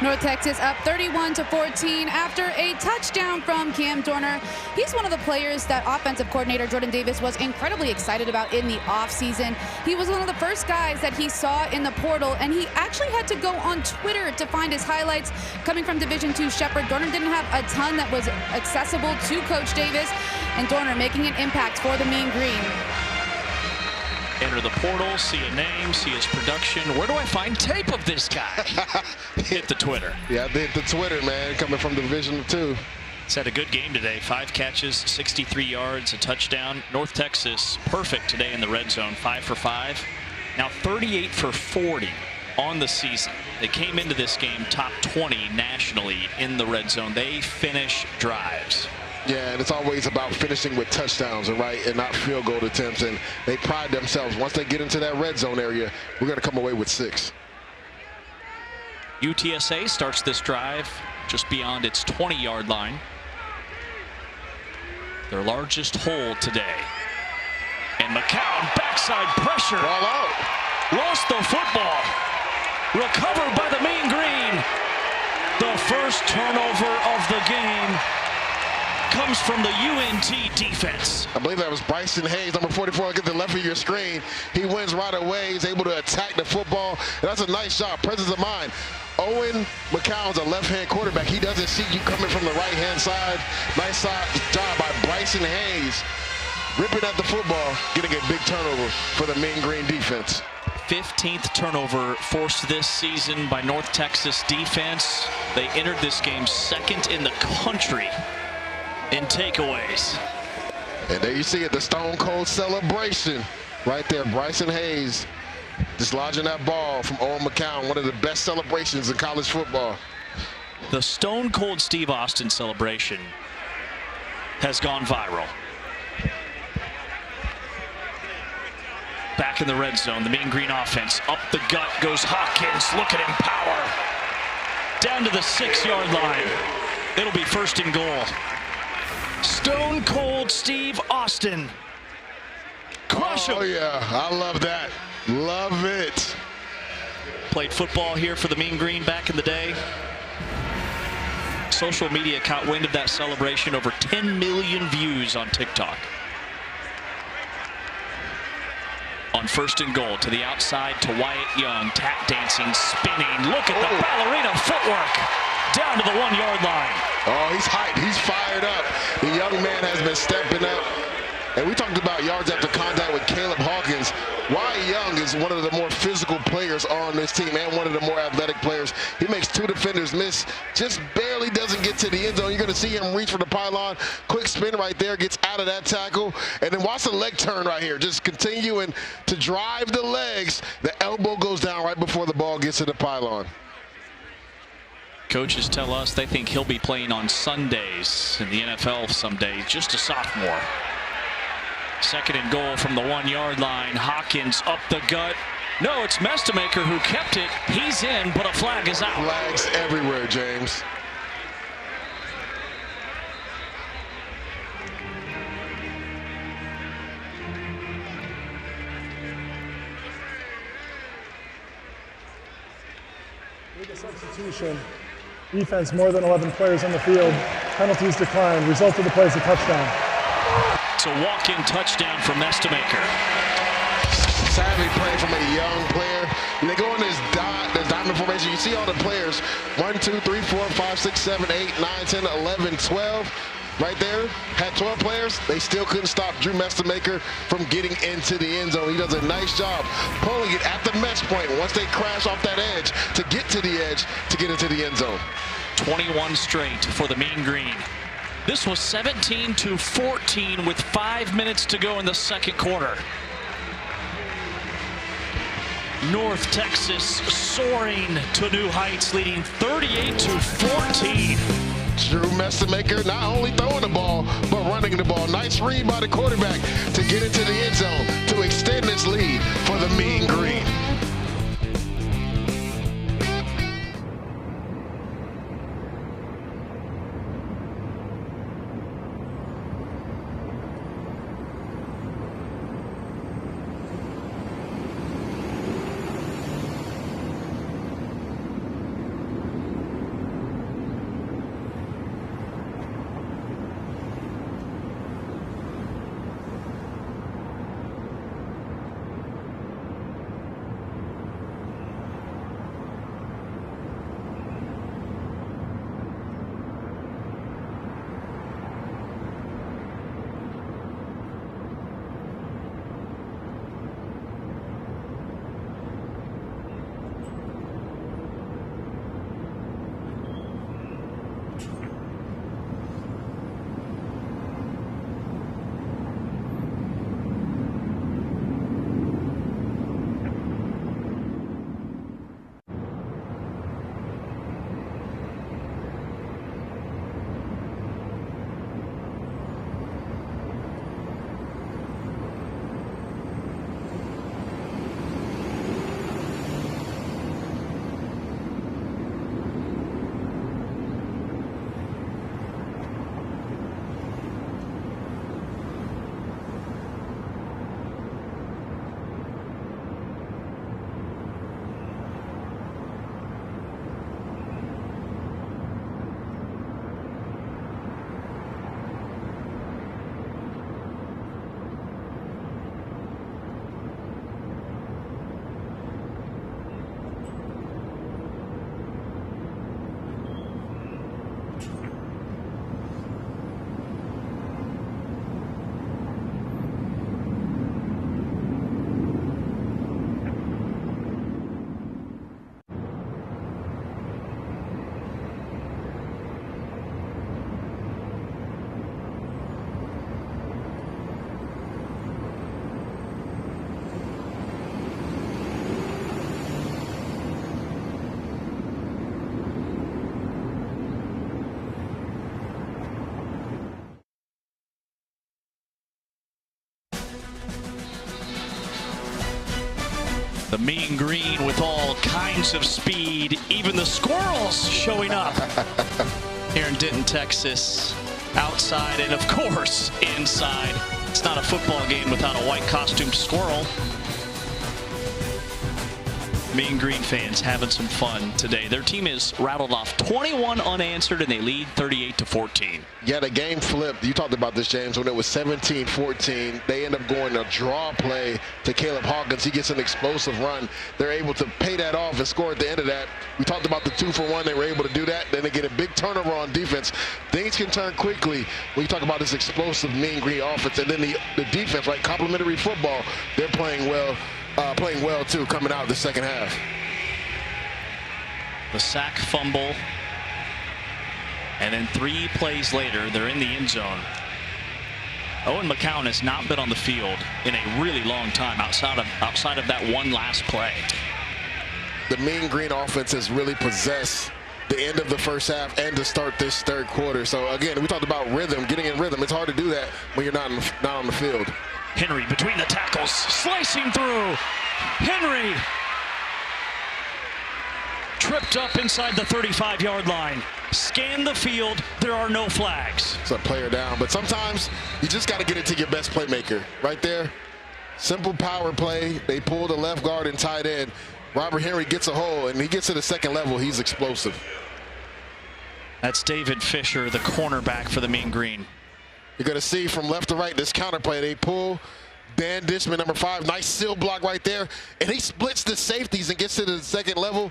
North Texas up 31-14 after a touchdown from Cam Dorner. He's one of the players that offensive coordinator Jordan Davis was incredibly excited about in the offseason. He was one of the first guys that he saw in the portal, and he actually had to go on Twitter to find his highlights coming from Division II Shepherd. Dorner didn't have a ton that was accessible to Coach Davis, and Dorner making an impact for the Mean Green. Enter the portal, see a name, see his production. Where do I find tape of this guy? Hit the Twitter. Yeah, hit the Twitter, man, coming from Division II. He's had a good game today. 5 catches, 63 yards, a touchdown. North Texas, perfect today in the red zone, 5 for 5. Now 38 for 40 on the season. They came into this game top 20 nationally in the red zone. They finish drives. Yeah, and it's always about finishing with touchdowns, right, and not field goal attempts. And they pride themselves. Once they get into that red zone area, we're going to come away with 6. UTSA starts this drive just beyond its 20-yard line. Their largest hole today. And McCown, backside pressure. Ball out. Lost the football. Recovered by the Mean Green. The first turnover of the game comes from the UNT defense. I believe that was Bryson Hayes, number 44. Look at the left of your screen. He wins right away. He's able to attack the football. And that's a nice job. Presence of mind. Owen McCown's a left-hand quarterback. He doesn't see you coming from the right-hand side. Nice job by Bryson Hayes. Ripping at the football, getting a big turnover for the Mean Green defense. 15th turnover forced this season by North Texas defense. They entered this game second in the country in takeaways. And there you see it, the Stone Cold celebration right there. Bryson Hayes dislodging that ball from Owen McCown, one of the best celebrations in college football. The Stone Cold Steve Austin celebration has gone viral. Back in the red zone, the Mean Green offense. Up the gut goes Hawkins. Look at him power. Down to the 6-yard line. It'll be first and goal. Stone Cold Steve Austin. Crush him. Oh, yeah. I love that. Love it. Played football here for the Mean Green back in the day. Social media caught wind of that celebration. Over 10 million views on TikTok. On first and goal, to the outside to Wyatt Young. Tap dancing, spinning. Look at the ballerina footwork. Down to the 1-yard line. Oh, he's hyped. He's fired up. The young man has been stepping up. And we talked about yards after contact with Caleb Hawkins. Wyatt Young is one of the more physical players on this team and one of the more athletic players. He makes 2 defenders miss, just barely doesn't get to the end zone. You're going to see him reach for the pylon. Quick spin right there, gets out of that tackle. And then watch the leg turn right here. Just continuing to drive the legs. The elbow goes down right before the ball gets to the pylon. Coaches tell us they think he'll be playing on Sundays in the NFL someday. Just a sophomore. Second and goal from the 1-yard line. Hawkins up the gut. No, it's Mestemaker who kept it. He's in, but a flag is out. Flags everywhere, James. With a substitution, defense more than 11 players on the field. Penalties declined. Result of the play is a touchdown. It's a walk-in touchdown for Mestemaker. Savvy play from a young player. And they go in this diamond formation. You see all the players. 1, 2, 3, 4, 5, 6, 7, 8, 9, 10, 11, 12. Right there. Had 12 players. They still couldn't stop Drew Mestemaker from getting into the end zone. He does a nice job pulling it at the mesh point once they crash off that edge to get to the edge to get into the end zone. 21 straight for the Mean Green. This was 17-14 with 5 minutes to go in the second quarter. North Texas soaring to new heights, leading 38-14. Drew Mestemaker not only throwing the ball, but running the ball. Nice read by the quarterback to get into the end zone to extend this lead for the Mean Green. The mean green with all kinds of speed, even the squirrels showing up here in Denton, Texas, outside and of course inside. It's not a football game without a white costumed squirrel. Mean Green fans having some fun today. Their team is rattled off 21 unanswered and they lead 38-14. Yeah, the game flipped. You talked about this, James, when it was 17-14. They end up going a draw play to Caleb Hawkins. He gets an explosive run. They're able to pay that off and score at the end of that. We talked about the 2-for-1. They were able to do that. Then they get a big turnover on defense. Things can turn quickly when you talk about this explosive Mean Green offense. And then the defense, right, complementary football, they're playing well too, coming out of the second half. The sack, fumble, and then 3 plays later, they're in the end zone. Owen McCown has not been on the field in a really long time outside of that one last play. The Mean Green offense has really possessed the end of the first half and to start this third quarter. So again, we talked about rhythm, getting in rhythm. It's hard to do that when you're not on the field. Henry between the tackles, slicing through. Henry tripped up inside the 35-yard line. Scan the field. There are no flags. It's a player down, but sometimes you just got to get it to your best playmaker. Right there, simple power play. They pull the left guard and tight end. Robert Henry gets a hole, and he gets to the second level. He's explosive. That's David Fisher, the cornerback for the Mean Green. You're going to see from left to right this counter play. They pull Dan Dishman, number 5. Nice seal block right there. And he splits the safeties and gets to the second level.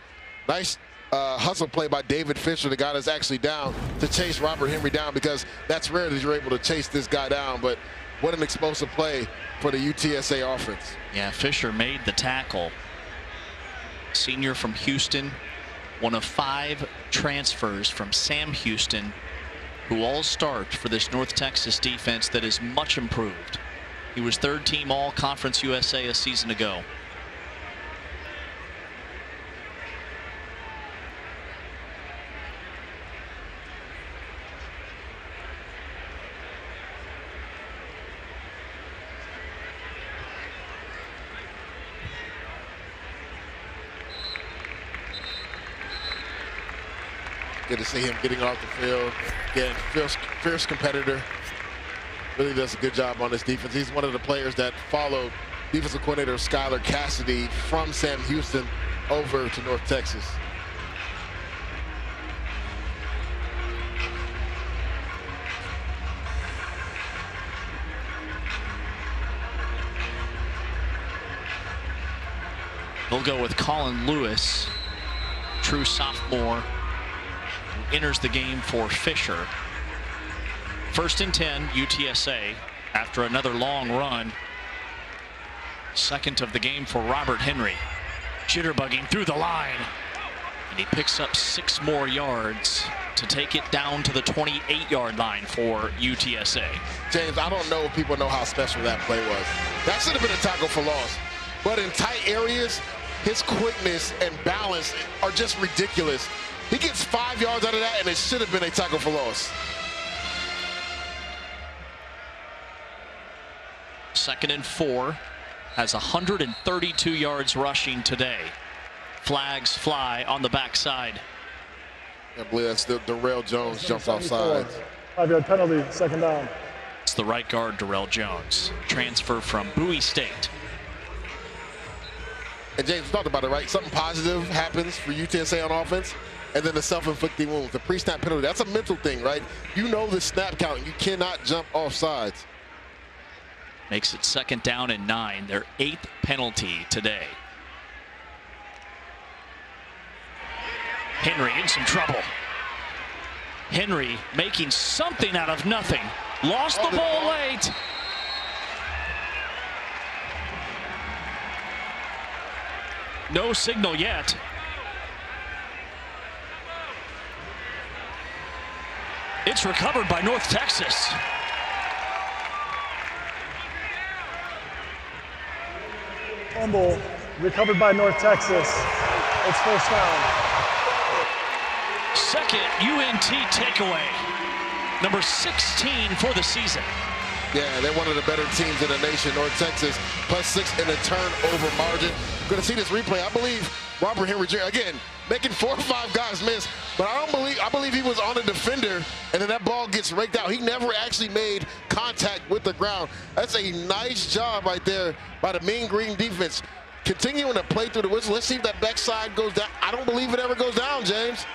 Nice hustle play by David Fisher, the guy that's actually down, to chase Robert Henry down, because that's rare that you're able to chase this guy down. But what an explosive play for the UTSA offense. Yeah, Fisher made the tackle. Senior from Houston, one of 5 transfers from Sam Houston, who all start for this North Texas defense that is much improved. He was 3rd team All-Conference USA a season ago. Good to see him getting off the field. Again, fierce competitor. Really does a good job on this defense. He's one of the players that followed defensive coordinator Skylar Cassidy from Sam Houston over to North Texas. They'll go with Colin Lewis, true sophomore, who enters the game for Fisher. 1st and 10, UTSA, after another long run. 2nd of the game for Robert Henry. Jitterbugging through the line. And he picks up 6 more yards to take it down to the 28-yard line for UTSA. James, I don't know if people know how special that play was. That should have been a tackle for loss. But in tight areas, his quickness and balance are just ridiculous. He gets 5 yards out of that, and it should have been a tackle for loss. 2nd and 4, has 132 yards rushing today. Flags fly on the backside. I believe that's Darrell Jones jumps offside. 5-yard penalty, 2nd down. It's the right guard, Darrell Jones, transfer from Bowie State. And James talked about it, right? Something positive happens for UTSA on offense, and then the self-inflicting wounds, the pre-snap penalty. That's a mental thing, right? You know the snap count. You cannot jump off sides. Makes it 2nd down and 9. Their 8th penalty today. Henry in some trouble. Henry making something out of nothing. Lost the ball late. No signal yet. It's recovered by North Texas. Fumble recovered by North Texas. It's 1st down. 2nd UNT takeaway. Number 16 for the season. Yeah, they're one of the better teams in the nation. North Texas +6 in the turnover margin. going to see this replay. I believe Robert Henry Jr., again, making 4 or 5 guys miss, but I believe he was on a defender, and then that ball gets raked out. He never actually made contact with the ground. That's a nice job right there by the Mean Green defense. Continuing to play through the whistle. Let's see if that backside goes down. I don't believe it ever goes down, James.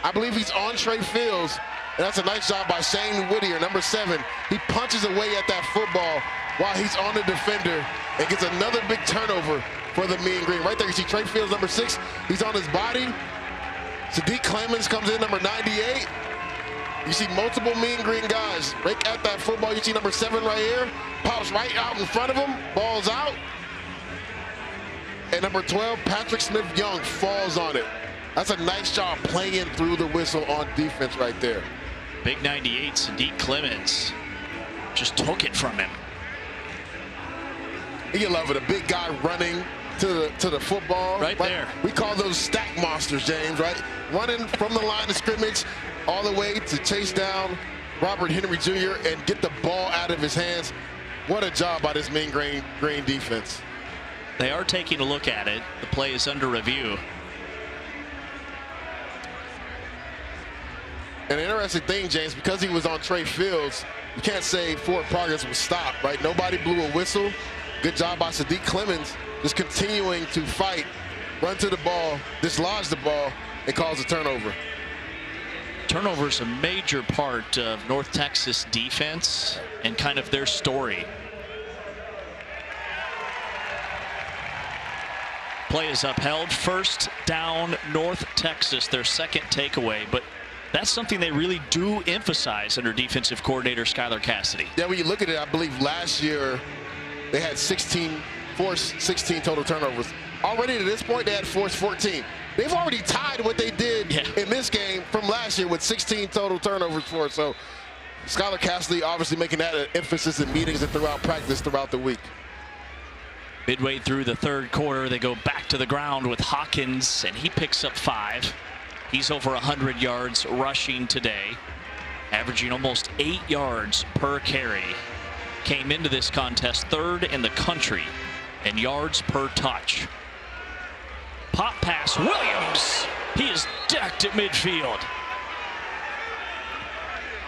I believe he's on Trey Fields, and that's a nice job by Shane Whittier, number 7. He punches away at that football while he's on the defender and gets another big turnover for the Mean Green. Right there, you see Trey Fields, number 6. He's on his body. Sadiq Clemens comes in, number 98. You see multiple Mean Green guys rake at that football. You see number 7 right here. Pops right out in front of him. Ball's out. And number 12, Patrick Smith-Young, falls on it. That's a nice job playing through the whistle on defense right there. Big 98, Sadiq Clemens just took it from him. You love it, a big guy running to the football. Right there. We call those stack monsters, James, right? Running from the line of scrimmage all the way to chase down Robert Henry Jr. and get the ball out of his hands. What a job by this Mean Green defense. They are taking a look at it. The play is under review. An interesting thing, James, because he was on Trey Fields, you can't say forward progress was stopped, right? Nobody blew a whistle. Good job by Sadiq Clemens, just continuing to fight, run to the ball, dislodge the ball, and cause a turnover. Turnover is a major part of North Texas defense and kind of their story. Play is upheld. First down, North Texas, their second takeaway. But that's something they really do emphasize under defensive coordinator Skylar Cassidy. Yeah, when you look at it, I believe last year they had forced 16 total turnovers. Already to this point, they had forced 14. They've already tied what they did in this game from last year with 16 total turnovers for it. So Skylar Cassidy obviously making that an emphasis in meetings and throughout practice throughout the week. Midway through the third quarter, they go back to the ground with Hawkins, and he picks up 5. He's over 100 yards rushing today, averaging almost 8 yards per carry. Came into this contest 3rd in the country in yards per touch. Pop pass, Williams. He is decked at midfield.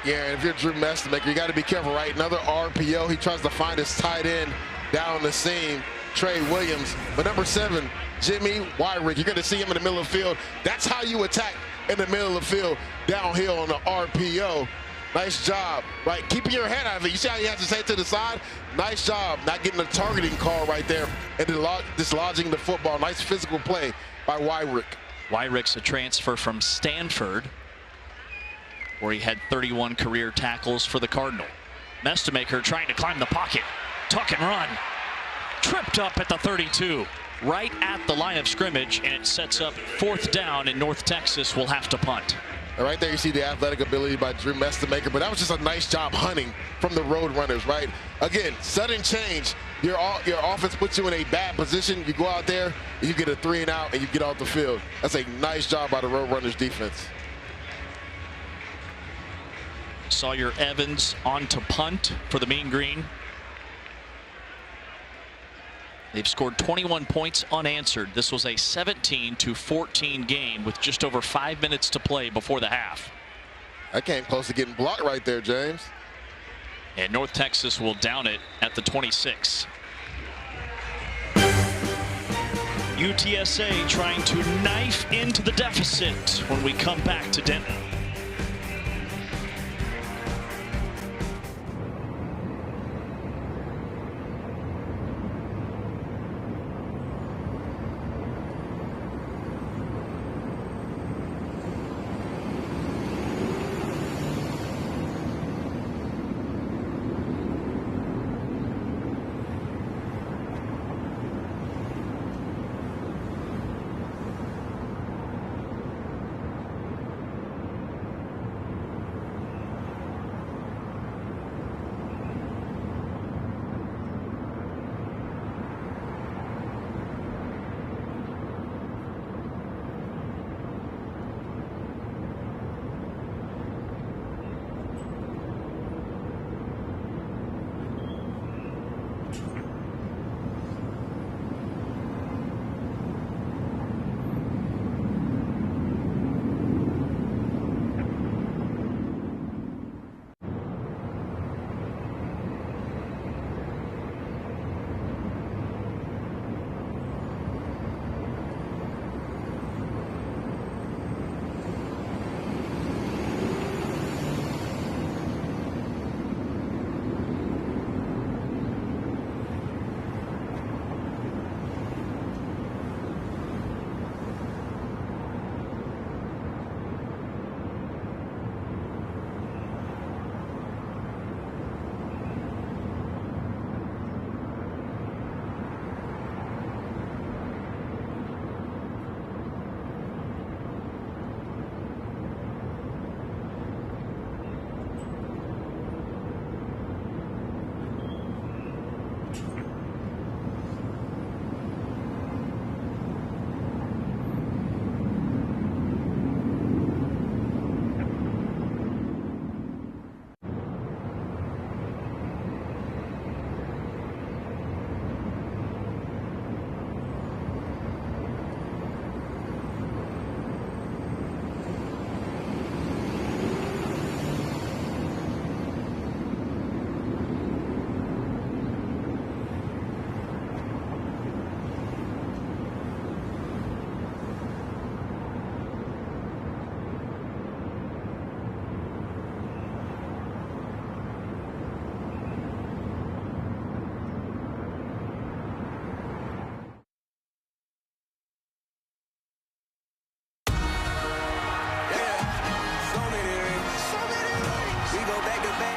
Yeah, and if you're Drew Mestemaker, you got to be careful, right? Another RPO. He tries to find his tight end down the seam, Trey Williams. But number 7, Jimmy Wyrick, you're going to see him in the middle of the field. That's how you attack in the middle of the field, downhill on the RPO. Nice job, right? Keeping your head out of it. You see how he has to say to the side? Nice job not getting a targeting call right there and dislodging the football. Nice physical play by Wyrick. Wyrick's a transfer from Stanford, where he had 31 career tackles for the Cardinal. Mestemaker trying to climb the pocket. Tuck and run. Tripped up at the 32. Right at the line of scrimmage, and it sets up 4th down, and North Texas will have to punt. And right there you see the athletic ability by Drew Mestemaker, but that was just a nice job hunting from the Roadrunners, right? Again, sudden change. Your offense puts you in a bad position. You go out there, and you get a 3 and out, and you get off the field. That's a nice job by the Roadrunners defense. Sawyer Evans on to punt for the Mean Green. They've scored 21 points unanswered. This was a 17-14 game with just over 5 minutes to play before the half. That came close to getting blocked right there, James. And North Texas will down it at the 26. UTSA trying to knife into the deficit when we come back to Denton.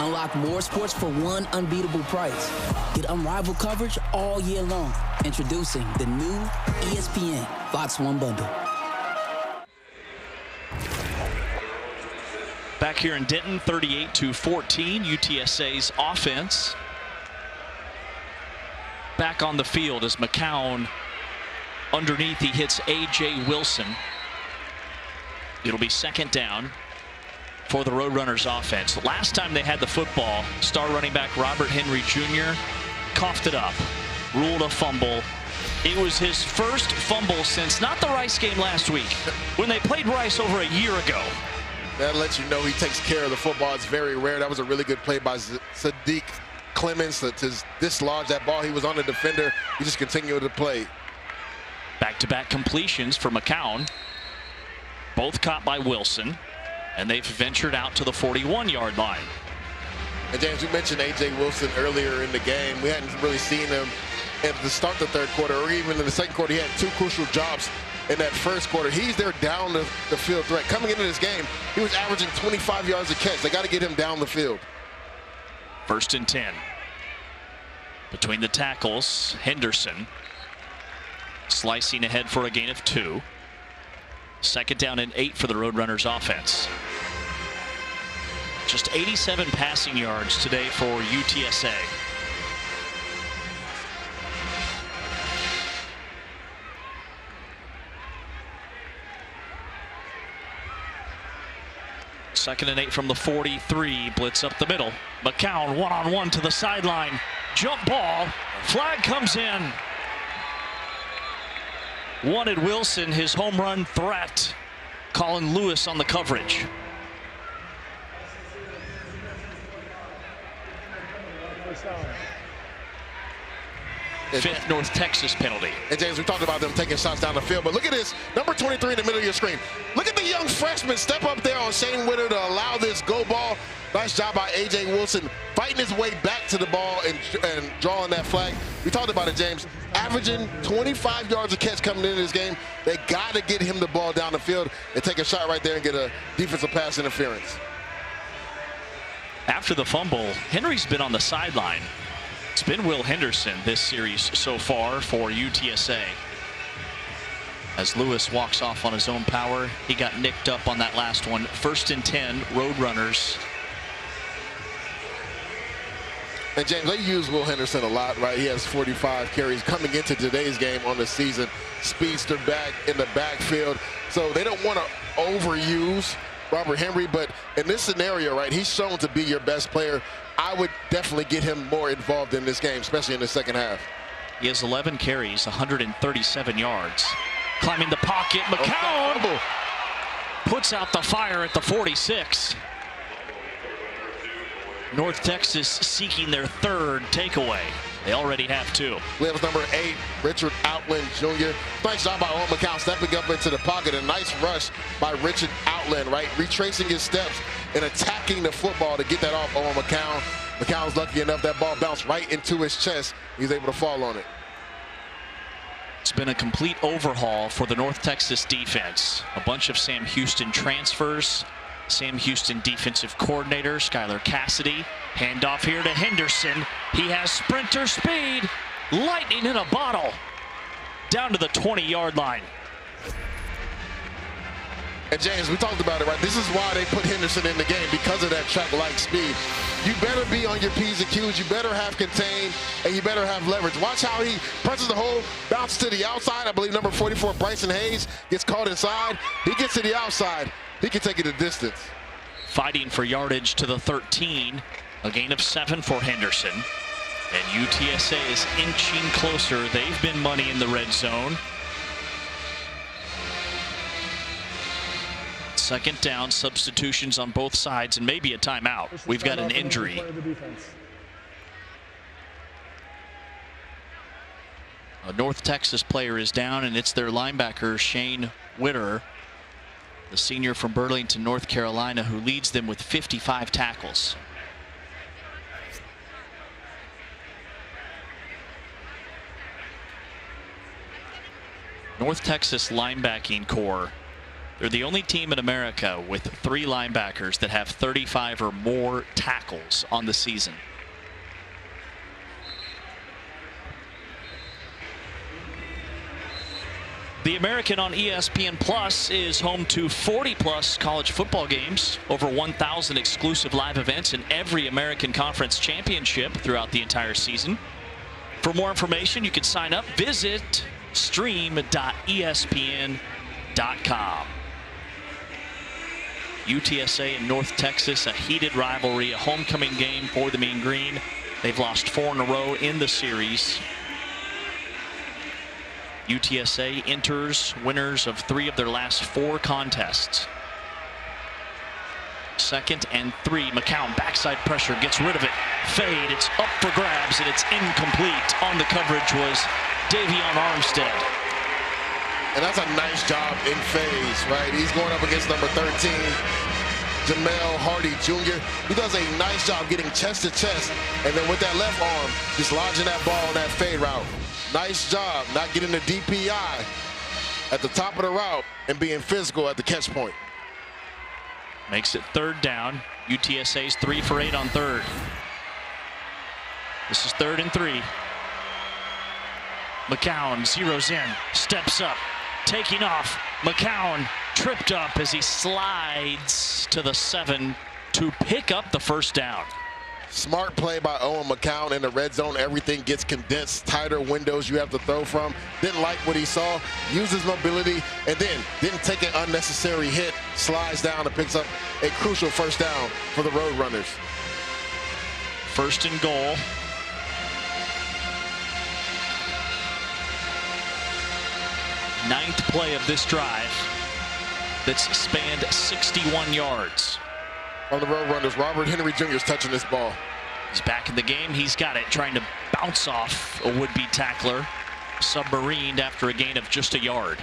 Unlock more sports for one unbeatable price. Get unrivaled coverage all year long. Introducing the new ESPN Fox One bundle. Back here in Denton, 38-14, UTSA's offense. Back on the field as McCown underneath, he hits A.J. Wilson. It'll be second down for the Roadrunners offense. Last time they had the football, star running back Robert Henry Jr. coughed it up, ruled a fumble. It was his first fumble since not the Rice game last week, when they played Rice over a year ago. That lets you know he takes care of the football. It's very rare. That was a really good play by Sadiq Clemens to dislodge that ball. He was on the defender. He just continued to play. Back-to-back completions for McCown. Both caught by Wilson, and they've ventured out to the 41-yard line. And James, you mentioned A.J. Wilson earlier in the game. We hadn't really seen him at the start of the third quarter, or even in the second quarter. He had two crucial drops in that first quarter. He's their down the field threat. Coming into this game, he was averaging 25 yards a catch. They got to get him down the field. 1st and 10. Between the tackles, Henderson slicing ahead for a gain of 2. 2nd down and 8 for the Roadrunners offense. Just 87 passing yards today for UTSA. Second and 8 from the 43. Blitz up the middle. McCown one-on-one to the sideline. Jump ball. Flag comes in. Wanted Wilson, his home run threat. Colin Lewis on the coverage. Fifth North Texas penalty. And James, we talked about them taking shots down the field, but look at this. Number 23 in the middle of your screen. Look at the young freshman step up there on Shane Witter to allow this go ball. Nice job by A.J. Wilson fighting his way back to the ball and drawing that flag. We talked about it, James. Averaging 25 yards a catch coming into this game. They got to get him the ball down the field and take a shot right there and get a defensive pass interference. After the fumble, Henry's been on the sideline. It's been Will Henderson this series so far for UTSA. As Lewis walks off on his own power, he got nicked up on that last one. 1st and 10, Roadrunners. And James, they use Will Henderson a lot, right? He has 45 carries coming into today's game on the season. Speedster back in the backfield. So they don't want to overuse Robert Henry, but in this scenario, right, he's shown to be your best player. I would definitely get him more involved in this game, especially in the second half. He has 11 carries, 137 yards. Climbing the pocket, McCown puts out the fire at the 46. North Texas seeking their 3rd takeaway. They already have 2. We have number 8, Richard Outland Jr. Nice job by Owen McCown stepping up into the pocket. A nice rush by Richard Outland, right? Retracing his steps and attacking the football to get that off Owen McCown. McCown's lucky enough that ball bounced right into his chest. He's able to fall on it. It's been a complete overhaul for the North Texas defense. A bunch of Sam Houston transfers. Sam Houston defensive coordinator, Skylar Cassidy. Handoff here to Henderson. He has sprinter speed. Lightning in a bottle. Down to the 20-yard line. And James, we talked about it, right? This is why they put Henderson in the game, because of that track-like speed. You better be on your P's and Q's. You better have contain, and you better have leverage. Watch how he presses the hole, bounces to the outside. I believe number 44, Bryson Hayes, gets caught inside. He gets to the outside. He can take it a distance. Fighting for yardage to the 13. A gain of 7 for Henderson. And UTSA is inching closer. They've been money in the red zone. 2nd down, substitutions on both sides, and maybe a timeout. We've got an injury. A North Texas player is down, and it's their linebacker, Shane Witter, the senior from Burlington, North Carolina, who leads them with 55 tackles. North Texas linebacking core They're the only team in America with 3 linebackers that have 35 or more tackles on the season. The American on ESPN Plus is home to 40+ college football games, over 1,000 exclusive live events, and every American Conference championship throughout the entire season. For more information, you can sign up. Visit stream.espn.com. UTSA and North Texas, a heated rivalry, a homecoming game for the Mean Green. They've lost 4 in a row in the series. UTSA enters winners of 3 of their last 4 contests. 2nd and 3. McCown, backside pressure, gets rid of it. Fade, it's up for grabs, and it's incomplete. On the coverage was Davion Armstead. And that's a nice job in phase, right? He's going up against number 13, Jamel Hardy Jr. He does a nice job getting chest to chest, and then with that left arm, just lodging that ball on that fade route. Nice job not getting the DPI at the top of the route and being physical at the catch point. Makes it 3rd down. UTSA's 3 for 8 on 3rd. This is 3rd and 3. McCown zeroes in, steps up, taking off. McCown tripped up as he slides to the 7 to pick up the 1st down. Smart play by Owen McCown in the red zone. Everything gets condensed, tighter windows you have to throw from. Didn't like what he saw, used his mobility, and then didn't take an unnecessary hit, slides down and picks up a crucial 1st down for the Roadrunners. 1st and goal. Ninth play of this drive that's spanned 61 yards. On the Roadrunners, Robert Henry Jr. is touching this ball. He's back in the game. He's got it, trying to bounce off a would-be tackler. Submarined after a gain of just a yard.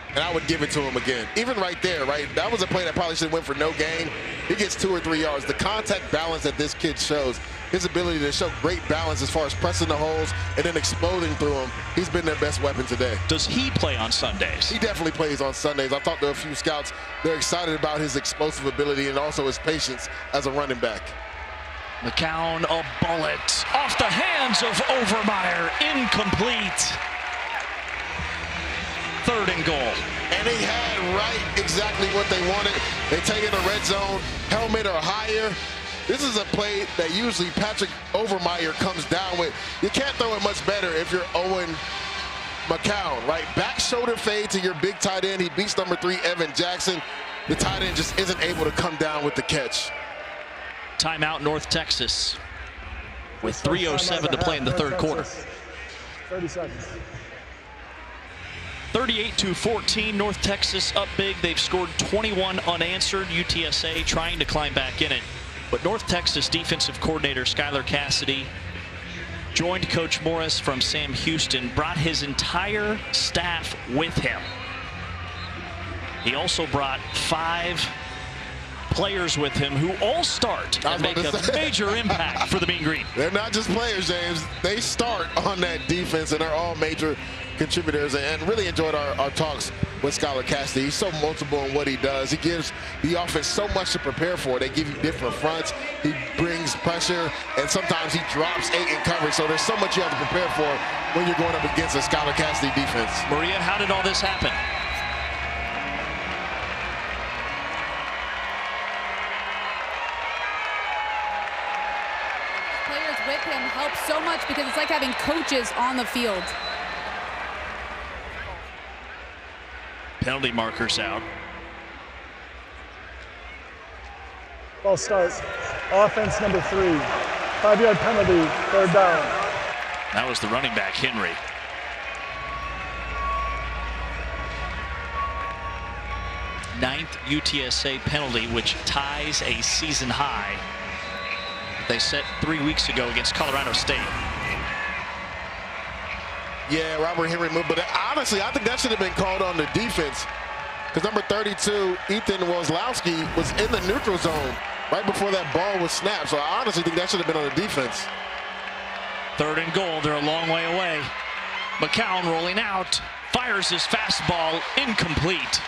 And I would give it to him again. Even right there, right? That was a play that probably should have went for no gain. He gets 2 or 3 yards. The contact balance that this kid shows, his ability to show great balance as far as pressing the holes and then exploding through them, he's been their best weapon today. Does he play on Sundays? He definitely plays on Sundays. I've talked to a few scouts. They're excited about his explosive ability and also his patience as a running back. McCown, a bullet off the hands of Overmeyer, incomplete. 3rd and goal. And they had right exactly what they wanted. They take it in the red zone, helmet or higher. This is a play that usually Patrick Overmeyer comes down with. You can't throw it much better if you're Owen McCown, right? Back shoulder fade to your big tight end. He beats number 3, Evan Jackson. The tight end just isn't able to come down with the catch. Timeout, North Texas, with 3:07 to play in the 3rd quarter. 30 seconds. 38-14, North Texas up big. They've scored 21 unanswered. UTSA trying to climb back in it. But North Texas defensive coordinator Skylar Cassidy joined Coach Morris from Sam Houston, brought his entire staff with him. He also brought 5 players with him who all start and make a major impact for the Mean Green. They're not just players, James. They start on that defense, and they're all major contributors, and really enjoyed our talks with Skylar Cassidy. He's so multiple in what he does. He gives the offense so much to prepare for. They give you different fronts. He brings pressure, and sometimes he drops 8 in coverage. So there's so much you have to prepare for when you're going up against a Skylar Cassidy defense. Maria, how did all this happen? Players with him help so much because it's like having coaches on the field. Penalty markers out. Ball starts. Offense number 3. 5-yard penalty, 3rd down. That was the running back, Henry. Ninth UTSA penalty, which ties a season high they set 3 weeks ago against Colorado State. Yeah, Robert Henry moved, but honestly, I think that should have been called on the defense because number 32, Ethan Wozlowski, was in the neutral zone right before that ball was snapped. So I honestly think that should have been on the defense. 3rd and goal. They're a long way away. McCown rolling out, Fires his fastball incomplete.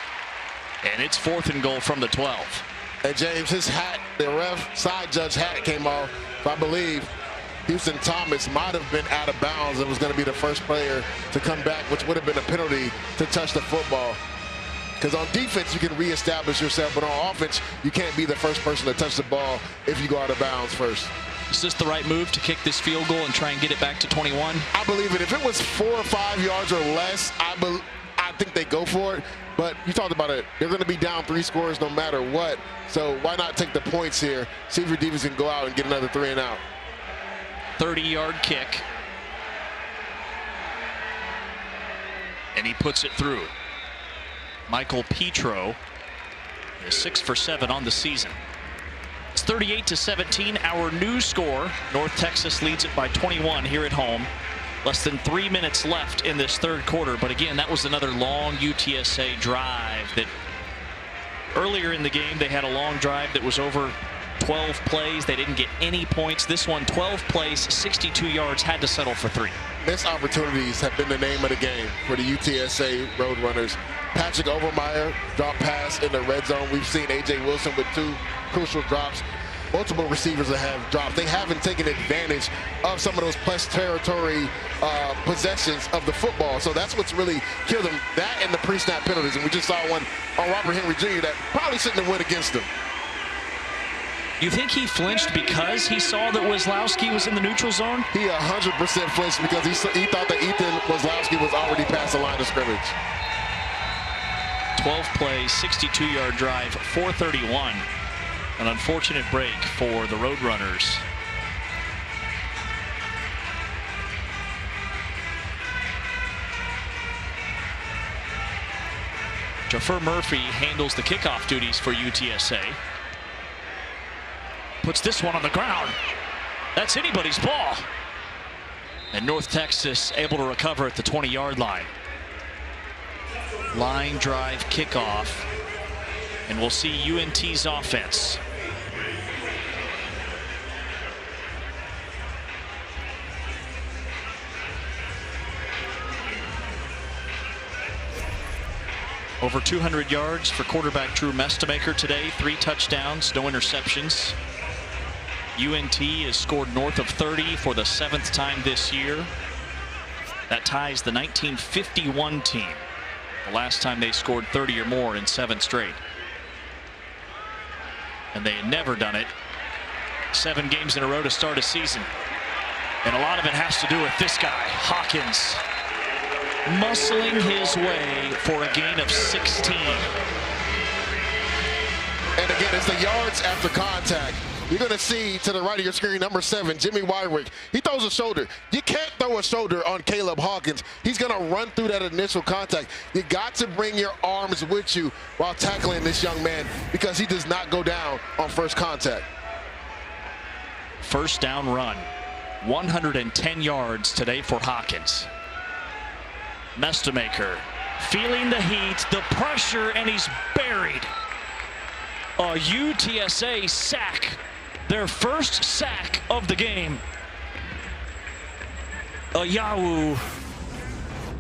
And it's 4th and goal from the 12. And James, his hat, the ref side judge hat came off. I believe Houston Thomas might have been out of bounds and was going to be the first player to come back, which would have been a penalty to touch the football. Because on defense, you can reestablish yourself, but on offense, you can't be the first person to touch the ball if you go out of bounds first. Is this the right move to kick this field goal and try and get it back to 21? I believe it. If it was 4 or 5 yards or less, I think they go for it. But you talked about it. They're going to be down 3 scores no matter what. So why not take the points here? See if your defense can go out and get another 3 and out. 30-yard kick. And he puts it through. Michael Petro is 6 for 7 on the season. It's 38-17, our new score. North Texas leads it by 21 here at home. Less than 3 minutes left in this third quarter. But again, that was another long UTSA drive that earlier in the game they had a long drive that was over 12 plays. They didn't get any points. This one, 12 plays, 62 yards, had to settle for 3. Missed opportunities have been the name of the game for the UTSA Roadrunners. Patrick Overmeyer drop pass in the red zone. We've seen A.J. Wilson with 2 crucial drops. Multiple receivers that have dropped. They haven't taken advantage of some of those plus territory possessions of the football. So that's what's really killed them. That and the pre-snap penalties. And we just saw one on Robert Henry Jr. that probably shouldn't have went against him. You think he flinched because he saw that Wazlowski was in the neutral zone? He 100% flinched because he thought that Ethan Wazlowski was already past the line of scrimmage. 12 plays, 62-yard drive, 4:31. An unfortunate break for the Roadrunners. Jaffer Murphy handles the kickoff duties for UTSA. Puts this one on the ground. That's anybody's ball. And North Texas able to recover at the 20-yard line. Line drive kickoff. And we'll see UNT's offense. Over 200 yards for quarterback Drew Mestemaker today. 3 touchdowns, no interceptions. UNT has scored north of 30 for the 7th time this year. That ties the 1951 team. The last time they scored 30 or more in 7 straight. And they had never done it 7 games in a row to start a season. And a lot of it has to do with this guy, Hawkins, muscling his way for a gain of 16. And again, it's the yards after contact. You're going to see to the right of your screen, number 7, Jimmy Wyrick. He throws a shoulder. You can't throw a shoulder on Caleb Hawkins. He's going to run through that initial contact. You got to bring your arms with you while tackling this young man because he does not go down on first contact. First down run. 110 yards today for Hawkins. Mestemaker feeling the heat, the pressure, and he's buried. A UTSA sack. Their first sack of the game. Ayawu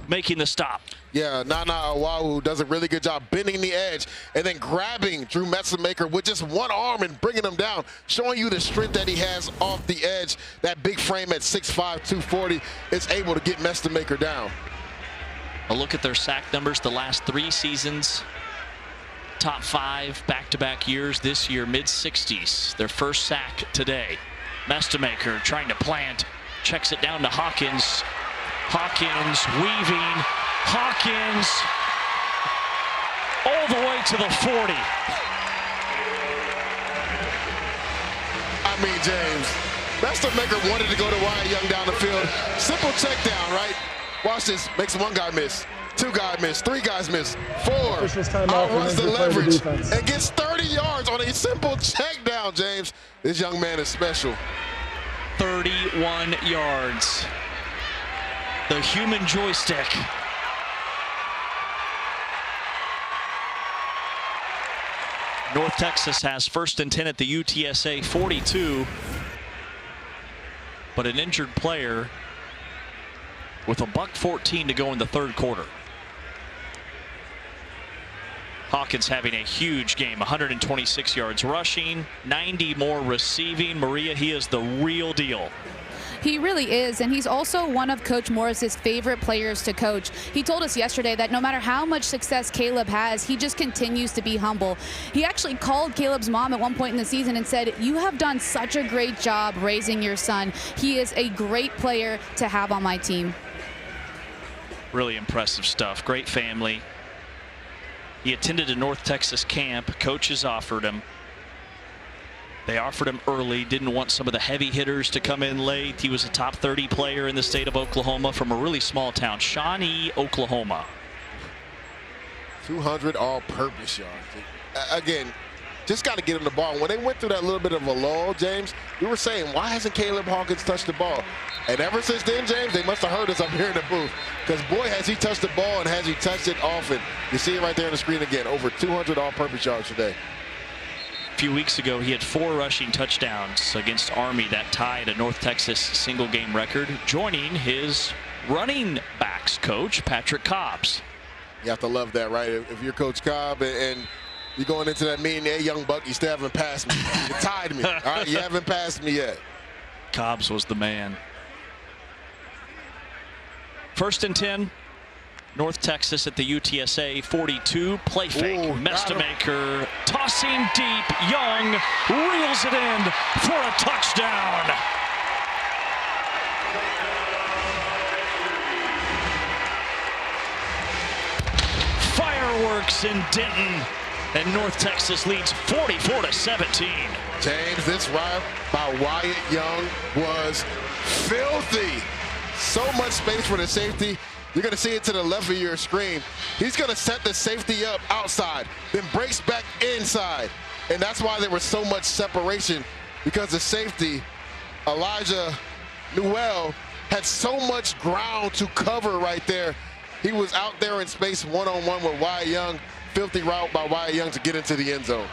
making the stop. Yeah, Nana Awawu does a really good job bending the edge and then grabbing Drew Mestemaker with just one arm and bringing him down, showing you the strength that he has off the edge. That big frame at 6'5", 240 is able to get Mestemaker down. A look at their sack numbers the last 3 seasons. Top 5 back-to-back years. This year, mid-60s. Their first sack today. Mestemaker trying to plant. Checks it down to Hawkins. Hawkins weaving. Hawkins all the way to the 40. I mean, James, Mestemaker wanted to go to Wyatt Young down the field. Simple check down, right? Watch this. Makes 1 guy miss. 2 guys miss, 3 guys miss, 4. Outruns the leverage and gets 30 yards on a simple check down, James. This young man is special. 31 yards. The human joystick. North Texas has 1st and 10 at the UTSA 42. But an injured player with a $1:14 to go in the third quarter. Hawkins having a huge game, 126 yards rushing, 90 more receiving. Maria, he is the real deal. He really is, and he's also one of Coach Morris's favorite players to coach. He told us yesterday that no matter how much success Caleb has, he just continues to be humble. He actually called Caleb's mom at one point in the season and said, "You have done such a great job raising your son. He is a great player to have on my team." Really impressive stuff. Great family. He attended a North Texas camp. Coaches offered him. They offered him early, didn't want some of the heavy hitters to come in late. He was a top 30 player in the state of Oklahoma from a really small town, Shawnee, Oklahoma. 200 all-purpose yards. Again, just got to get him the ball. When they went through that little bit of a lull, James, we were saying, why hasn't Caleb Hawkins touched the ball? And ever since then, James, they must have heard us up here in the booth. Because, boy, has he touched the ball and has he touched it often. You see it right there on the screen again, over 200 all-purpose yards today. A few weeks ago, he had 4 rushing touchdowns against Army. That tied a North Texas single-game record, joining his running backs coach, Patrick Cobbs. You have to love that, right? If you're Coach Cobb and you're going into that meeting, hey, young buck, you still haven't passed me. You tied me, all right? You haven't passed me yet. Cobbs was the man. 1st and 10. North Texas at the UTSA 42. Play fake. Mestemaker tossing deep. Young reels it in for a touchdown. Fireworks in Denton. And North Texas leads 44-17. James, this route by Wyatt Young was filthy. So much space for the safety. You're going to see it to the left of your screen. He's going to set the safety up outside, then breaks back inside. And that's why there was so much separation, because the safety, Elijah Newell, had so much ground to cover right there. He was out there in space one-on-one with Wyatt Young. Filthy route by Wyatt Young to get into the end zone.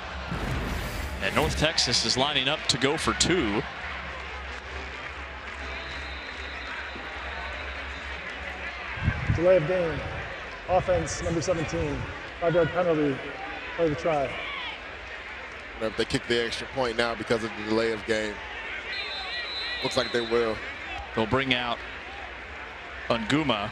And North Texas is lining up to go for 2. Delay of game. Offense, number 17. 5-yard penalty. Play the try. If they kick the extra point now because of the delay of game. Looks like they will. They'll bring out Unguma.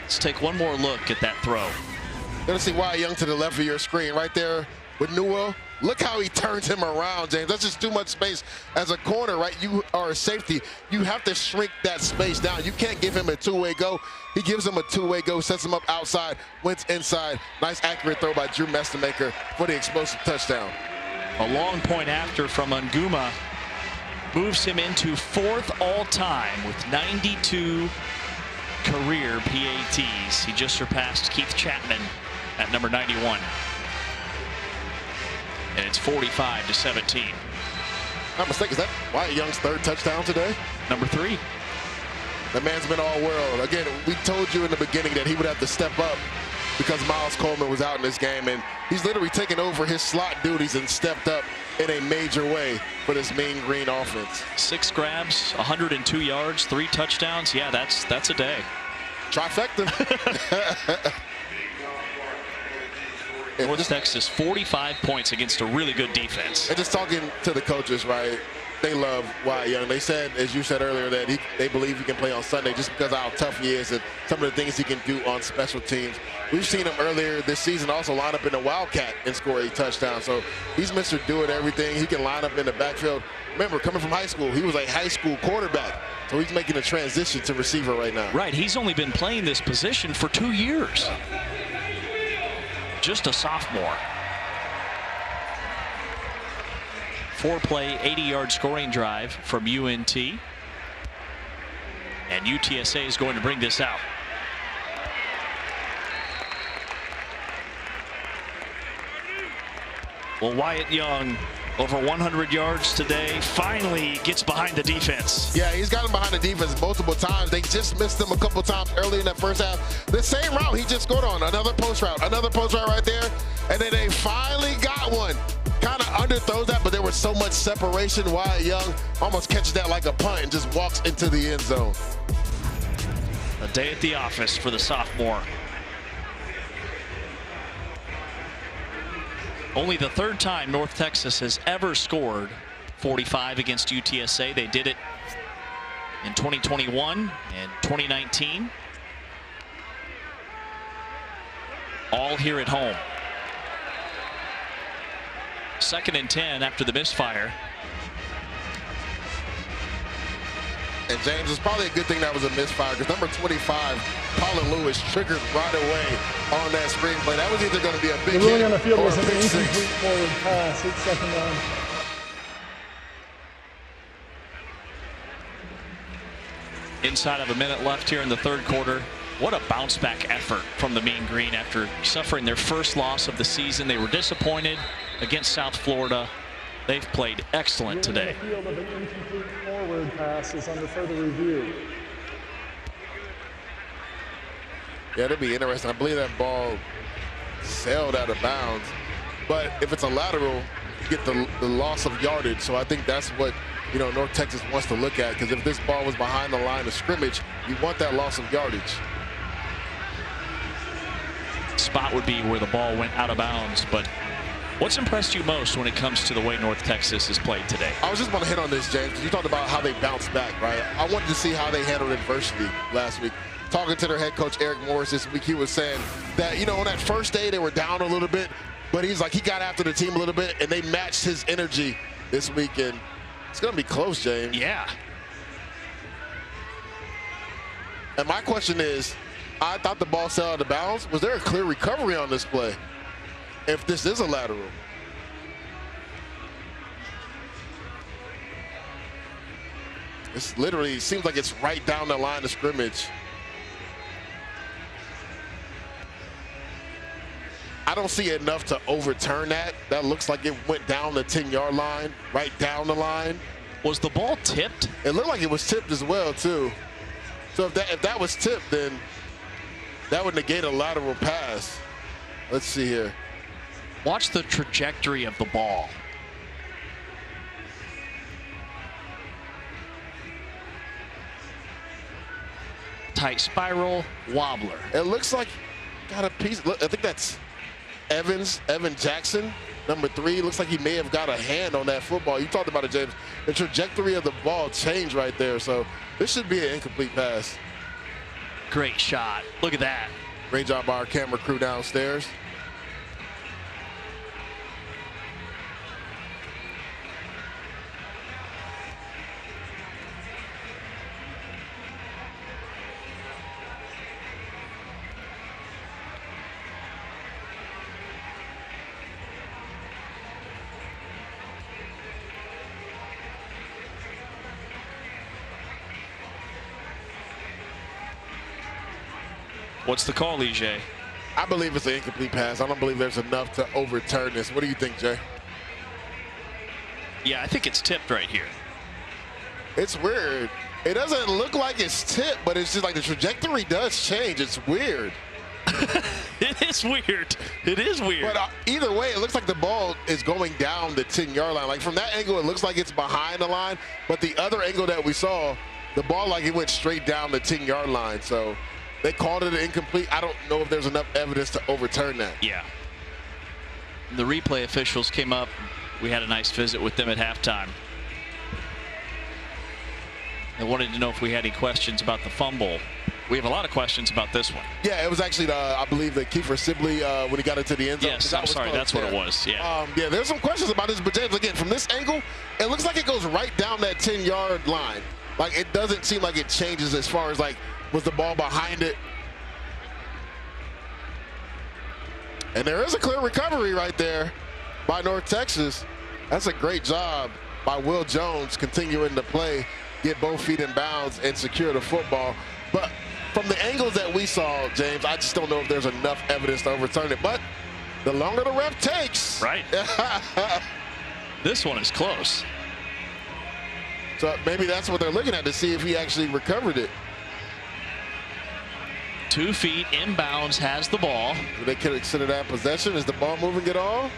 Let's take one more look at that throw. You're going to see Wyatt Young to the left of your screen right there with Newell. Look how he turns him around, James. That's just too much space. As a corner, right, you are a safety. You have to shrink that space down. You can't give him a two-way go. He gives him a two-way go, sets him up outside, went inside. Nice accurate throw by Drew Mestemaker for the explosive touchdown. A long point after from Unguma moves him into 4th all-time with 92 career PATs. He just surpassed Keith Chapman at number 91. And it's 45-17. Not mistaken, is that Wyatt Young's 3rd touchdown today? Number 3. The man's been all world. Again, we told you in the beginning that he would have to step up because Miles Coleman was out in this game, and he's literally taken over his slot duties and stepped up in a major way for this Mean Green offense. 6 grabs, 102 yards, 3 touchdowns. Yeah, that's a day. Trifecta. North Texas 45 points against a really good defense. And just talking to the coaches, right, they love Wyatt Young. They said, as you said earlier, that they believe he can play on Sunday just because of how tough he is and some of the things he can do on special teams. We've seen him earlier this season also line up in the Wildcat and score a touchdown. So he's Mr. Do-It-Everything. He can line up in the backfield. Remember, coming from high school, he was a high school quarterback. So he's making a transition to receiver right now. Right, he's only been playing this position for 2 years. Just a sophomore. 4-play, 80-yard scoring drive from UNT. And UTSA is going to bring this out. Well, Wyatt Young, over 100 yards today, finally gets behind the defense. Yeah, he's gotten behind the defense multiple times. They just missed him a couple times early in that first half. The same route he just scored on, another post route right there. And then they finally got one. Kind of underthrows that, but there was so much separation. Wyatt Young almost catches that like a punt and just walks into the end zone. day at the office for the sophomore. Only the third time North Texas has ever scored 45 against UTSA. They did it in 2021 and 2019. All here at home. 2nd and 10 after the misfire. And James, it's probably a good thing that was a misfire because number 25, Paulin Lewis, triggered right away on that screen play. That was either going to be a big hit the ruling on the field or was a an big incomplete six. forward pass. It's 2nd down. Inside of a minute left here in the 3rd quarter. What a bounce back effort from the Mean Green after suffering their first loss of the season. They were disappointed against South Florida. They've played excellent today. The field of an incomplete forward pass is under further review. Yeah, it'll be interesting. I believe that ball sailed out of bounds. But if it's a lateral, you get the loss of yardage. So I think that's what, you know, North Texas wants to look at. Because if this ball was behind the line of scrimmage, you want that loss of yardage. Spot would be where the ball went out of bounds. But what's impressed you most when it comes to the way North Texas has played today? I was just going to hit on this, James, because you talked about how they bounced back, right? I wanted to see how they handled adversity last week. Talking to their head coach, Eric Morris, this week, he was saying that, you know, on that first day they were down a little bit, but he's like, he got after the team a little bit, and they matched his energy this weekend. It's going to be close, James. Yeah. And my question is, I thought the ball sailed out of bounds. Was there a clear recovery on this play? If this is a lateral. This literally seems like it's right down the line of scrimmage. I don't see enough to overturn that. That looks like it went down the 10-yard line, right down the line. Was the ball tipped? It looked like it was tipped as well, too. So if that was tipped, then that would negate a lateral pass. Let's see here. Watch the trajectory of the ball. Tight spiral, wobbler. It looks like got a piece. Look, I think that's Evan Jackson, number 3. Looks like he may have got a hand on that football. You talked about it, James. The trajectory of the ball changed right there. So this should be an incomplete pass. Great shot. Look at that. Great job by our camera crew downstairs. What's the call, EJ? I believe it's an incomplete pass. I don't believe there's enough to overturn this. What do you think, Jay? Yeah, I think it's tipped right here. It's weird. It doesn't look like it's tipped, but it's just like the trajectory does change. It's weird. It is weird. It is weird. But either way, it looks like the ball is going down the 10-yard line. Like from that angle, it looks like it's behind the line. But the other angle that we saw, the ball like it went straight down the 10-yard line. So they called it an incomplete. I don't know if there's enough evidence to overturn that. Yeah. The replay officials came up. We had a nice visit with them at halftime. They wanted to know if we had any questions about the fumble. We have a lot of questions about this one. Yeah, it was actually, I believe, the Kiefer Sibley when he got into the end zone. Yes, I'm sorry, that's what it was. Yeah. Yeah, there's some questions about this, but James, again, from this angle, it looks like it goes right down that 10-yard line. Like, it doesn't seem like it changes as far as, like, was the ball behind it? And there is a clear recovery right there by North Texas. That's a great job by Will Jones continuing to play, get both feet in bounds, and secure the football. But from the angles that we saw, James, I just don't know if there's enough evidence to overturn it. But the longer the ref takes. Right. This one is close. So maybe that's what they're looking at to see if he actually recovered it. 2 feet inbounds, has the ball. Do they consider that possession? Is the ball moving at all?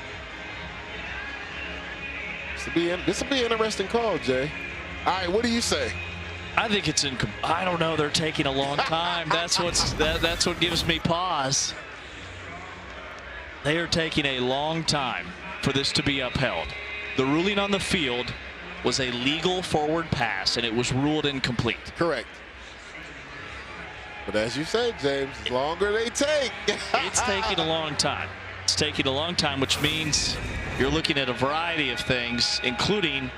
This will be an interesting call, Jay. All right, what do you say? I think it's I don't know. They're taking a long time. That's what gives me pause. They are taking a long time for this to be upheld. The ruling on the field was a legal forward pass, and it was ruled incomplete. Correct. But as you said, James, the longer they take. It's taking a long time. It's taking a long time, which means you're looking at a variety of things, including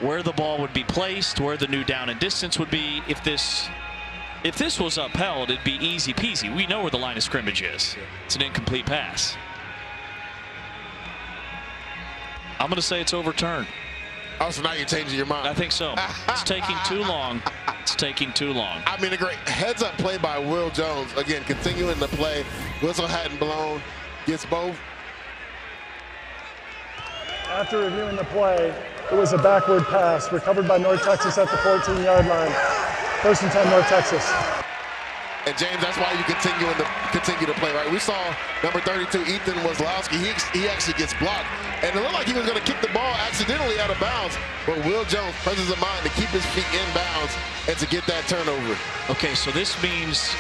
where the ball would be placed, where the new down and distance would be. If this was upheld, it'd be easy peasy. We know where the line of scrimmage is. It's an incomplete pass. I'm going to say it's overturned. Oh, so now you're changing your mind. I think so. It's taking too long. It's taking too long. I mean, a great heads-up play by Will Jones. Again, continuing the play. Whistle hadn't blown. Gets both. After reviewing the play, it was a backward pass recovered by North Texas at the 14-yard line. 1st and 10, North Texas. And James, that's why you continue to play, right? We saw number 32, Ethan Wazlowski. He actually gets blocked. And it looked like he was going to kick the ball accidentally out of bounds. But Will Jones presses a mind to keep his feet in bounds and to get that turnover. Okay, so this means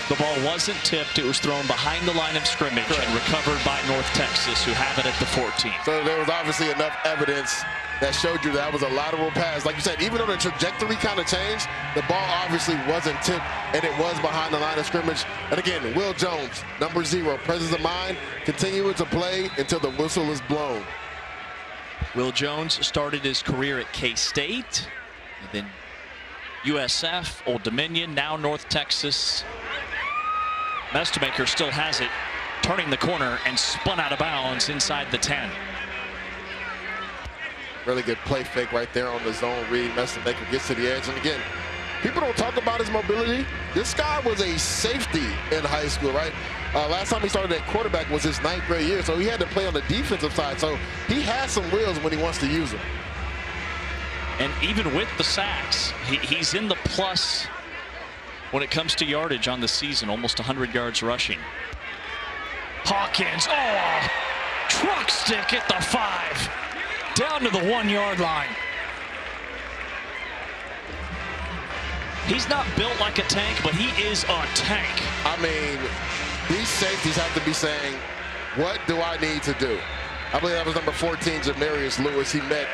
the ball wasn't tipped. It was thrown behind the line of scrimmage. Correct. And recovered by North Texas, who have it at the 14. So there was obviously enough evidence that showed you that was a lateral pass. Like you said, even though the trajectory kind of changed, the ball obviously wasn't tipped, and it was behind the line of scrimmage. And again, Will Jones, number 0, presence of mind, continuing to play until the whistle is blown. Will Jones started his career at K-State, and then USF, Old Dominion, now North Texas. Mestemaker still has it, turning the corner and spun out of bounds inside the 10. Really good play fake right there on the zone read. Mestemaker gets to the edge. And again, people don't talk about his mobility. This guy was a safety in high school, right? Last time he started at quarterback was his 9th grade year, so he had to play on the defensive side. So he has some wheels when he wants to use them. And even with the sacks, he's in the plus when it comes to yardage on the season, almost 100 yards rushing. Hawkins, truck stick at the 5. Down to the 1-yard line. He's not built like a tank, but he is a tank. I mean, these safeties have to be saying, what do I need to do? I believe that was number 14, Jamarius Lewis. He met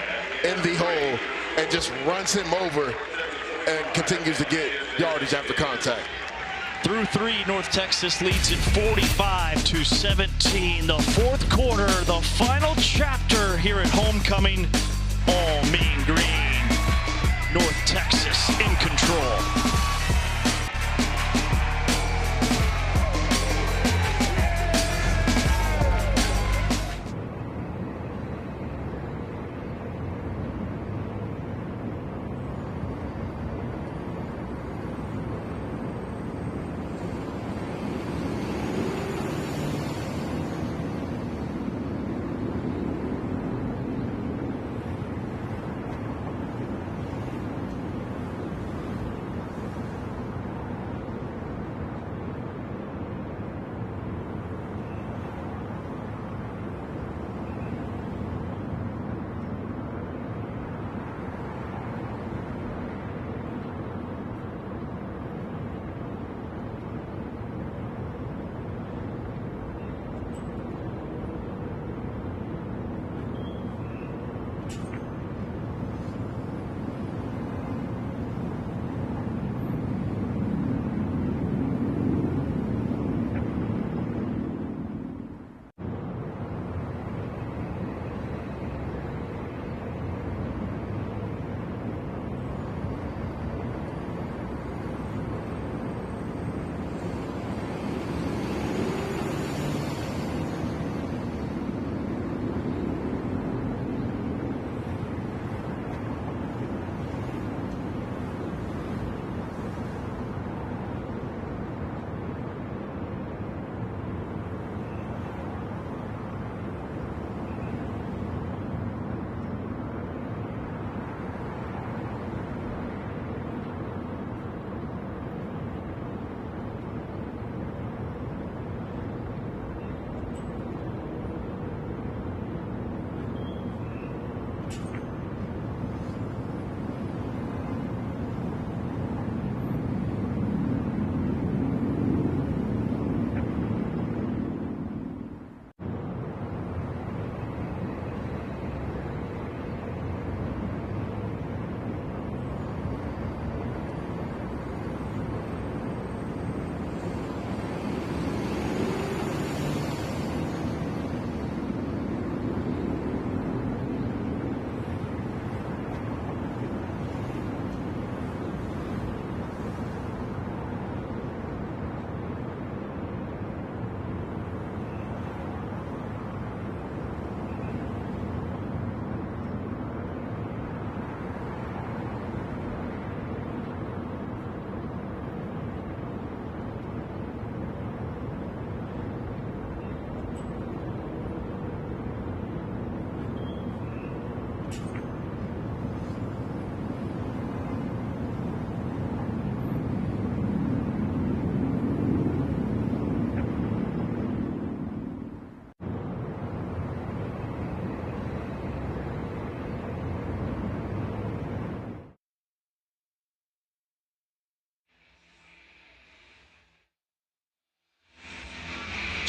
in the hole and just runs him over and continues to get yardage after contact. Through 3, North Texas leads it 45-17. The 4th quarter, the final chapter here at homecoming. All mean green. North Texas in control.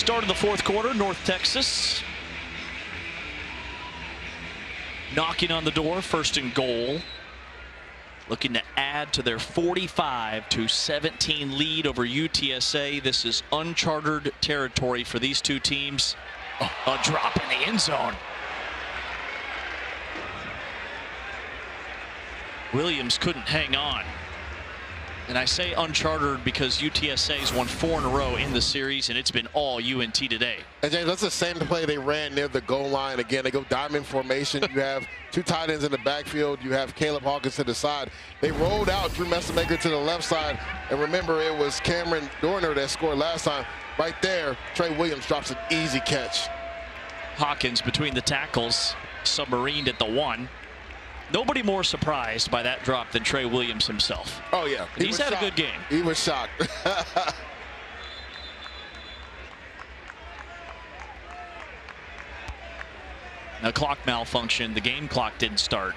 Start of the fourth quarter, North Texas knocking on the door, 1st and goal. Looking to add to their 45-17 lead over UTSA. This is uncharted territory for these two teams. Oh, a drop in the end zone. Williams couldn't hang on. And I say uncharted because UTSA's won 4 in a row in the series, and it's been all UNT today. And James, that's the same play they ran near the goal line. Again, they go diamond formation. You have 2 tight ends in the backfield. You have Caleb Hawkins to the side. They rolled out Drew Messamaker to the left side. And remember, it was Cameron Dorner that scored last time. Right there, Trey Williams drops an easy catch. Hawkins between the tackles, submarined at the 1. Nobody more surprised by that drop than Trey Williams himself. Oh, yeah. He's had a good game. He was shocked. Now, clock malfunction. The game clock didn't start.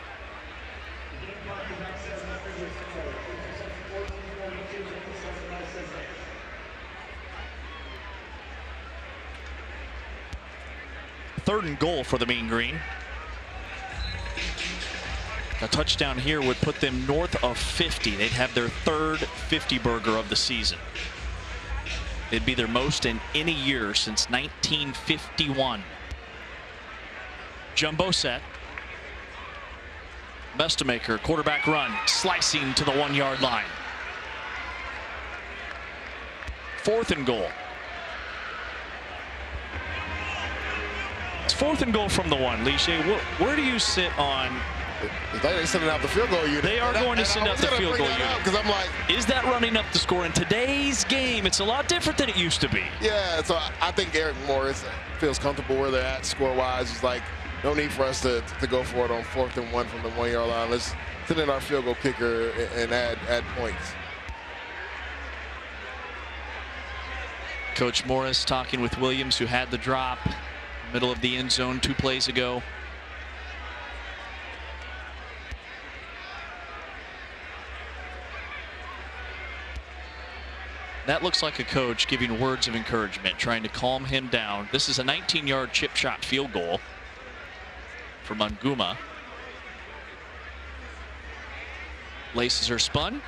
Third and goal for the Mean Green. A touchdown here would put them north of 50. They'd have their 3rd 50-burger of the season. It'd be their most in any year since 1951. Jumbo set. Messamaker, quarterback run, slicing to the 1-yard line. 4th and goal. It's 4th and goal from the 1. Liché, where do you sit on? They're sending out the field goal unit. They are going to send out the field goal unit. Because I'm like, is that running up the score? In today's game, it's a lot different than it used to be. Yeah, so I think Eric Morris feels comfortable where they're at score-wise. He's like, no need for us to go for it on 4th and 1 from the 1-yard line. Let's send in our field goal kicker and add points. Coach Morris talking with Williams, who had the drop middle of the end zone 2 plays ago. That looks like a coach giving words of encouragement, trying to calm him down. This is a 19-yard chip shot field goal for Manguma. Laces are spun.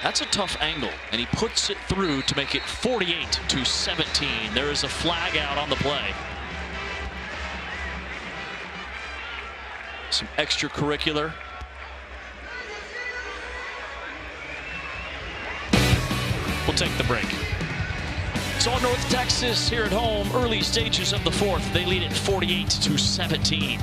That's a tough angle, and he puts it through to make it 48-17. There is a flag out on the play. Some extracurricular. We'll take the break. It's all North Texas here at home. Early stages of the 4th. They lead it 48-17.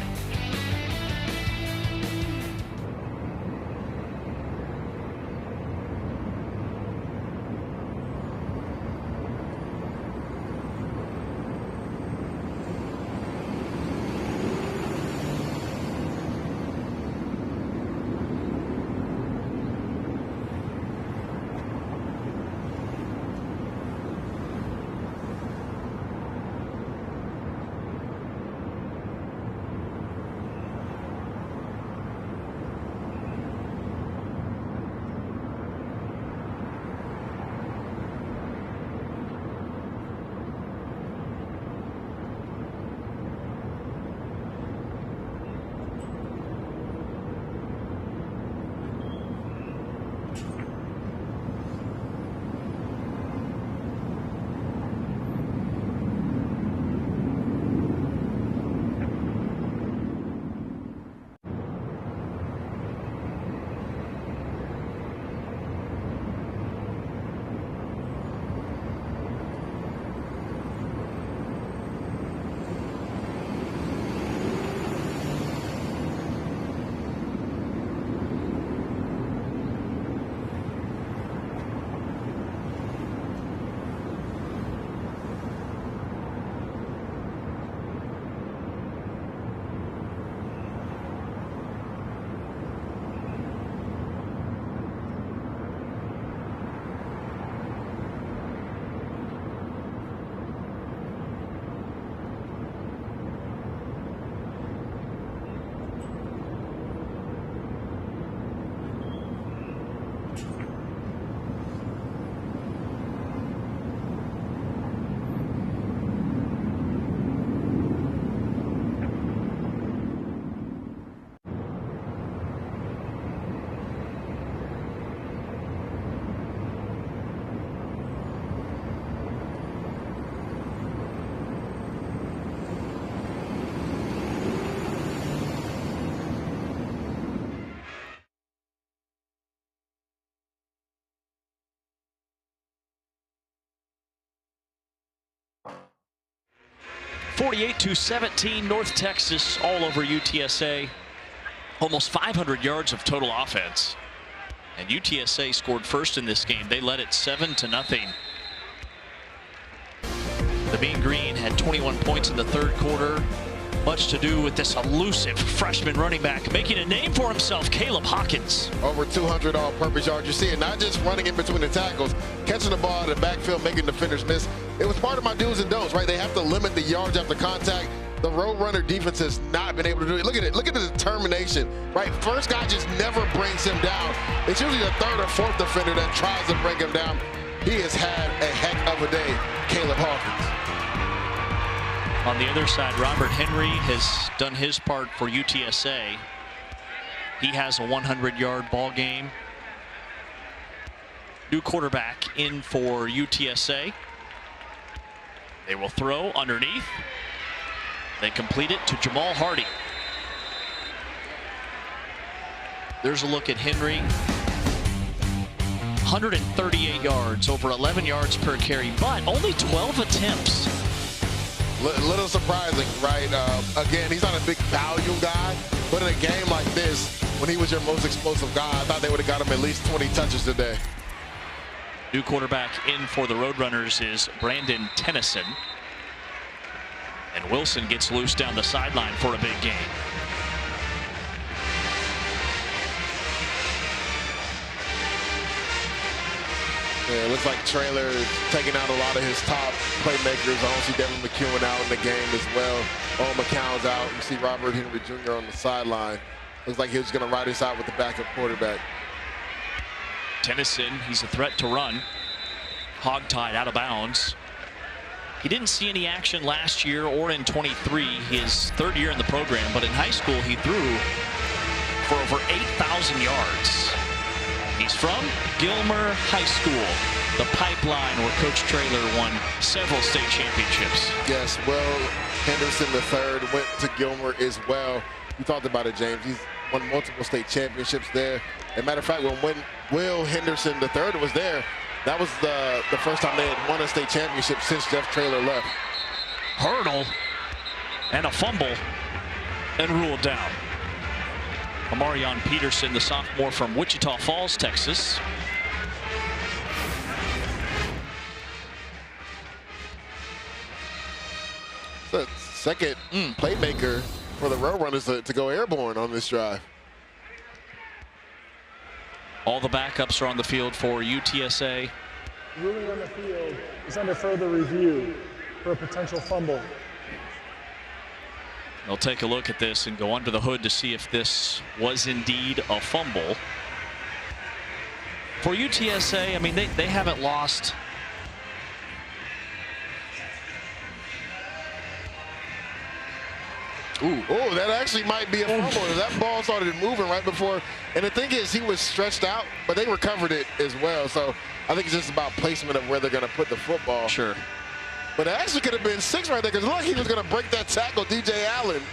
48-17, North Texas all over UTSA. Almost 500 yards of total offense. And UTSA scored first in this game. They led it 7-0. The Mean Green had 21 points in the third quarter. Much to do with this elusive freshman running back making a name for himself, Caleb Hawkins. Over 200 all-purpose yards. You see it not just running in between the tackles, catching the ball in the backfield, making defenders miss. It was part of my do's and don'ts, right? They have to limit the yards after contact. The Roadrunner defense has not been able to do it. Look at it. Look at the determination, right? First guy just never brings him down. It's usually the third or fourth defender that tries to bring him down. He has had a heck of a day, Caleb Hawkins. On the other side, Robert Henry has done his part for UTSA. He has a 100-yard ball game. New quarterback in for UTSA. They will throw underneath. They complete it to Jamal Hardy. There's a look at Henry. 138 yards, over 11 yards per carry, but only 12 attempts. Little surprising, right? Again, he's not a big volume guy, but in a game like this, when he was your most explosive guy, I thought they would have got him at least 20 touches today. New quarterback in for the Roadrunners is Brandon Tennyson. And Wilson gets loose down the sideline for a big game. Yeah, it looks like Traylor is taking out a lot of his top playmakers. I don't see Devin McEwen out in the game as well. Owen McCown's out. You see Robert Henry Jr. on the sideline. Looks like he was going to ride this out with the backup quarterback. Tennyson, he's a threat to run. Hogtied out of bounds. He didn't see any action last year or in 23, his third year in the program, but in high school he threw for over 8,000 yards. He's from Gilmer High School, the pipeline where Coach Traylor won several state championships. Yes, Will Henderson III went to Gilmer as well. You talked about it, James. He's won multiple state championships there. As a matter of fact, when Will Henderson III was there, that was the first time they had won a state championship since Jeff Traylor left. Hurdle and a fumble and ruled down. Amarion Peterson, the sophomore from Wichita Falls, Texas. The second playmaker for the Roadrunners to go airborne on this drive. All the backups are on the field for UTSA. Ruling on the field is under further review for a potential fumble. They'll take a look at this and go under the hood to see if this was indeed a fumble. For UTSA, I mean, they haven't lost. Ooh, oh, that actually might be a fumble. That ball started moving right before. And the thing is, he was stretched out, but they recovered it as well. So I think it's just about placement of where they're going to put the football. Sure. But it actually could have been 6 right there, because look, he was going to break that tackle, DJ Allen.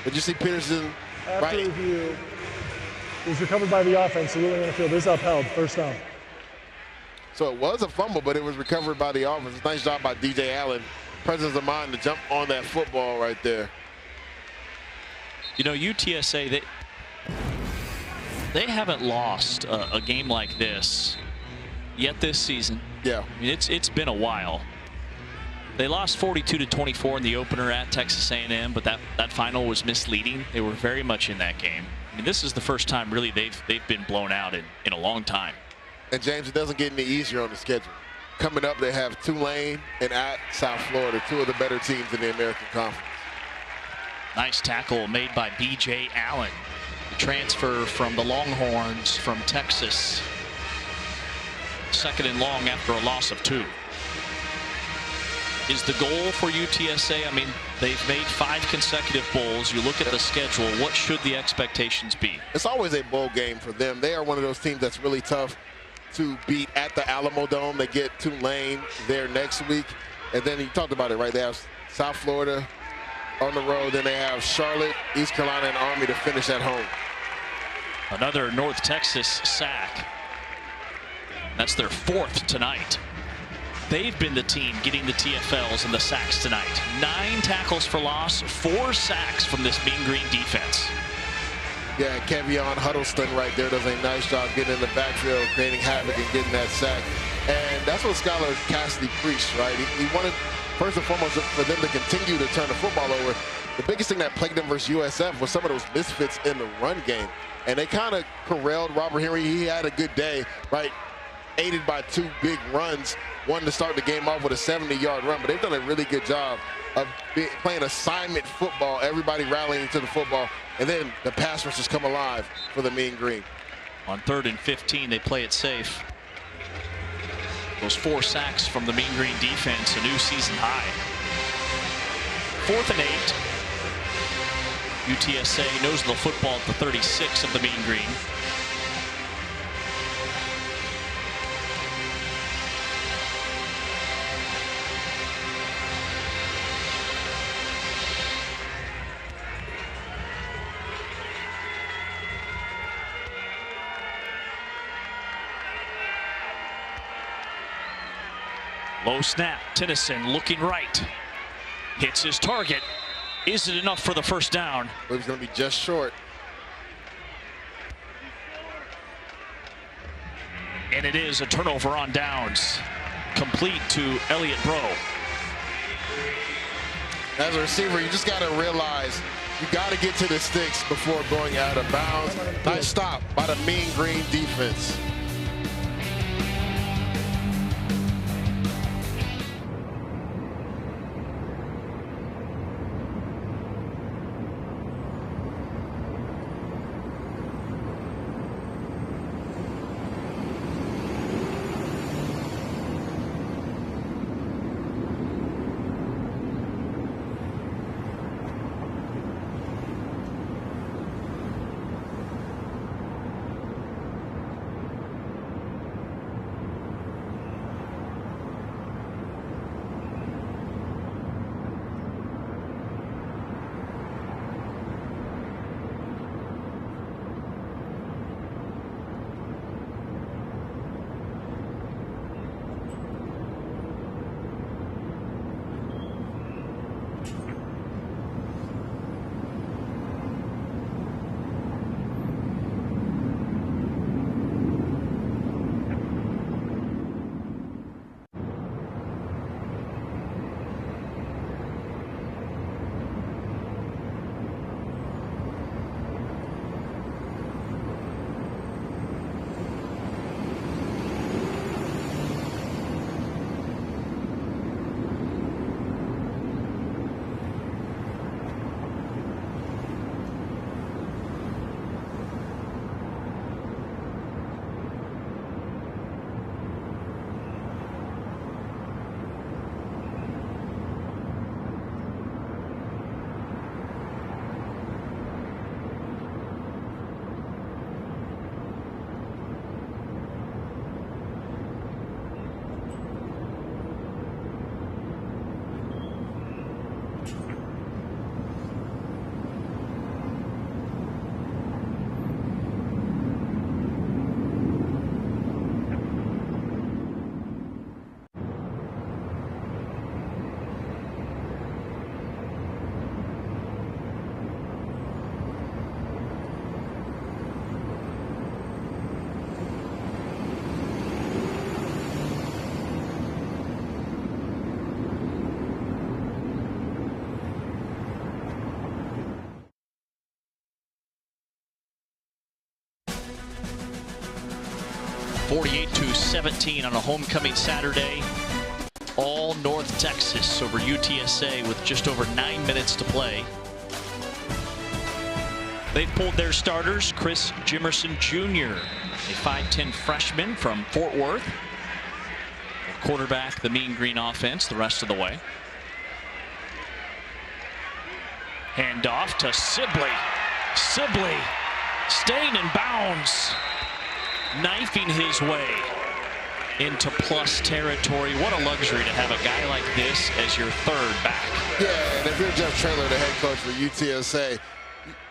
Did you see Peterson? After review, it was recovered by the offense. The ruling on the field is upheld. First down. So it was a fumble, but it was recovered by the offense. Nice job by DJ Allen. Presence of mind to jump on that football right there. You know, UTSA, they haven't lost a game like this yet this season. Yeah. I mean, it's been a while. They lost 42-24 in the opener at Texas A&M, but that final was misleading. They were very much in that game. I mean, this is the first time really they've been blown out in a long time. And James, it doesn't get any easier on the schedule. Coming up, they have Tulane and at South Florida, 2 of the better teams in the American Conference. Nice tackle made by B.J. Allen. The transfer from the Longhorns from Texas. Second and long after a loss of 2. Is the goal for UTSA? I mean, they've made 5 consecutive bowls. You look at the schedule, what should the expectations be? It's always a bowl game for them. They are one of those teams that's really tough to beat at the Alamo Dome. They get Tulane there next week. And then you talked about it, right? They have South Florida on the road. Then they have Charlotte, East Carolina, and Army to finish at home. Another North Texas sack. That's their 4th tonight. They've been the team getting the TFLs and the sacks tonight. 9 tackles for loss, 4 sacks from this Mean Green defense. Yeah, Kevion Huddleston right there does a nice job getting in the backfield, creating havoc and getting that sack. And that's what Skylar Cassidy preached, right? He wanted, first and foremost, for them to continue to turn the football over. The biggest thing that plagued them versus USF was some of those misfits in the run game. And they kind of corralled Robert Henry. He had a good day, right? Aided by 2 big runs, one to start the game off with a 70-yard run. But they've done a really good job of playing assignment football, everybody rallying to the football, and then the pass rushers come alive for the Mean Green. On 3rd and 15, they play it safe. Those 4 sacks from the Mean Green defense, a new season high. 4th and 8. UTSA knows the football at the 36 of the Mean Green. Low snap, Tennyson looking right. Hits his target. Is it enough for the first down? He's going to be just short. And it is a turnover on downs. Complete to Elliott Bro. As a receiver, you just got to realize you got to get to the sticks before going out of bounds. Nice stop by the Mean Green defense. (48-17) on a homecoming Saturday. All North Texas over UTSA with just over 9 minutes to play. They've pulled their starters. Chris Jimerson Jr., a 5'10" freshman from Fort Worth. Quarterback the Mean Green offense the rest of the way. Handoff to Sibley. Sibley staying in bounds. Knifing his way into plus territory. What a luxury to have a guy like this as your 3rd back. Yeah, and if you're Jeff Traylor, the head coach for UTSA,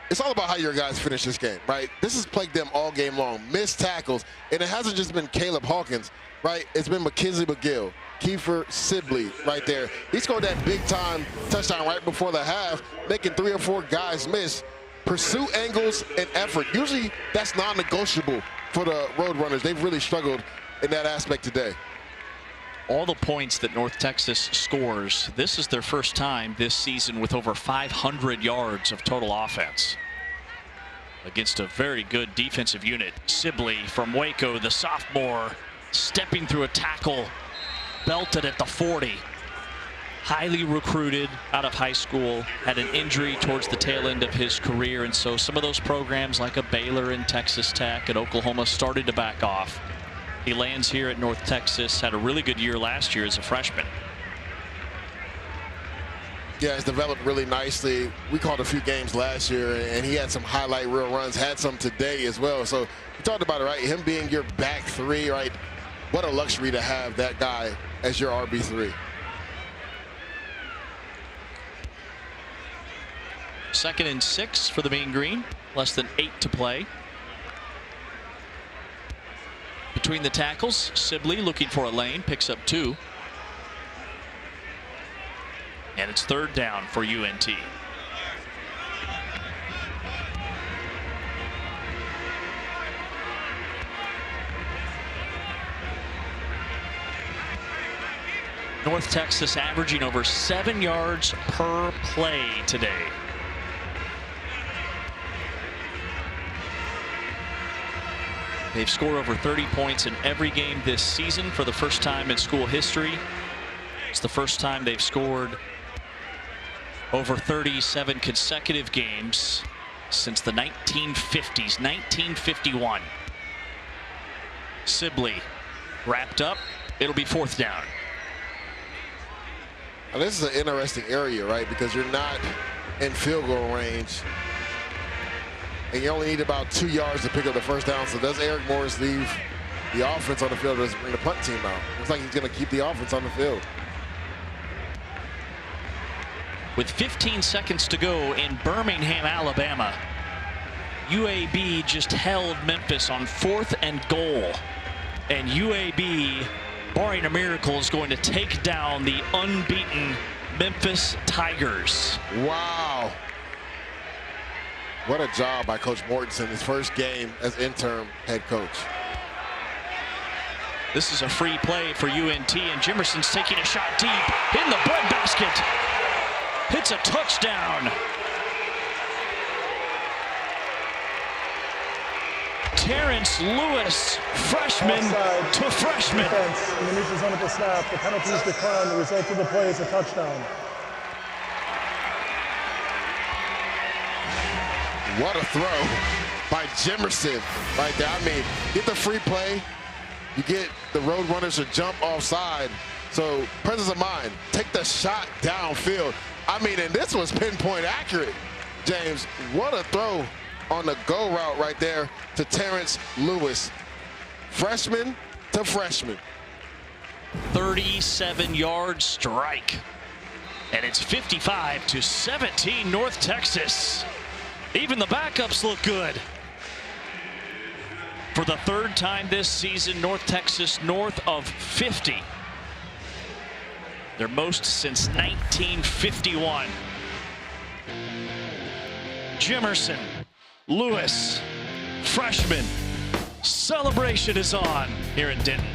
it's all about how your guys finish this game, right? This has plagued them all game long. Missed tackles, and it hasn't just been Caleb Hawkins, right? It's been McKenzie McGill, Kiefer Sibley right there. He scored that big-time touchdown right before the half, making 3 or 4 guys miss. Pursuit angles and effort. Usually that's non-negotiable for the Roadrunners. They've really struggled in that aspect today. All the points that North Texas scores, this is their first time this season with over 500 yards of total offense against a very good defensive unit. Sibley from Waco, the sophomore, stepping through a tackle, belted at the 40. Highly recruited out of high school, had an injury towards the tail end of his career, and so some of those programs like a Baylor and Texas Tech and Oklahoma started to back off. He lands here at North Texas, had a really good year last year as a freshman. Yeah, it's developed really nicely. We called a few games last year, and he had some highlight reel runs, had some today as well. So you talked about it, right? Him being your back 3, right? What a luxury to have that guy as your RB3. Second and 6 for the Mean Green. Less than 8 to play. Between the tackles, Sibley looking for a lane, picks up 2. And it's 3rd down for UNT. North Texas averaging over 7 yards per play today. They've scored over 30 points in every game this season for the first time in school history. It's the first time they've scored over 37 consecutive games since the 1950s, 1951. Sibley wrapped up. It'll be 4th down. Now, this is an interesting area, right? Because you're not in field goal range, and you only need about 2 yards to pick up the 1st down. So does Eric Morris leave the offense on the field, or does he bring the punt team out? Looks like he's going to keep the offense on the field. With 15 seconds to go in Birmingham, Alabama, UAB just held Memphis on 4th and goal. And UAB, barring a miracle, is going to take down the unbeaten Memphis Tigers. Wow. What a job by Coach Mortensen, his first game as interim head coach. This is a free play for UNT, and Jimerson's taking a shot deep in the breadbasket. Hits a touchdown. Terrence Lewis, freshman to freshman. Defense underneath the zone at the snap. The penalty is declined. The result of the play is a touchdown. What a throw by Jimerson right there. I mean, get the free play. You get the Roadrunners to jump offside. So presence of mind, take the shot downfield. I mean, and this was pinpoint accurate, James. What a throw on the go route right there to Terrence Lewis. Freshman to freshman. 37-yard strike. And it's 55-17 North Texas. Even the backups look good. For the 3rd time this season, North Texas north of 50. Their most since 1951. Jimerson, Lewis, freshman. Celebration is on here in Denton.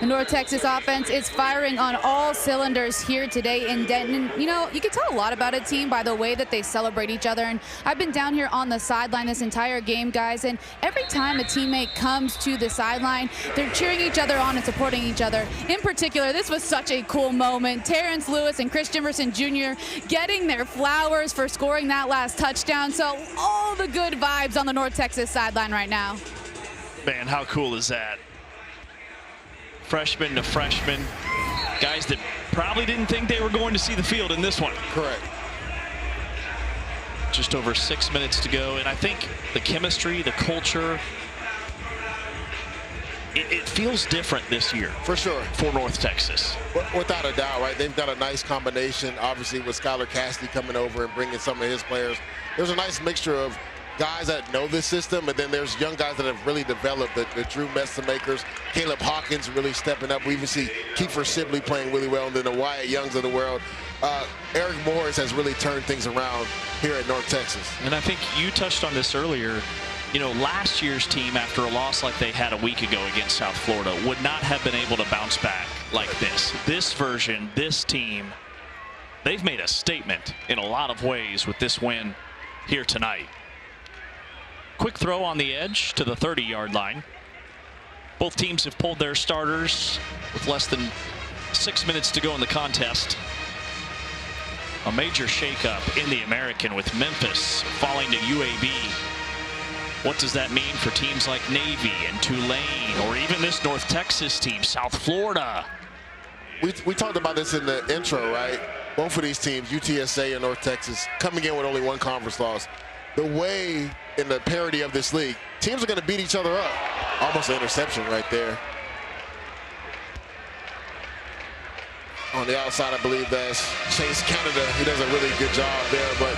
North Texas offense is firing on all cylinders here today in Denton. You know, you can tell a lot about a team by the way that they celebrate each other. And I've been down here on the sideline this entire game, guys, and every time a teammate comes to the sideline, they're cheering each other on and supporting each other. In particular, this was such a cool moment. Terrence Lewis and Chris Jimerson Jr. getting their flowers for scoring that last touchdown. So all the good vibes on the North Texas sideline right now. Man, how cool is that? Freshman to freshman, guys that probably didn't think they were going to see the field in this one. Correct. Just over 6 minutes to go, and I think the chemistry, the culture, it feels different this year. For sure. For North Texas. Without a doubt, right? They've got a nice combination, obviously, with Skylar Cassidy coming over and bringing some of his players. There's a nice mixture of guys that know this system, and then there's young guys that have really developed, the Drew Messemakers, Caleb Hawkins really stepping up. We even see Kiefer Sibley playing really well, and then the Wyatt Youngs of the world. Eric Morris has really turned things around here at North Texas. And I think you touched on this earlier. You know, last year's team, after a loss like they had a week ago against South Florida, would not have been able to bounce back like this. This version, this team, they've made a statement in a lot of ways with this win here tonight. Quick throw on the edge to the 30-yard line. Both teams have pulled their starters with less than 6 minutes to go in the contest. A major shakeup in the American with Memphis falling to UAB. What does that mean for teams like Navy and Tulane, or even this North Texas team, South Florida? We talked about this in the intro, right? Both of these teams, UTSA and North Texas, coming in with only one conference loss. The way in the parity of this league, teams are going to beat each other up. Almost an interception right there. On the outside, I believe that's Chase Canada. He does a really good job there, but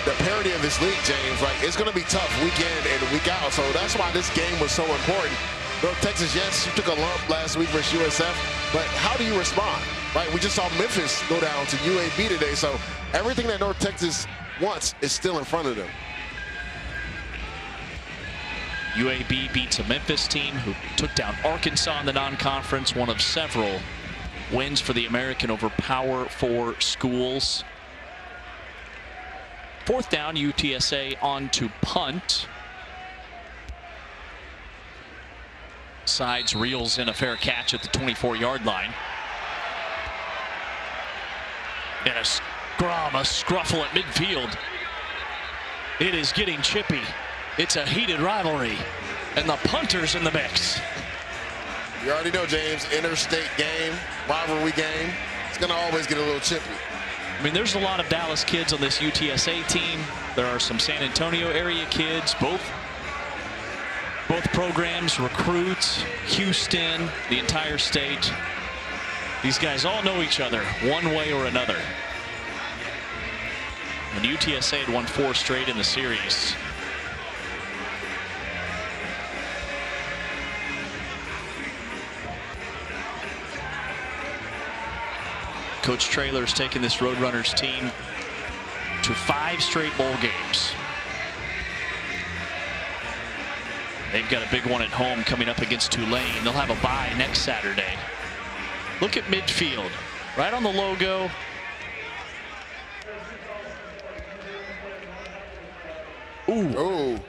the parity of this league, James, like, it's going to be tough week in and week out. So that's why this game was so important. North Texas, yes, you took a lump last week versus USF, but how do you respond? Right? We just saw Memphis go down to UAB today. So everything that North Texas wants is still in front of them. UAB beats a Memphis team who took down Arkansas in the non-conference, one of several wins for the American over Power 4 schools. Fourth down, UTSA on to punt. Sides reels in a fair catch at the 24-yard line. And a scrum, a scruffle at midfield. It is getting chippy. It's a heated rivalry, and the punter's in the mix. You already know, James, interstate game, rivalry game. It's going to always get a little chippy. I mean, there's a lot of Dallas kids on this UTSA team. There are some San Antonio area kids. Both programs recruit Houston, the entire state. These guys all know each other one way or another. And UTSA had won 4 straight in the series. Coach Traylor's taken this Roadrunners team to 5 straight bowl games. They've got a big one at home coming up against Tulane. They'll have a bye next Saturday. Look at midfield, right on the logo. Ooh. Ooh.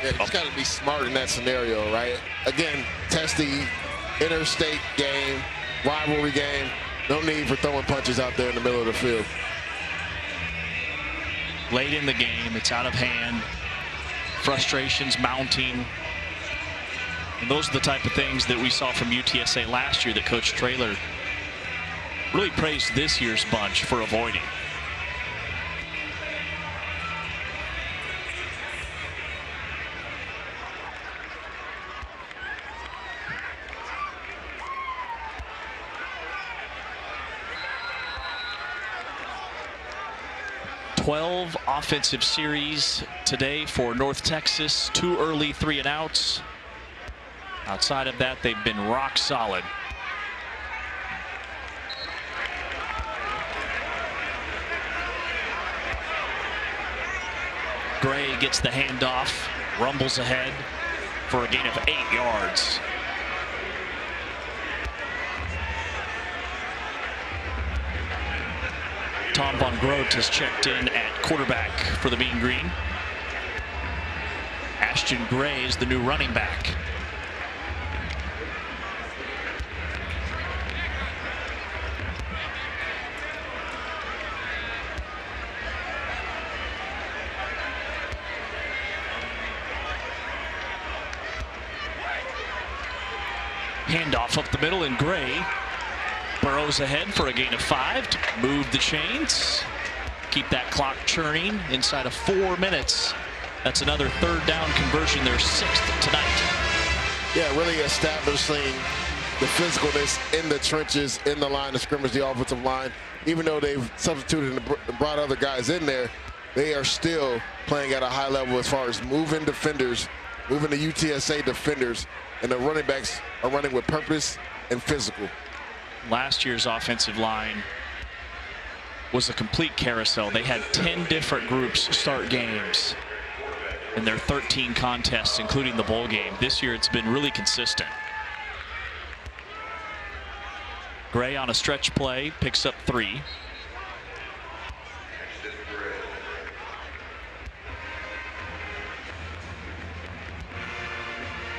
Yeah, you just got to be smart in that scenario, right? Again, testy, interstate game, rivalry game. No need for throwing punches out there in the middle of the field. Late in the game, it's out of hand. Frustrations mounting. And those are the type of things that we saw from UTSA last year that Coach Traylor really praised this year's bunch for avoiding. 12 offensive series today for North Texas. 2 early 3-and-outs. Outside of that, they've been rock solid. Gray gets the handoff, rumbles ahead for a gain of 8 yards. Tom Von Groot has checked in at quarterback for the Mean Green. Ashton Gray is the new running back. Handoff up the middle, and Gray burrows ahead for a gain of 5 to move the chains. Keep that clock churning inside of 4 minutes. That's another 3rd down conversion, their 6th tonight. Yeah, really establishing the physicalness in the trenches, in the line of scrimmage, the offensive line. Even though they've substituted and brought other guys in there, they are still playing at a high level as far as moving defenders, moving the UTSA defenders, and the running backs are running with purpose and physical. Last year's offensive line was a complete carousel. They had 10 different groups start games in their 13 contests, including the bowl game. This year it's been really consistent. Gray on a stretch play picks up 3.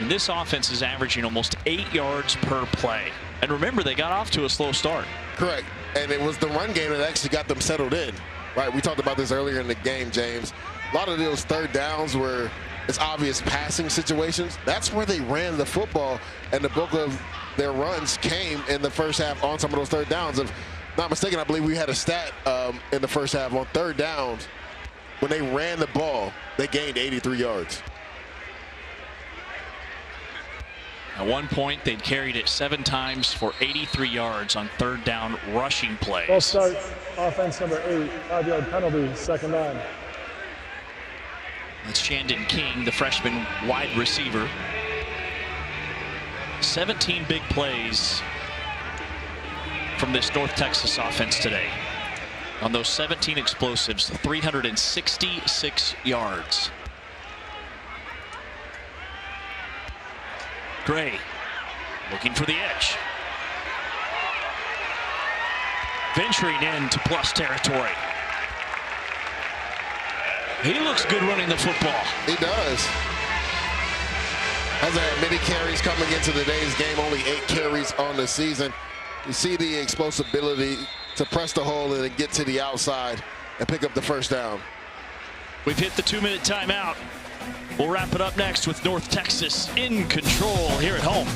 And this offense is averaging almost 8 yards per play. And remember, they got off to a slow start. Correct. And it was the run game that actually got them settled in. Right? We talked about this earlier in the game, James. A lot of those 3rd downs where it's obvious passing situations, that's where they ran the football, and the bulk of their runs came in the first half on some of those 3rd downs. If not mistaken, I believe we had a stat in the first half on 3rd downs. When they ran the ball, they gained 83 yards. At one point, they'd carried it 7 times for 83 yards on 3rd down rushing plays. False start, offense number 8, 5-yard penalty, 2nd down. That's Shandon King, the freshman wide receiver. 17 big plays from this North Texas offense today. On those 17 explosives, 366 yards. Gray looking for the edge. Venturing into plus territory. He looks good running the football. He does. Hasn't had many carries coming into today's game, only 8 carries on the season. You see the explosibility to press the hole and get to the outside and pick up the 1st down. We've hit the 2-minute timeout. We'll wrap it up next with North Texas in control here at home.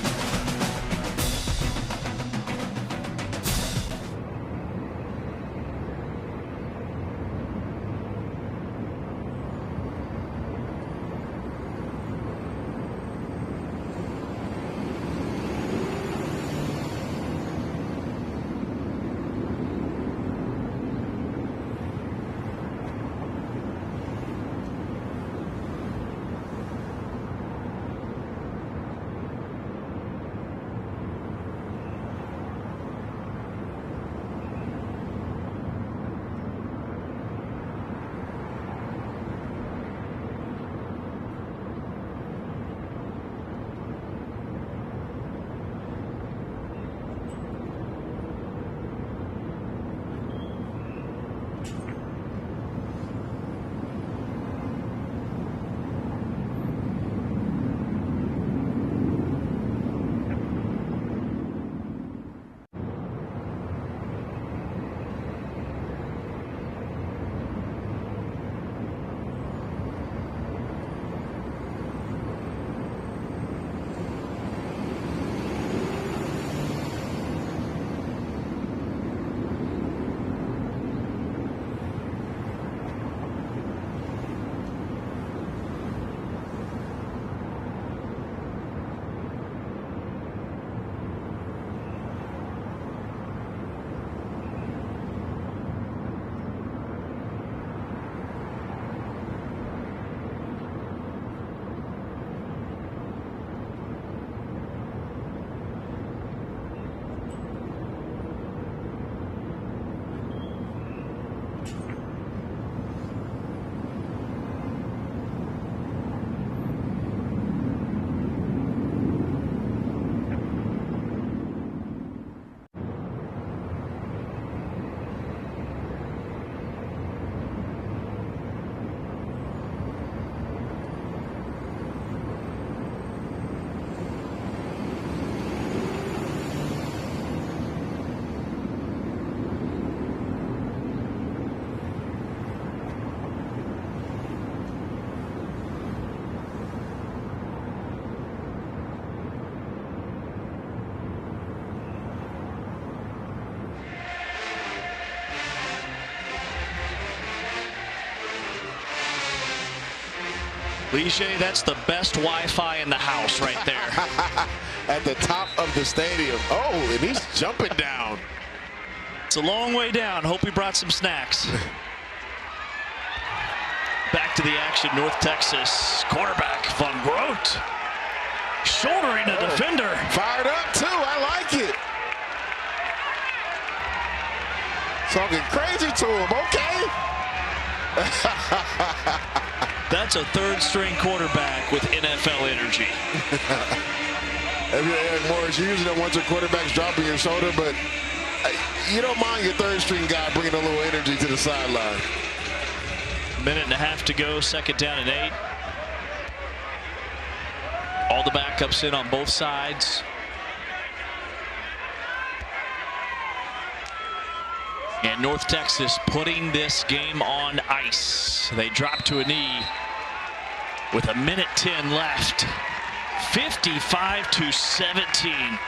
Lige, that's the best Wi-Fi in the house right there. At the top of the stadium. Oh, and he's jumping down. It's a long way down. Hope he brought some snacks. Back to the action, North Texas. Quarterback Van Groot. Shouldering a defender. Fired up, too. I like it. Talking crazy to him. Okay. That's a third-string quarterback with NFL energy. If you're Eric Morris, you're using it once a quarterback's dropping your shoulder, but you don't mind your third-string guy bringing a little energy to the sideline. Minute and a half to go, second down and 8. All the backups in on both sides. And North Texas putting this game on ice. They drop to a knee with 1:10 left. 55-17.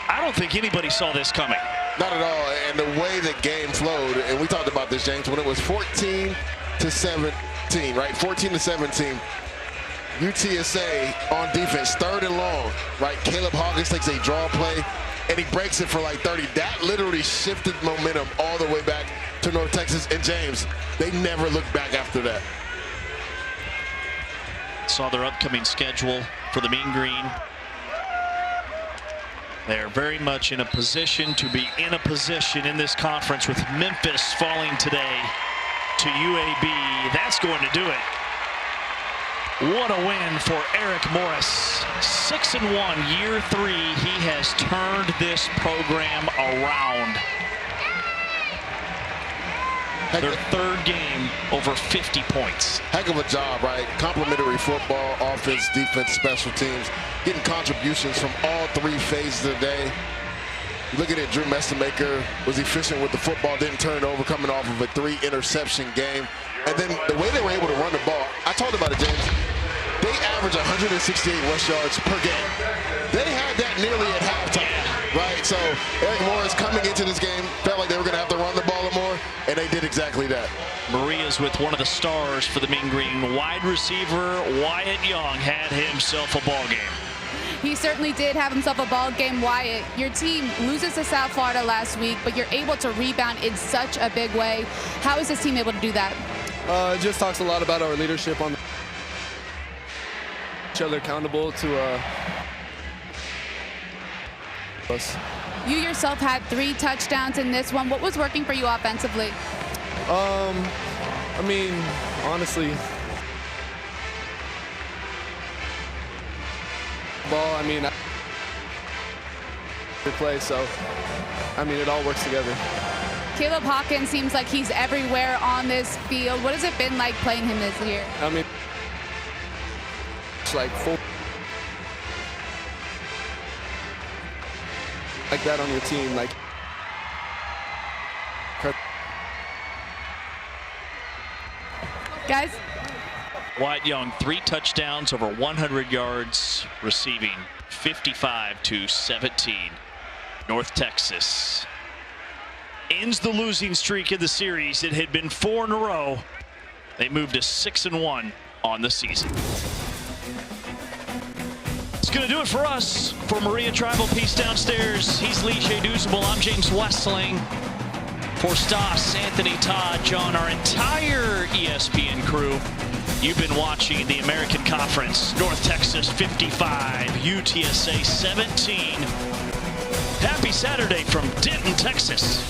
I don't think anybody saw this coming. Not at all. And the way the game flowed, and we talked about this, James, when it was 14-17, right? 14-17. UTSA on defense, 3rd and long, right? Caleb Hawkins takes a draw play, and he breaks it for like 30. That literally shifted momentum all the way back to North Texas. And James, they never looked back after that. Saw their upcoming schedule for the Mean Green. They're very much in a position to be in a position in this conference, with Memphis falling today to UAB. That's going to do it. What a win for Eric Morris. 6-1, year 3. He has turned this program around. Their 3rd game over 50 points. Heck of a job, right? Complimentary football, offense, defense, special teams, getting contributions from all 3 phases of the day. Look at it, Drew Messemaker was efficient with the football, didn't turn it over, coming off of a 3-interception game. And then the way they were able to run the ball, I talked about it, James. They average 168 rush yards per game. They had that nearly at halftime, right? So Eric Morris coming into this game felt like they were going to have to run the ball more, and they did exactly that. Maria's with one of the stars for the Mean Green. Wide receiver Wyatt Young had himself a ball game. He certainly did have himself a ball game, Wyatt. Your team loses to South Florida last week, but you're able to rebound in such a big way. How is this team able to do that? It just talks a lot about our leadership on each other accountable to us. You yourself had 3 touchdowns in this one. What was working for you offensively? I mean, honestly, ball, I mean, play, so, I mean, it all works together. Caleb Hawkins seems like he's everywhere on this field. What has it been like playing him this year? I mean, it's like full like that on your team, like guys. Wyatt Young, 3 touchdowns, over 100 yards receiving. 55-17. North Texas ends the losing streak in the series. It had been 4 in a row. They moved to 6-1 on the season. It's going to do it for us. For Maria Tribal Peace downstairs, he's Lige Duzable. I'm James Westling. For Stas, Anthony, Todd, John, our entire ESPN crew, you've been watching the American Conference. North Texas 55, UTSA 17. Happy Saturday from Denton, Texas.